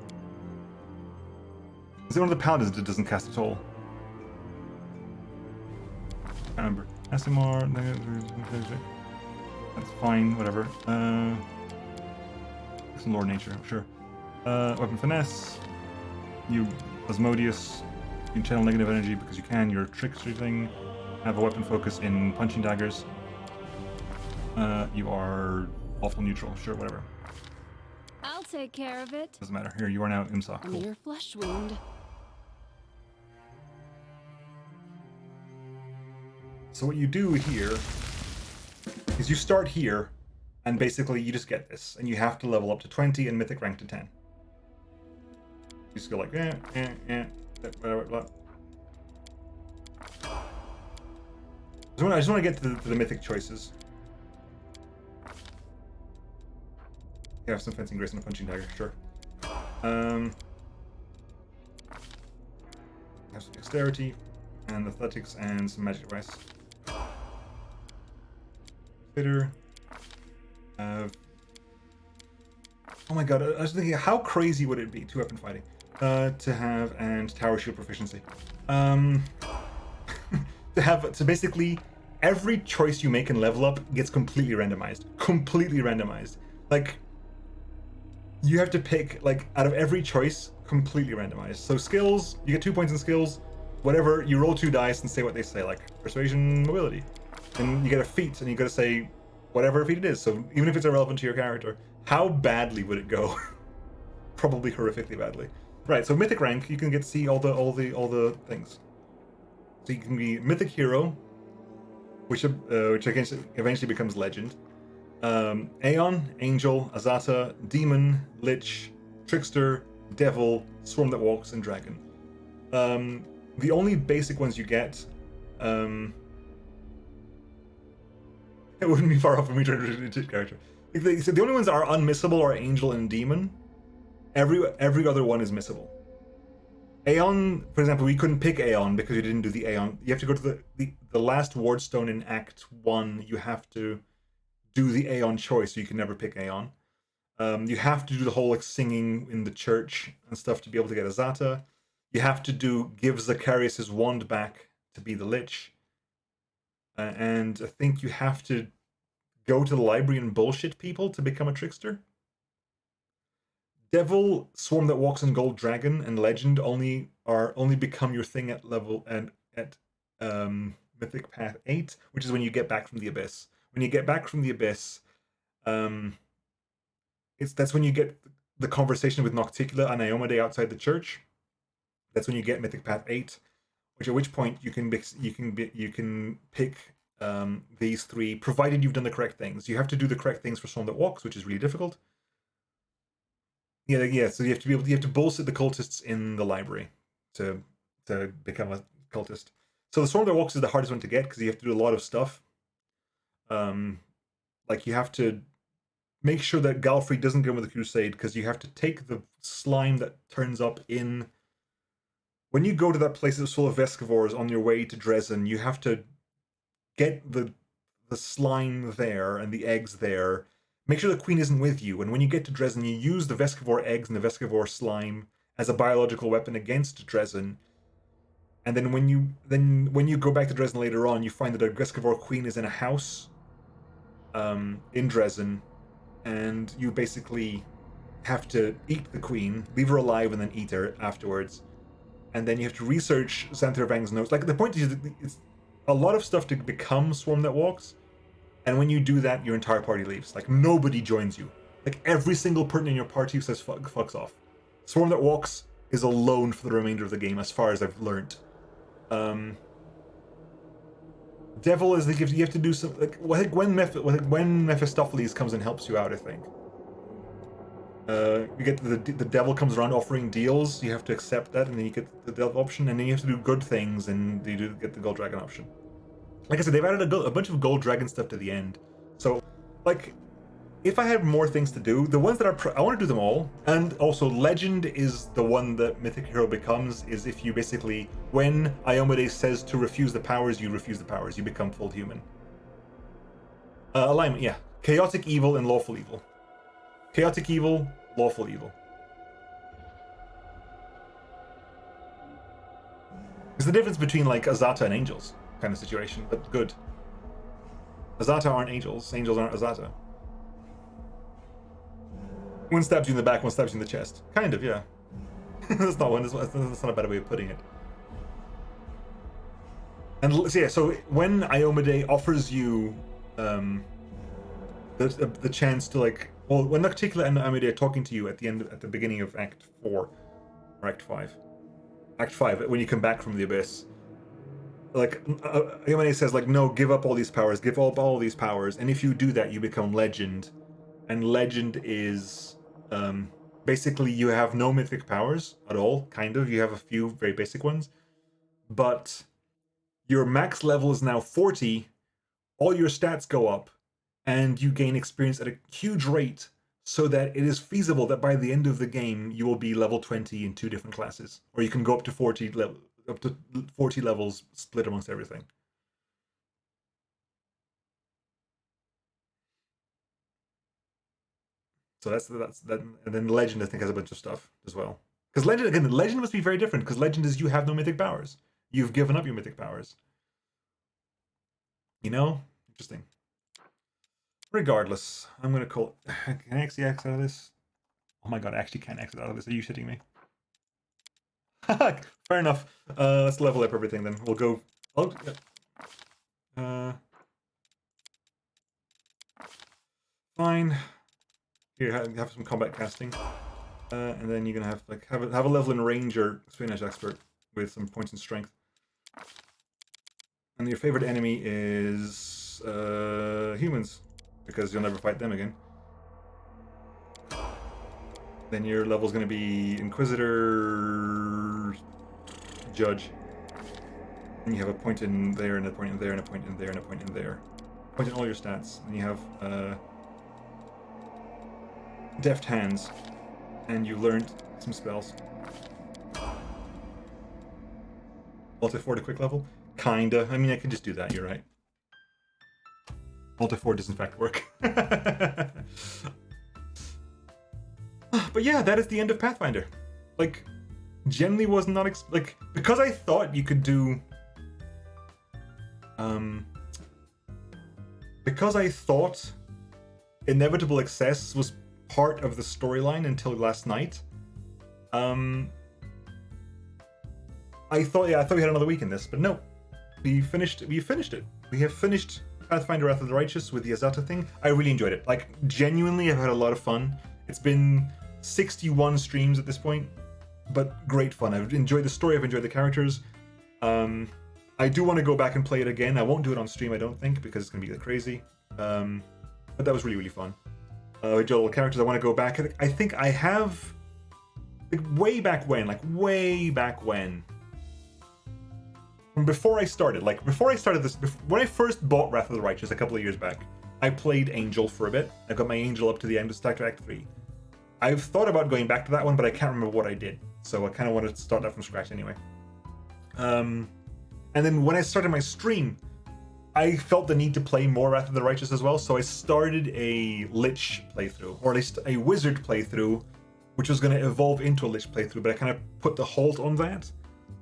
Is it one of the Paladins that doesn't cast at all? I can't remember. Asimar. That's fine. Whatever. Some Lord Nature. Sure. Weapon Finesse. You, Asmodeus. You can channel negative energy because you can. You're a trickster thing. Have a weapon focus in punching daggers. You are awful neutral. Sure, whatever. I'll take care of it. Doesn't matter. Here, you are now Imsa. A Cool. mere flesh wound. So what you do here is you start here, and basically you just get this, and you have to level up to 20 and mythic rank to 10. You just go like, blah, blah, blah. I just want to get to the mythic choices. You have some fencing grace and a punching dagger, sure. Have some dexterity and athletics and some magic device. Fitter. Oh my god, I was thinking, how crazy would it be, 2-weapon fighting, to have, and tower shield proficiency. To basically every choice you make in level up gets completely randomized. Completely randomized. Like, you have to pick, like, out of every choice, completely randomized. So skills, you get 2 points in skills, whatever, you roll 2 dice and say what they say, like persuasion, mobility. And you get a feat, and you gotta say whatever feat it is. So even if it's irrelevant to your character, how badly would it go? Probably horrifically badly. Right, so mythic rank, you can get to see all the things. So you can be mythic hero, which eventually becomes legend. Aeon, Angel, Azata, Demon, Lich, Trickster, Devil, Swarm that Walks, and Dragon. The only basic ones you get, it wouldn't be far off from me trying to into character. So the only ones that are unmissable are Angel and Demon. Every other one is missable. Aeon, for example, we couldn't pick Aeon because you didn't do the Aeon. You have to go to the last wardstone in Act 1. You have to do the Aeon choice, so you can never pick Aeon. You have to do the whole like singing in the church and stuff to be able to get Azata. You have to give Zacharias his wand back to be the Lich. And I think you have to go to the library and bullshit people to become a trickster. Devil, Swarm that Walks, and Gold Dragon and Legend only become your thing at level and at Mythic Path 8, which is when you get back from the Abyss. When you get back from the Abyss, that's when you get the conversation with Nocticula and Iomade outside the church. That's when you get Mythic Path 8, at which point you can pick these 3, provided you've done the correct things. You have to do the correct things for Swarm that Walks, which is really difficult. Yeah. So you have to bullshit the cultists in the library to become a cultist. So the Swarm that Walks is the hardest one to get because you have to do a lot of stuff. Like you have to make sure that Galfrey doesn't go with the crusade because you have to take the slime that turns up when you go to that place that's full of Vescivores on your way to Dresden, you have to get the slime there and the eggs there. Make sure the queen isn't with you, and when you get to Dresden, you use the Vescivore eggs and the Vescivore slime as a biological weapon against Dresden. And then when you go back to Dresden later on, you find that a Vescivore queen is in a house in Dresden, and you basically have to eat the queen, leave her alive, and then eat her afterwards. And then you have to research Xanthervang's notes. Like, the point is, it's a lot of stuff to become Swarm That Walks, and when you do that, your entire party leaves. Like, nobody joins you. Like, every single person in your party says fucks off. Swarm That Walks is alone for the remainder of the game, as far as I've learned. Devil is you have to do some, like, I think when Mephistopheles comes and helps you out, I think. You get the devil comes around offering deals, you have to accept that, and then you get the devil option, and then you have to do good things, and you do get the gold dragon option. Like I said, they've added a bunch of gold dragon stuff to the end. So, like, if I had more things to do, the ones that are I want to do them all. And also, Legend is the one that Mythic Hero becomes, is if you basically, when Iomedes says to refuse the powers, you refuse the powers. You become full human. Alignment, yeah. Chaotic evil and lawful evil. Chaotic evil, lawful evil. It's the difference between, like, Azata and angels kind of situation, but good. Azata aren't angels. Angels aren't Azata. One stabs you in the back, one stabs you in the chest. Kind of, yeah. That's not a bad way of putting it. And so, yeah, so when Iomedes offers you the chance to, like, well, when Nocticula and Iomedes are talking to you at the beginning of Act 4 or Act 5. Act 5, when you come back from the abyss. Like, Iomedes says, like, no, give up all these powers, give up all these powers, and if you do that, you become Legend. And Legend is, basically, you have no mythic powers at all, kind of. You have a few very basic ones. But your max level is now 40, all your stats go up, and you gain experience at a huge rate, so that it is feasible that by the end of the game, you will be level 20 in 2 different classes. Or you can go up to 40 levels split amongst everything. So that's that, and then Legend I think has a bunch of stuff as well. Because Legend must be very different. Because Legend is you have no mythic powers. You've given up your mythic powers. You know, interesting. Regardless, I'm gonna call. Can I actually exit out of this? Oh my god, I actually can't exit out of this. Are you shitting me? Fair enough. Let's level up everything then. We'll go. Fine. Here, have some combat casting, and then you're gonna have like have a level in Ranger, Espionage Expert with some points in Strength. And your favorite enemy is humans, because you'll never fight them again. Then your level's gonna be Inquisitor, Judge, and you have a point in there, and a point in there, and a point in there, and a point in there. Point in all your stats, and you have Deft Hands, and you learned some spells. Alt F4 to quick level? Kinda. I mean, I can just do that, you're right. Alt F4 does in fact work. But yeah, that is the end of Pathfinder. Like, generally was not like, because I thought you could do because I thought inevitable excess was part of the storyline until last night. I thought we had another week in this, but no. We finished it. We have finished Pathfinder Wrath of the Righteous with the Azata thing. I really enjoyed it. Like, genuinely, I've had a lot of fun. It's been 61 streams at this point, but great fun. I've enjoyed the story, I've enjoyed the characters. I do want to go back and play it again. I won't do it on stream, I don't think, because it's going to be crazy. But that was really, really fun. Joel characters, I want to go back. I think I have, like, way back when, from before I started this, when I first bought Wrath of the Righteous a couple of years back, I played Angel for a bit. I got my Angel up to the end of Act 3. I've thought about going back to that one, but I can't remember what I did. So I kind of wanted to start that from scratch anyway. And then when I started my stream, I felt the need to play more Wrath of the Righteous as well, so I started a Lich playthrough, or at least a Wizard playthrough, which was going to evolve into a Lich playthrough, but I kind of put the halt on that.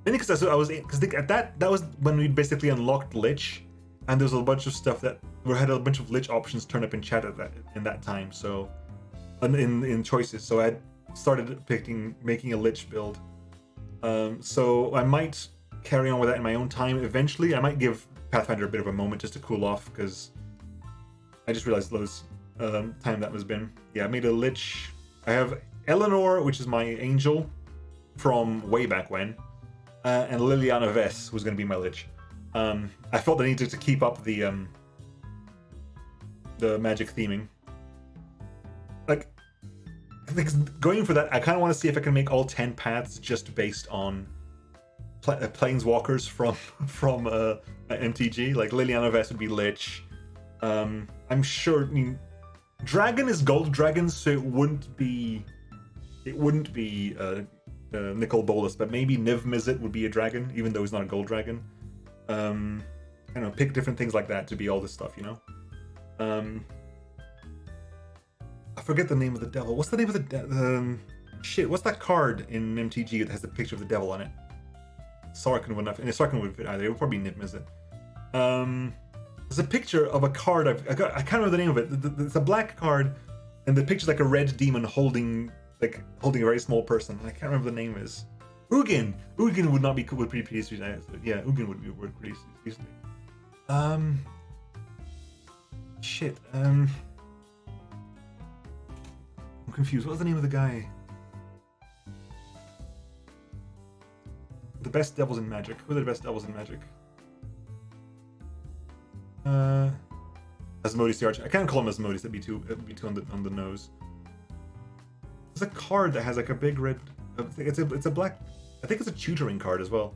Mainly because at that was when we basically unlocked Lich, and there was a bunch of stuff that we had a bunch of Lich options turn up in chat in that time. So in choices, so I started making a Lich build. So I might carry on with that in my own time eventually. I might give Pathfinder a bit of a moment just to cool off, because I just realized those time that has been. Yeah, I made a Lich. I have Eleanor, which is my angel from way back when, and Liliana Vess was going to be my Lich. I felt the need to keep up the magic theming. Like, going for that, I kind of want to see if I can make all 10 paths just based on planeswalkers from MTG. Like Liliana Vess would be Lich. I'm sure. I mean, Dragon is Gold Dragon, so it wouldn't be Nicol Bolas, but maybe Niv Mizzet would be a dragon, even though he's not a Gold Dragon. I don't know, pick different things like that to be all this stuff, you know. I forget the name of the devil. What's the name of the shit? What's that card in MTG that has the picture of the devil on it? Sarkhan would not. And Sarkhan would fit either. It would probably be Niv Mizzet. There's a picture of a card. I can't remember the name of it. It's a black card, and the picture's like a red demon holding a very small person. I can't remember the name is. Ugin. Ugin would not be cool. Would be pretty easy. Yeah, Ugin would be work pretty easily. Shit. I'm confused. What was the name of the guy? The best devils in Magic. Who are the best devils in Magic? Asmodeus the Archer. I can't call him Asmodeus. That'd be too on the nose. There's a card that has like a big red. It's a black. I think it's a tutoring card as well.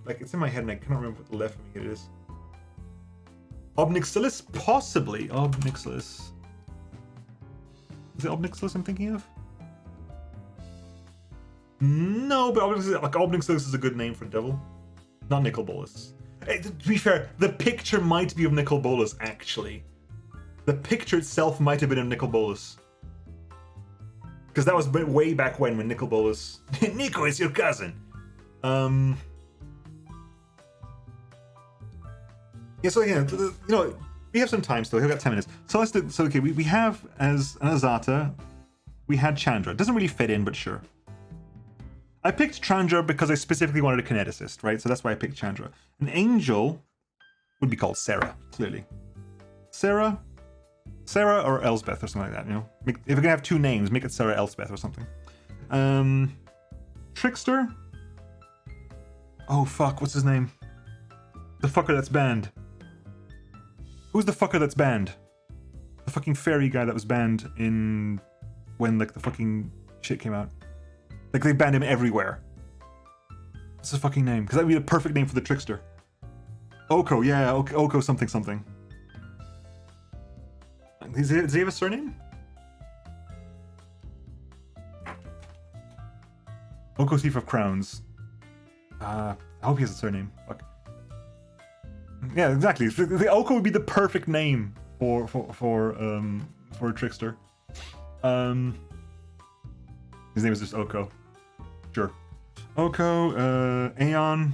Like it's in my head and I can't remember what the left of me it is. Obnixilis, possibly. Obnixilis. Is it Obnixilis I'm thinking of? No, but Obnixilis is a good name for a devil. Not Nicol Bolas. Hey, to be fair, the picture might be of Nicol Bolas, actually. The picture itself might have been of Nicol Bolas. Because that was way back when Nicol Bolas... Nico, it's your cousin! Yeah, so yeah, you know, we have some time still. We've got 10 minutes. So let's do... So, okay, we have as an Azata, we had Chandra. Doesn't really fit in, but sure. I picked Chandra because I specifically wanted a kineticist, right? So that's why I picked Chandra. An angel would be called Sarah, clearly. Sarah or Elsbeth or something like that, you know? If you're gonna have two names, make it Sarah Elsbeth or something. Trickster? Oh fuck, what's his name? The fucker that's banned. Who's the fucker that's banned? The fucking fairy guy that was banned in... when, like, the fucking shit came out. Like, they banned him everywhere. What's his fucking name? Because that would be the perfect name for the trickster. Oko, yeah, Oko something something. Does he have a surname? Oko Thief of Crowns. I hope he has a surname. Fuck. Yeah, exactly. The Oko would be the perfect name for a trickster. His name is just Oko. Sure. Oko, Aeon.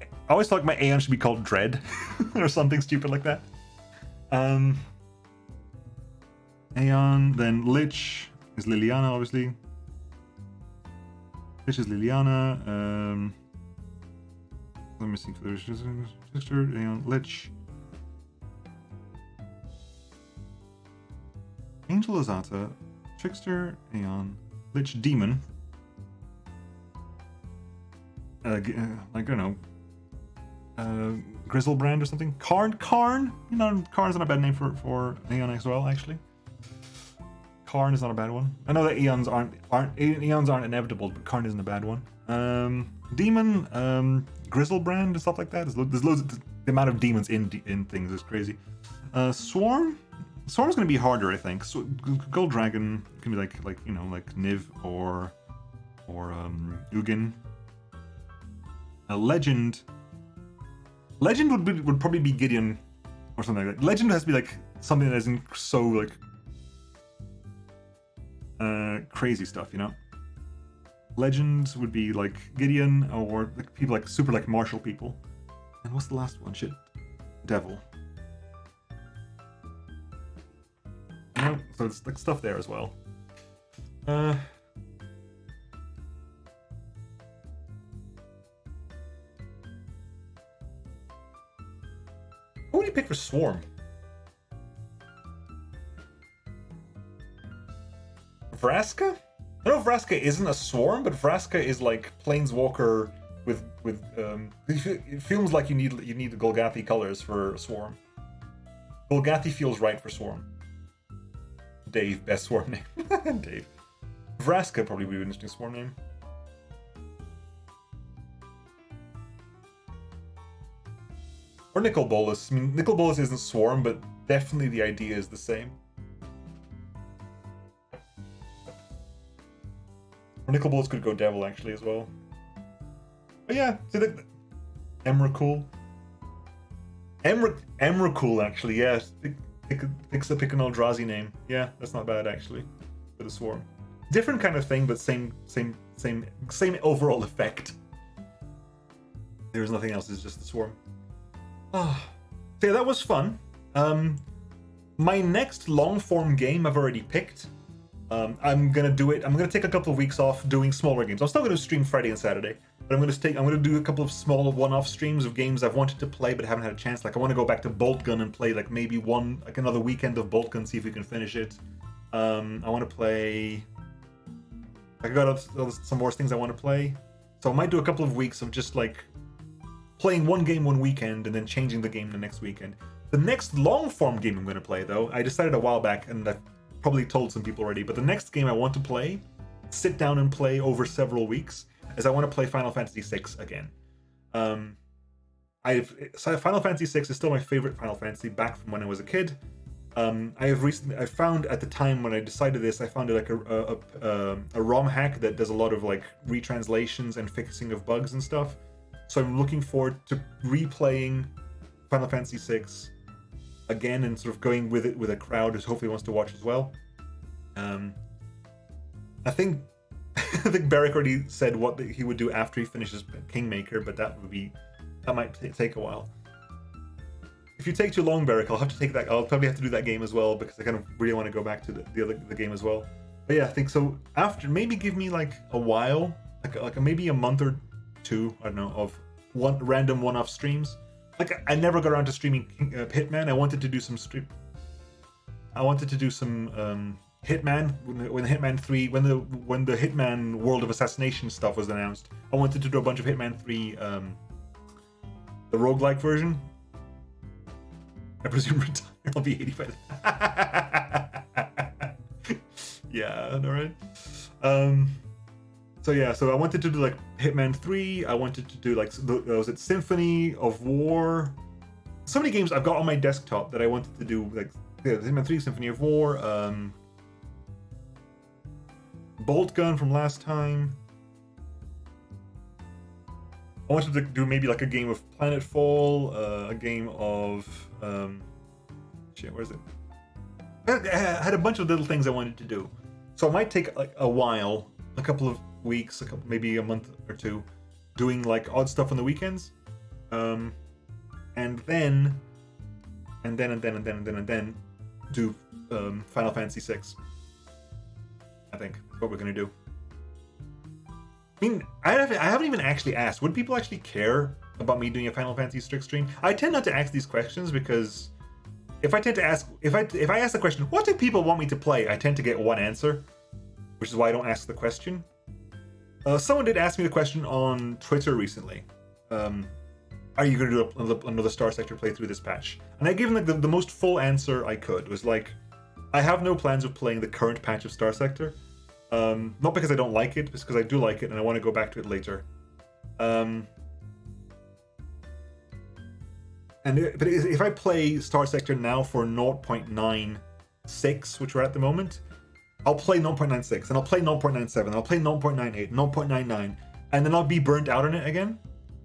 I always thought my Aeon should be called Dread or something stupid like that. Aeon, then Lich is Liliana, obviously. Lich is Liliana. Let me see if there's Trickster, Aeon, Lich. Angel Azata, Trickster, Aeon, Lich, Demon. Like, I don't know. Grizzlebrand or something. Karn? You know, Karn's not a bad name for Aeon as well, actually. Karn is not a bad one. I know that Eons aren't inevitable, but Karn isn't a bad one. Demon, Grizzlebrand and stuff like that. There's loads of, the amount of demons in things is crazy. Swarm? Swarm's gonna be harder, I think. So Gold Dragon can be like you know, like Niv or or Ugin. A legend. Legend would probably be Gideon or something like that. Legend has to be like something that isn't so like crazy stuff, you know. Legends would be like Gideon or like people like super like martial people. And what's the last one? Shit, Devil. You know, so it's like stuff there as well. Who would you pick for Swarm? Vraska? I know Vraska isn't a Swarm, but Vraska is like Planeswalker with it feels like you need the Golgathi colors for Swarm. Golgathi feels right for Swarm. Dave, best Swarm name. Dave. Vraska probably would be an interesting Swarm name. Or Nicol Bolas. I mean, Nicol Bolas isn't Swarm, but definitely the idea is the same. Or Nicol Bolas could go Devil, actually, as well. But yeah, see, Emrakul. Emrakul, actually, yeah. Pick an Eldrazi name. Yeah, that's not bad, actually, for the Swarm. Different kind of thing, but same overall effect. There's nothing else, it's just the Swarm. Oh, so yeah, that was fun. My next long-form game I've already picked. I'm gonna do it. I'm gonna take a couple of weeks off doing smaller games. I'm still gonna stream Friday and Saturday, but I'm gonna do a couple of small one-off streams of games I've wanted to play but haven't had a chance. Like I want to go back to Bolt Gun and play like maybe another weekend of Bolt Gun, see if we can finish it. I want to play. I got some more things I want to play, so I might do a couple of weeks of just like playing one game one weekend and then changing the game the next weekend. The next long-form game I'm going to play, though, I decided a while back, and I've probably told some people already, but the next game I want to play, sit down and play over several weeks, is I want to play Final Fantasy VI again. Final Fantasy VI is still my favorite Final Fantasy back from when I was a kid. I found at the time when I decided this, I found like a ROM hack that does a lot of like retranslations and fixing of bugs and stuff. So I'm looking forward to replaying Final Fantasy VI again and sort of going with it with a crowd who hopefully wants to watch as well. I think Beric already said what he would do after he finishes Kingmaker, but that might take a while. If you take too long, Beric, I'll have to take that. I'll probably have to do that game as well because I kind of really want to go back to the game as well. But yeah, I think so. After maybe give me like a while, like maybe a month or two, I don't know, of random one-off streams. Like I never got around to streaming Hitman. I wanted to do some Hitman when Hitman 3 when the Hitman World of Assassination stuff was announced. I wanted to do a bunch of Hitman 3 the roguelike version. I presume retire. I'll be 80 by then. Yeah, alright. So yeah, so I wanted to do like Hitman 3, I wanted to do like, was it Symphony of War? So many games I've got on my desktop that I wanted to do, like Hitman 3, Symphony of War, Bolt Gun from last time. I wanted to do maybe like a game of Planetfall, a game of, where is it? I had a bunch of little things I wanted to do. So it might take like a while, a couple of weeks, maybe a month or two, doing like odd stuff on the weekends, and then do Final Fantasy VI. I think that's what we're gonna do. I mean, I haven't even actually asked. Would people actually care about me doing a Final Fantasy VI stream? I tend not to ask these questions because if I ask the question, what do people want me to play? I tend to get one answer, which is why I don't ask the question. Someone did ask me the question on Twitter recently. Are you going to do another Star Sector playthrough this patch? And I gave him like the most full answer I could. It was like, I have no plans of playing the current patch of Star Sector. Not because I don't like it, but because I do like it and I want to go back to it later. But if I play Star Sector now for 0.96, which we're at the moment, I'll play 0.96, and I'll play 0.97, I'll play 0.98, 0.99, and then I'll be burnt out on it again.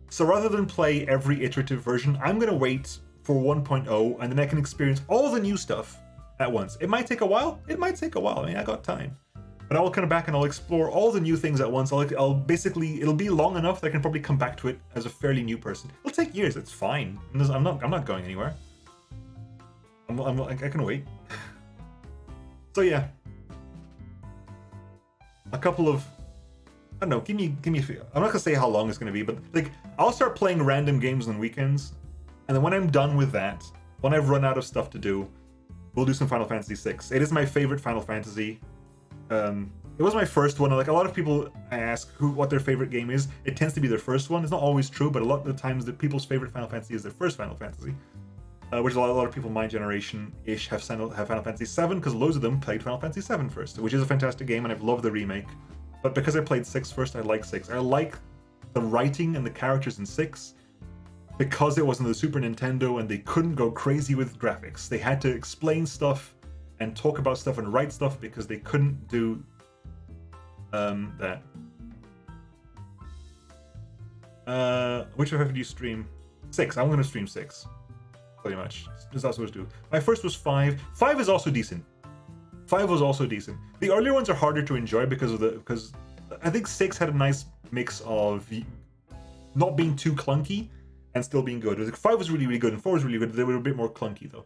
So rather than play every iterative version, I'm going to wait for 1.0, and then I can experience all the new stuff at once. It might take a while. It might take a while. I mean, I got time. But I'll come back and I'll explore all the new things at once. I'll basically, it'll be long enough that I can probably come back to it as a fairly new person. It'll take years. It's fine. I'm not going anywhere. I can wait. So yeah. A couple of, I don't know, give me a few. I'm not gonna say how long it's gonna be, but like I'll start playing random games on weekends, and then when I'm done with that, when I've run out of stuff to do, we'll do some Final Fantasy VI. It is my favorite Final Fantasy. It was my first one. Like a lot of people I ask what their favorite game is, it tends to be their first one. It's not always true, but a lot of the times the people's favorite Final Fantasy is their first Final Fantasy. Which a lot of people my generation-ish have Final Fantasy VII, because loads of them played Final Fantasy VII first, which is a fantastic game, and I've loved the remake. But because I played 6 first, I like 6. I like the writing and the characters in 6, because it was on the Super Nintendo and they couldn't go crazy with graphics. They had to explain stuff and talk about stuff and write stuff because they couldn't do that. Which FF do you stream? 6. I'm going to stream 6. Pretty much. That's what I was doing. My first was 5. 5 is also decent. 5 was also decent. The earlier ones are harder to enjoy because I think 6 had a nice mix of not being too clunky and still being good. It was like 5 was really, really good and 4 was really good. They were a bit more clunky though.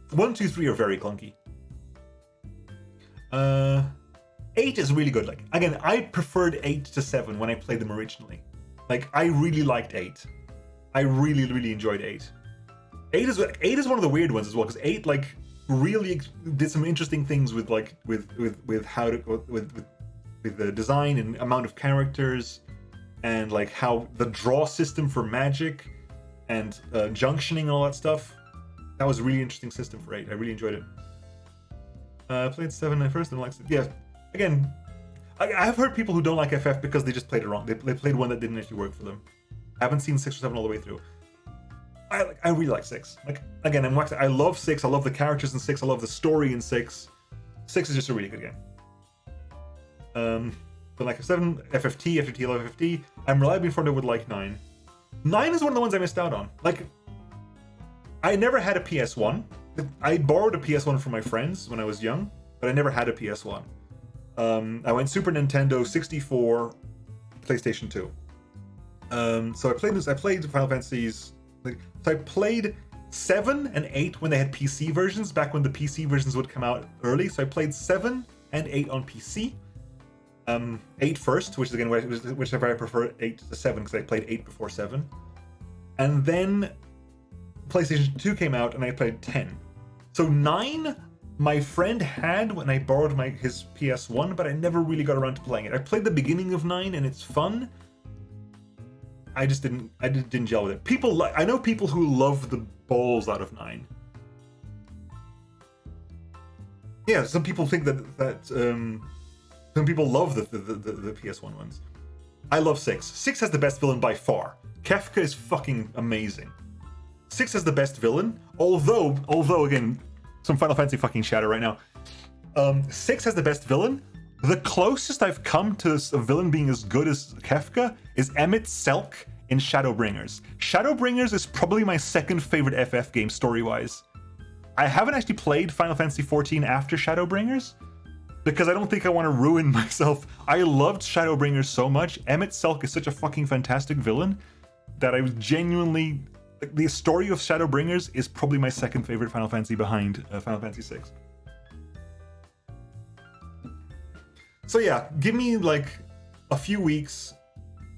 1, 2, 3 are very clunky. 8 is really good. Like again, I preferred 8 to 7 when I played them originally. Like I really liked 8. I really, really enjoyed 8. 8 is one of the weird ones as well, because 8 like really did some interesting things with like with the design and amount of characters, and like how the draw system for magic and junctioning and all that stuff. That was a really interesting system for 8. I really enjoyed it. Played 7 at first and liked it. Yeah, again, I've heard people who don't like FF because they just played it wrong. They played one that didn't actually work for them. I haven't seen 6 or 7 all the way through. I really like 6. Like again, I love 6. I love the characters in 6. I love the story in 6. 6 is just a really good game. But like 7, FFT, FFT, love FFT. I'm reliably informed I would like 9. 9 is one of the ones I missed out on. Like, I never had a PS1. I borrowed a PS1 from my friends when I was young, but I never had a PS1. I went Super Nintendo, 64, PlayStation 2. So I played Final Fantasies. So I played 7 and 8 when they had PC versions, back when the PC versions would come out early. So I played 7 and 8 on PC. 8 first, which is again whichever I prefer, 8 to 7, because I played 8 before 7. And then PlayStation 2 came out and I played 10. So 9 my friend had when I borrowed his PS1, but I never really got around to playing it. I played the beginning of 9 and it's fun. I just didn't gel with it. I know people who love the balls out of 9. Yeah, some people think that some people love the PS1 ones. I love 6. 6 has the best villain by far. Kefka is fucking amazing. 6 has the best villain, although again, some Final Fantasy fucking shadow right now. 6 has the best villain. The closest I've come to a villain being as good as Kefka is Emmett Selk in Shadowbringers. Shadowbringers is probably my second favorite FF game story-wise. I haven't actually played Final Fantasy XIV after Shadowbringers, because I don't think I want to ruin myself. I loved Shadowbringers so much. Emmett Selk is such a fucking fantastic villain that I was genuinely... The story of Shadowbringers is probably my second favorite Final Fantasy behind Final Fantasy VI. So yeah, give me like a few weeks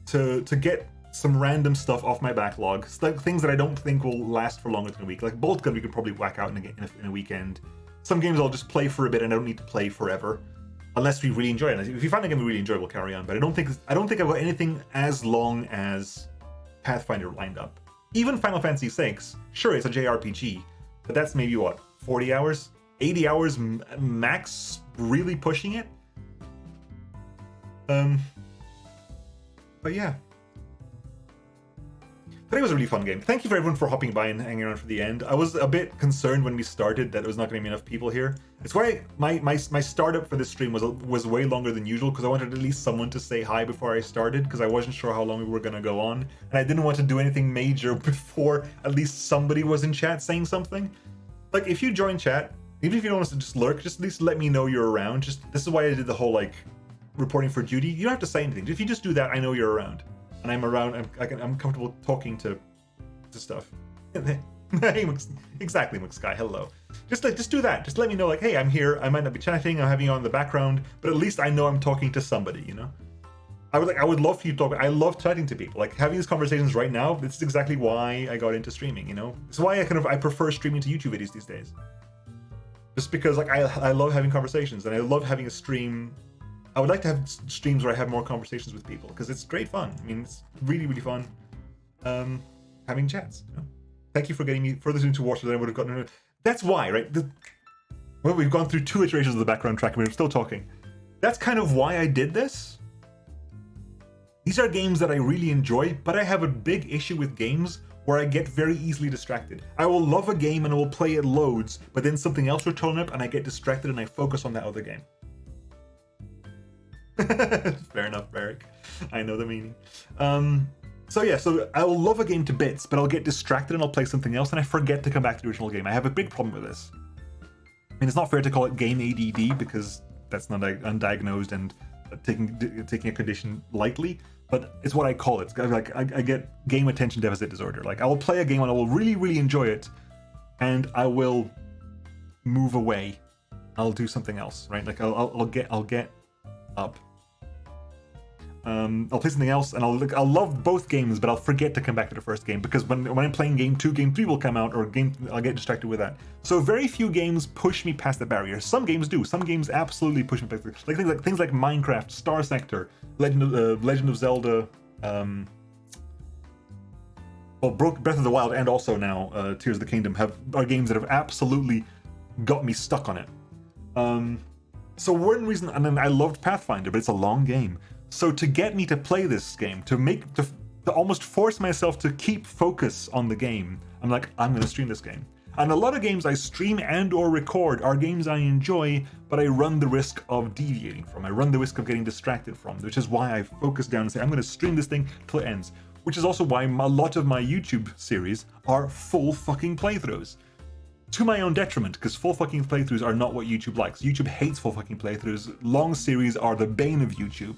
to get some random stuff off my backlog. Like things that I don't think will last for longer than a week. Like Boltgun we could probably whack out in a weekend. Some games I'll just play for a bit and I don't need to play forever. Unless we really enjoy it. If you find a game we really enjoy, we'll carry on. But I don't think I've got anything as long as Pathfinder lined up. Even Final Fantasy VI, sure, it's a JRPG, but that's maybe what, 40 hours? 80 hours max, really pushing it? But yeah. Today was a really fun game. Thank you for everyone for hopping by and hanging around for the end. I was a bit concerned when we started that there was not going to be enough people here. It's why my startup for this stream was way longer than usual, because I wanted at least someone to say hi before I started, because I wasn't sure how long we were going to go on, and I didn't want to do anything major before at least somebody was in chat saying something. Like, if you join chat, even if you don't want to just lurk, just at least let me know you're around. This is why I did the whole, like, reporting for duty. You don't have to say anything. If you just do that, I know you're around. And I'm around, I'm comfortable talking to stuff. Hey, exactly, McSky, hello. Just do that. Just let me know, like, hey, I'm here. I might not be chatting, I'm having you on the background, but at least I know I'm talking to somebody, you know? I would love for you to talk. I love chatting to people. Like, having these conversations right now, this is exactly why I got into streaming, you know? It's why I prefer streaming to YouTube videos these days. Just because, like, I love having conversations, and I love having a stream. I would like to have streams where I have more conversations with people, because it's great fun. I mean, it's really, really fun having chats. You know? Thank you for getting me further into WotR than I would have gotten. That's why, right? Well, we've gone through 2 iterations of the background track, and we're still talking. That's kind of why I did this. These are games that I really enjoy, but I have a big issue with games where I get very easily distracted. I will love a game and I will play it loads, but then something else will turn up and I get distracted and I focus on that other game. Fair enough, Barrick. I know the meaning. So I will love a game to bits, but I'll get distracted and I'll play something else and I forget to come back to the original game. I have a big problem with this. I mean, it's not fair to call it game ADD because that's not undiagnosed and taking a condition lightly, but it's what I call it. Like, I get game attention deficit disorder. Like, I will play a game and I will really, really enjoy it, and I will move away. I'll do something else, right? Like, I'll get up. I'll play something else, and I'll love both games, but I'll forget to come back to the first game, because when I'm playing game 2, game 3 will come out, or I'll get distracted with that. So very few games push me past the barrier. Some games do. Some games absolutely push me past the, like things like Minecraft, Star Sector, Legend of Zelda, Breath of the Wild, and also now Tears of the Kingdom are games that have absolutely got me stuck on it. So one reason, and then I loved Pathfinder, but it's a long game. So to get me to play this game, to almost force myself to keep focus on the game, I'm like, I'm going to stream this game. And a lot of games I stream and or record are games I enjoy, but I run the risk of deviating from. I run the risk of getting distracted from, which is why I focus down and say, I'm going to stream this thing till it ends. Which is also why a lot of my YouTube series are full fucking playthroughs. To my own detriment, because full fucking playthroughs are not what YouTube likes. YouTube hates full fucking playthroughs. Long series are the bane of YouTube.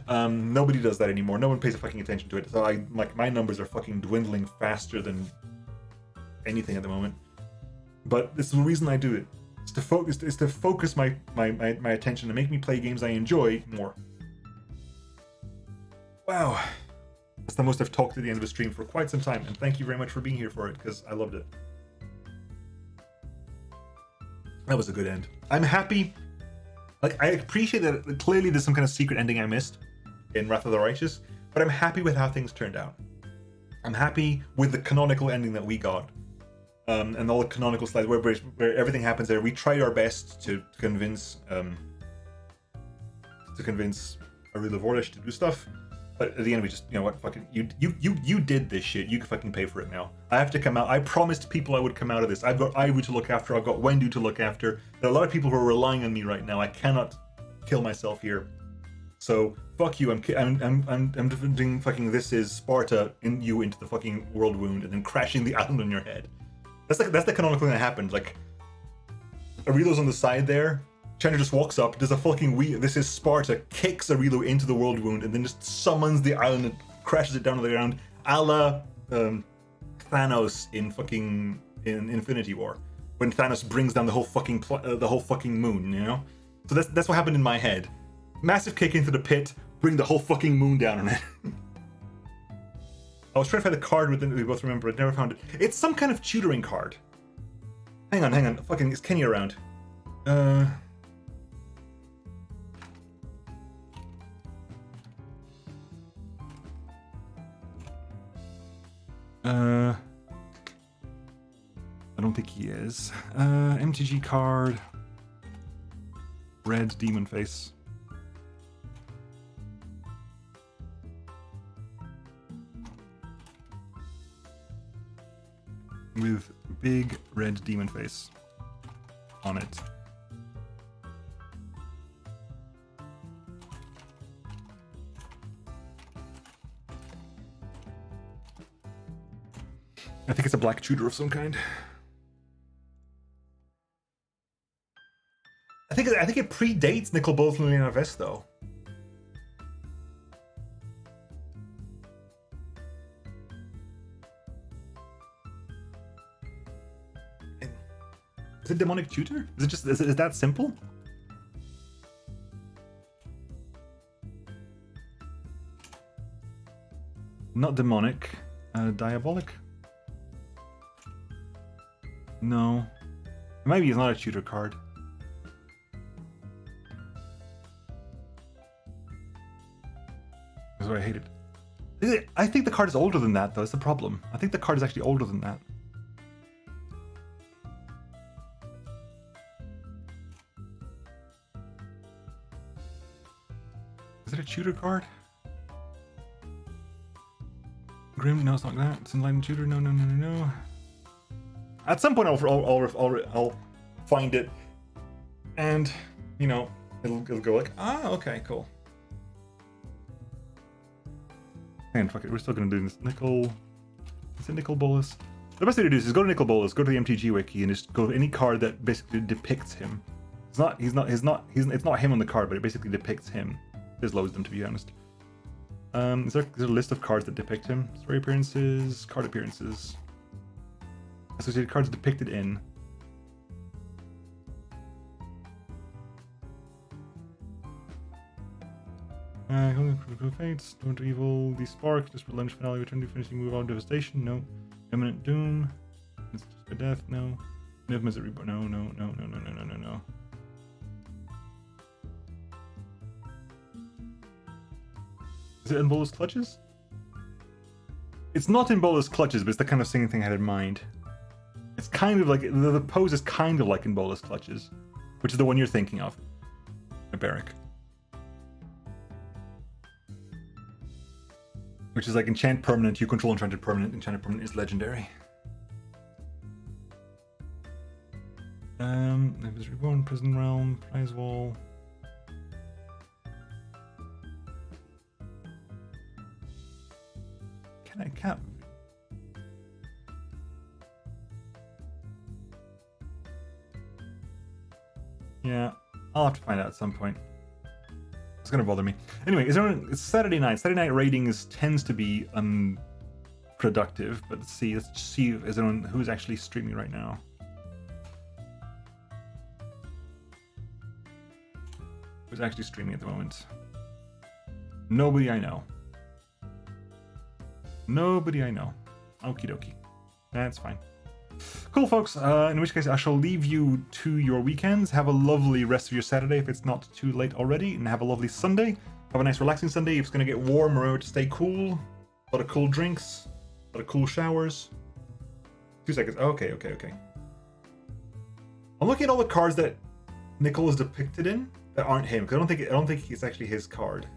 Nobody does that anymore. No one pays a fucking attention to it. So my numbers are fucking dwindling faster than anything at the moment. But it's the reason I do it. It's to focus my attention and make me play games I enjoy more. Wow. That's the most I've talked at the end of a stream for quite some time, and thank you very much for being here for it, because I loved it. That was a good end. I'm happy. Like, I appreciate that clearly there's some kind of secret ending I missed in Wrath of the Righteous, but I'm happy with how things turned out. I'm happy with the canonical ending that we got, and all the canonical slides where everything happens there. We tried our best to convince Arila Vorlish to do stuff, but at the end we just, you know what, fucking you did this shit. You can fucking pay for it now. I have to come out. I promised people I would come out of this. I've got Iwu to look after. I've got Wendu to look after. There are a lot of people who are relying on me right now. I cannot kill myself here. So fuck you. I'm doing fucking This Is Sparta in you into the fucking world wound and then crashing the island on your head. That's the canonical thing that happened. Like, Arilo's on the side there. Chandra just walks up, does a fucking This Is Sparta, kicks Arilo into the world wound, and then just summons the island and crashes it down to the ground, a la Thanos in Infinity War, when Thanos brings down the whole fucking moon, you know. So that's what happened in my head. Massive kick into the pit, bring the whole fucking moon down on it. I was trying to find the card with it, we both remember. I never found it. It's some kind of tutoring card. Hang on. Fucking, is Kenny around? I don't think he is. MTG card. Red demon face. with big red demon face on it. I think it's a black Tudor of some kind. I think it predates Nicol Bolas and Lena Vest though. Is it demonic tutor? Is it just is that simple? Not demonic, diabolic. No, maybe it's not a tutor card. That's why I hate it. I think the card is older than that, though. That's the problem. I think the card is actually older than that. Is it a tutor card? Grim? No, it's not that. It's Enlightened Tutor. No, no, no, no, no. At some point, I'll find it, and you know, it'll go like, ah, okay, cool. And fuck it, we're still gonna do this. Nicol, is it Nicol Bolas? The best thing to do is go to Nicol Bolas, go to the MTG wiki, and just go to any card that basically depicts him. It's not him on the card, but it basically depicts him. There's loads of them, to be honest. Is there a list of cards that depict him? Story appearances, card appearances. Associated cards depicted in. Fates, Don't Evil, the Spark, just lunge finale, return to finishing move on devastation, no. Imminent Doom, it's just a death, no. Misery Reborn, no, no, no, no, no, no, no, no, no. Is it in Bolas Clutches? It's not in Bolas Clutches, but it's the kind of singing thing I had in mind. It's kind of like, the pose is kind of like in Bolas Clutches, which is the one you're thinking of. A Barrack. Which is like enchant permanent, you control enchanted permanent is legendary. Nevis Reborn, Prison Realm, Prize Wall. I can't. Yeah, I'll have to find out at some point. It's gonna bother me. Anyway, it's Saturday night. Saturday night ratings tends to be unproductive, but let's see is anyone who's actually streaming right now. Who's actually streaming at the moment? Nobody I know. Nobody I know. Okie dokie. That's fine. Cool, folks. In which case, I shall leave you to your weekends. Have a lovely rest of your Saturday if it's not too late already. And have a lovely Sunday. Have a nice relaxing Sunday. It's going to get warm. Remember to stay cool. A lot of cool drinks. A lot of cool showers. 2 seconds. Okay. I'm looking at all the cards that Nicol is depicted in that aren't him. Because I don't think it's actually his card.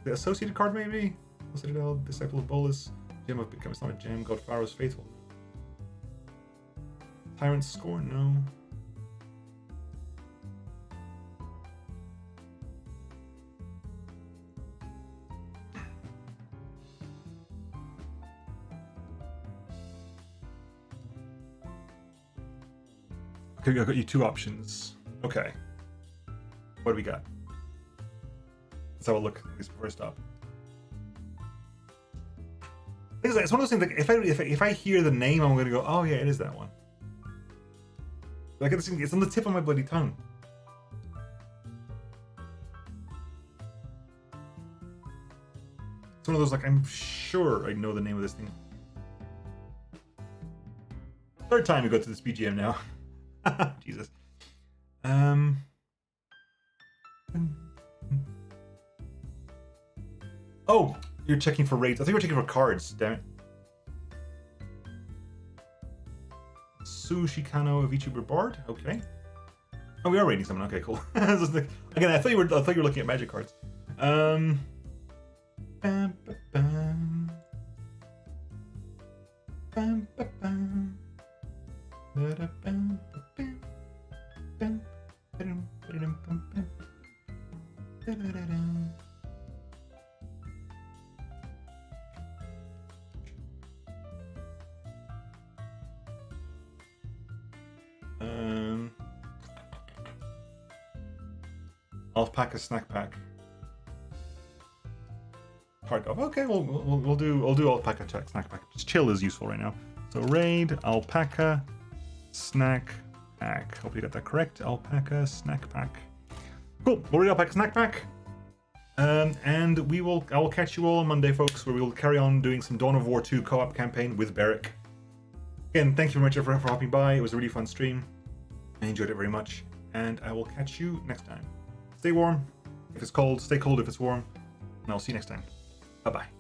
The associated card, maybe? Citadel, Disciple of Bolas, Gem of Become, it's not a gem, God Pharaoh's Faithful. Tyrant's Scorn, no. Okay, I've got you 2 options. Okay. What do we got? Let's have a look, at least before I stop. It's one of those things, like, if I hear the name, I'm gonna go, oh yeah, it is that one. Like, it's on the tip of my bloody tongue. It's one of those, like, I'm sure I know the name of this thing. 3rd time we go to this BGM now. Jesus. Oh, you're checking for raids. I think we're checking for cards, damn it. Sushi Kano of VTuber Board. Okay. Oh, we are raiding someone. Okay, cool. Again, I thought you were looking at magic cards. Bam, ba, bam. Bam, ba, bam. Alpaca snack pack. Hard of. Okay, we'll do alpaca snack pack. Just chill is useful right now. So raid alpaca snack pack. Hope you got that correct. Alpaca snack pack. Cool. We'll read alpaca snack pack. And I will catch you all on Monday, folks, where we will carry on doing some Dawn of War 2 co-op campaign with Beric. Again, thank you very much for hopping by. It was a really fun stream. I enjoyed it very much, and I will catch you next time. Stay warm if it's cold, stay cold if it's warm, and I'll see you next time. Bye-bye.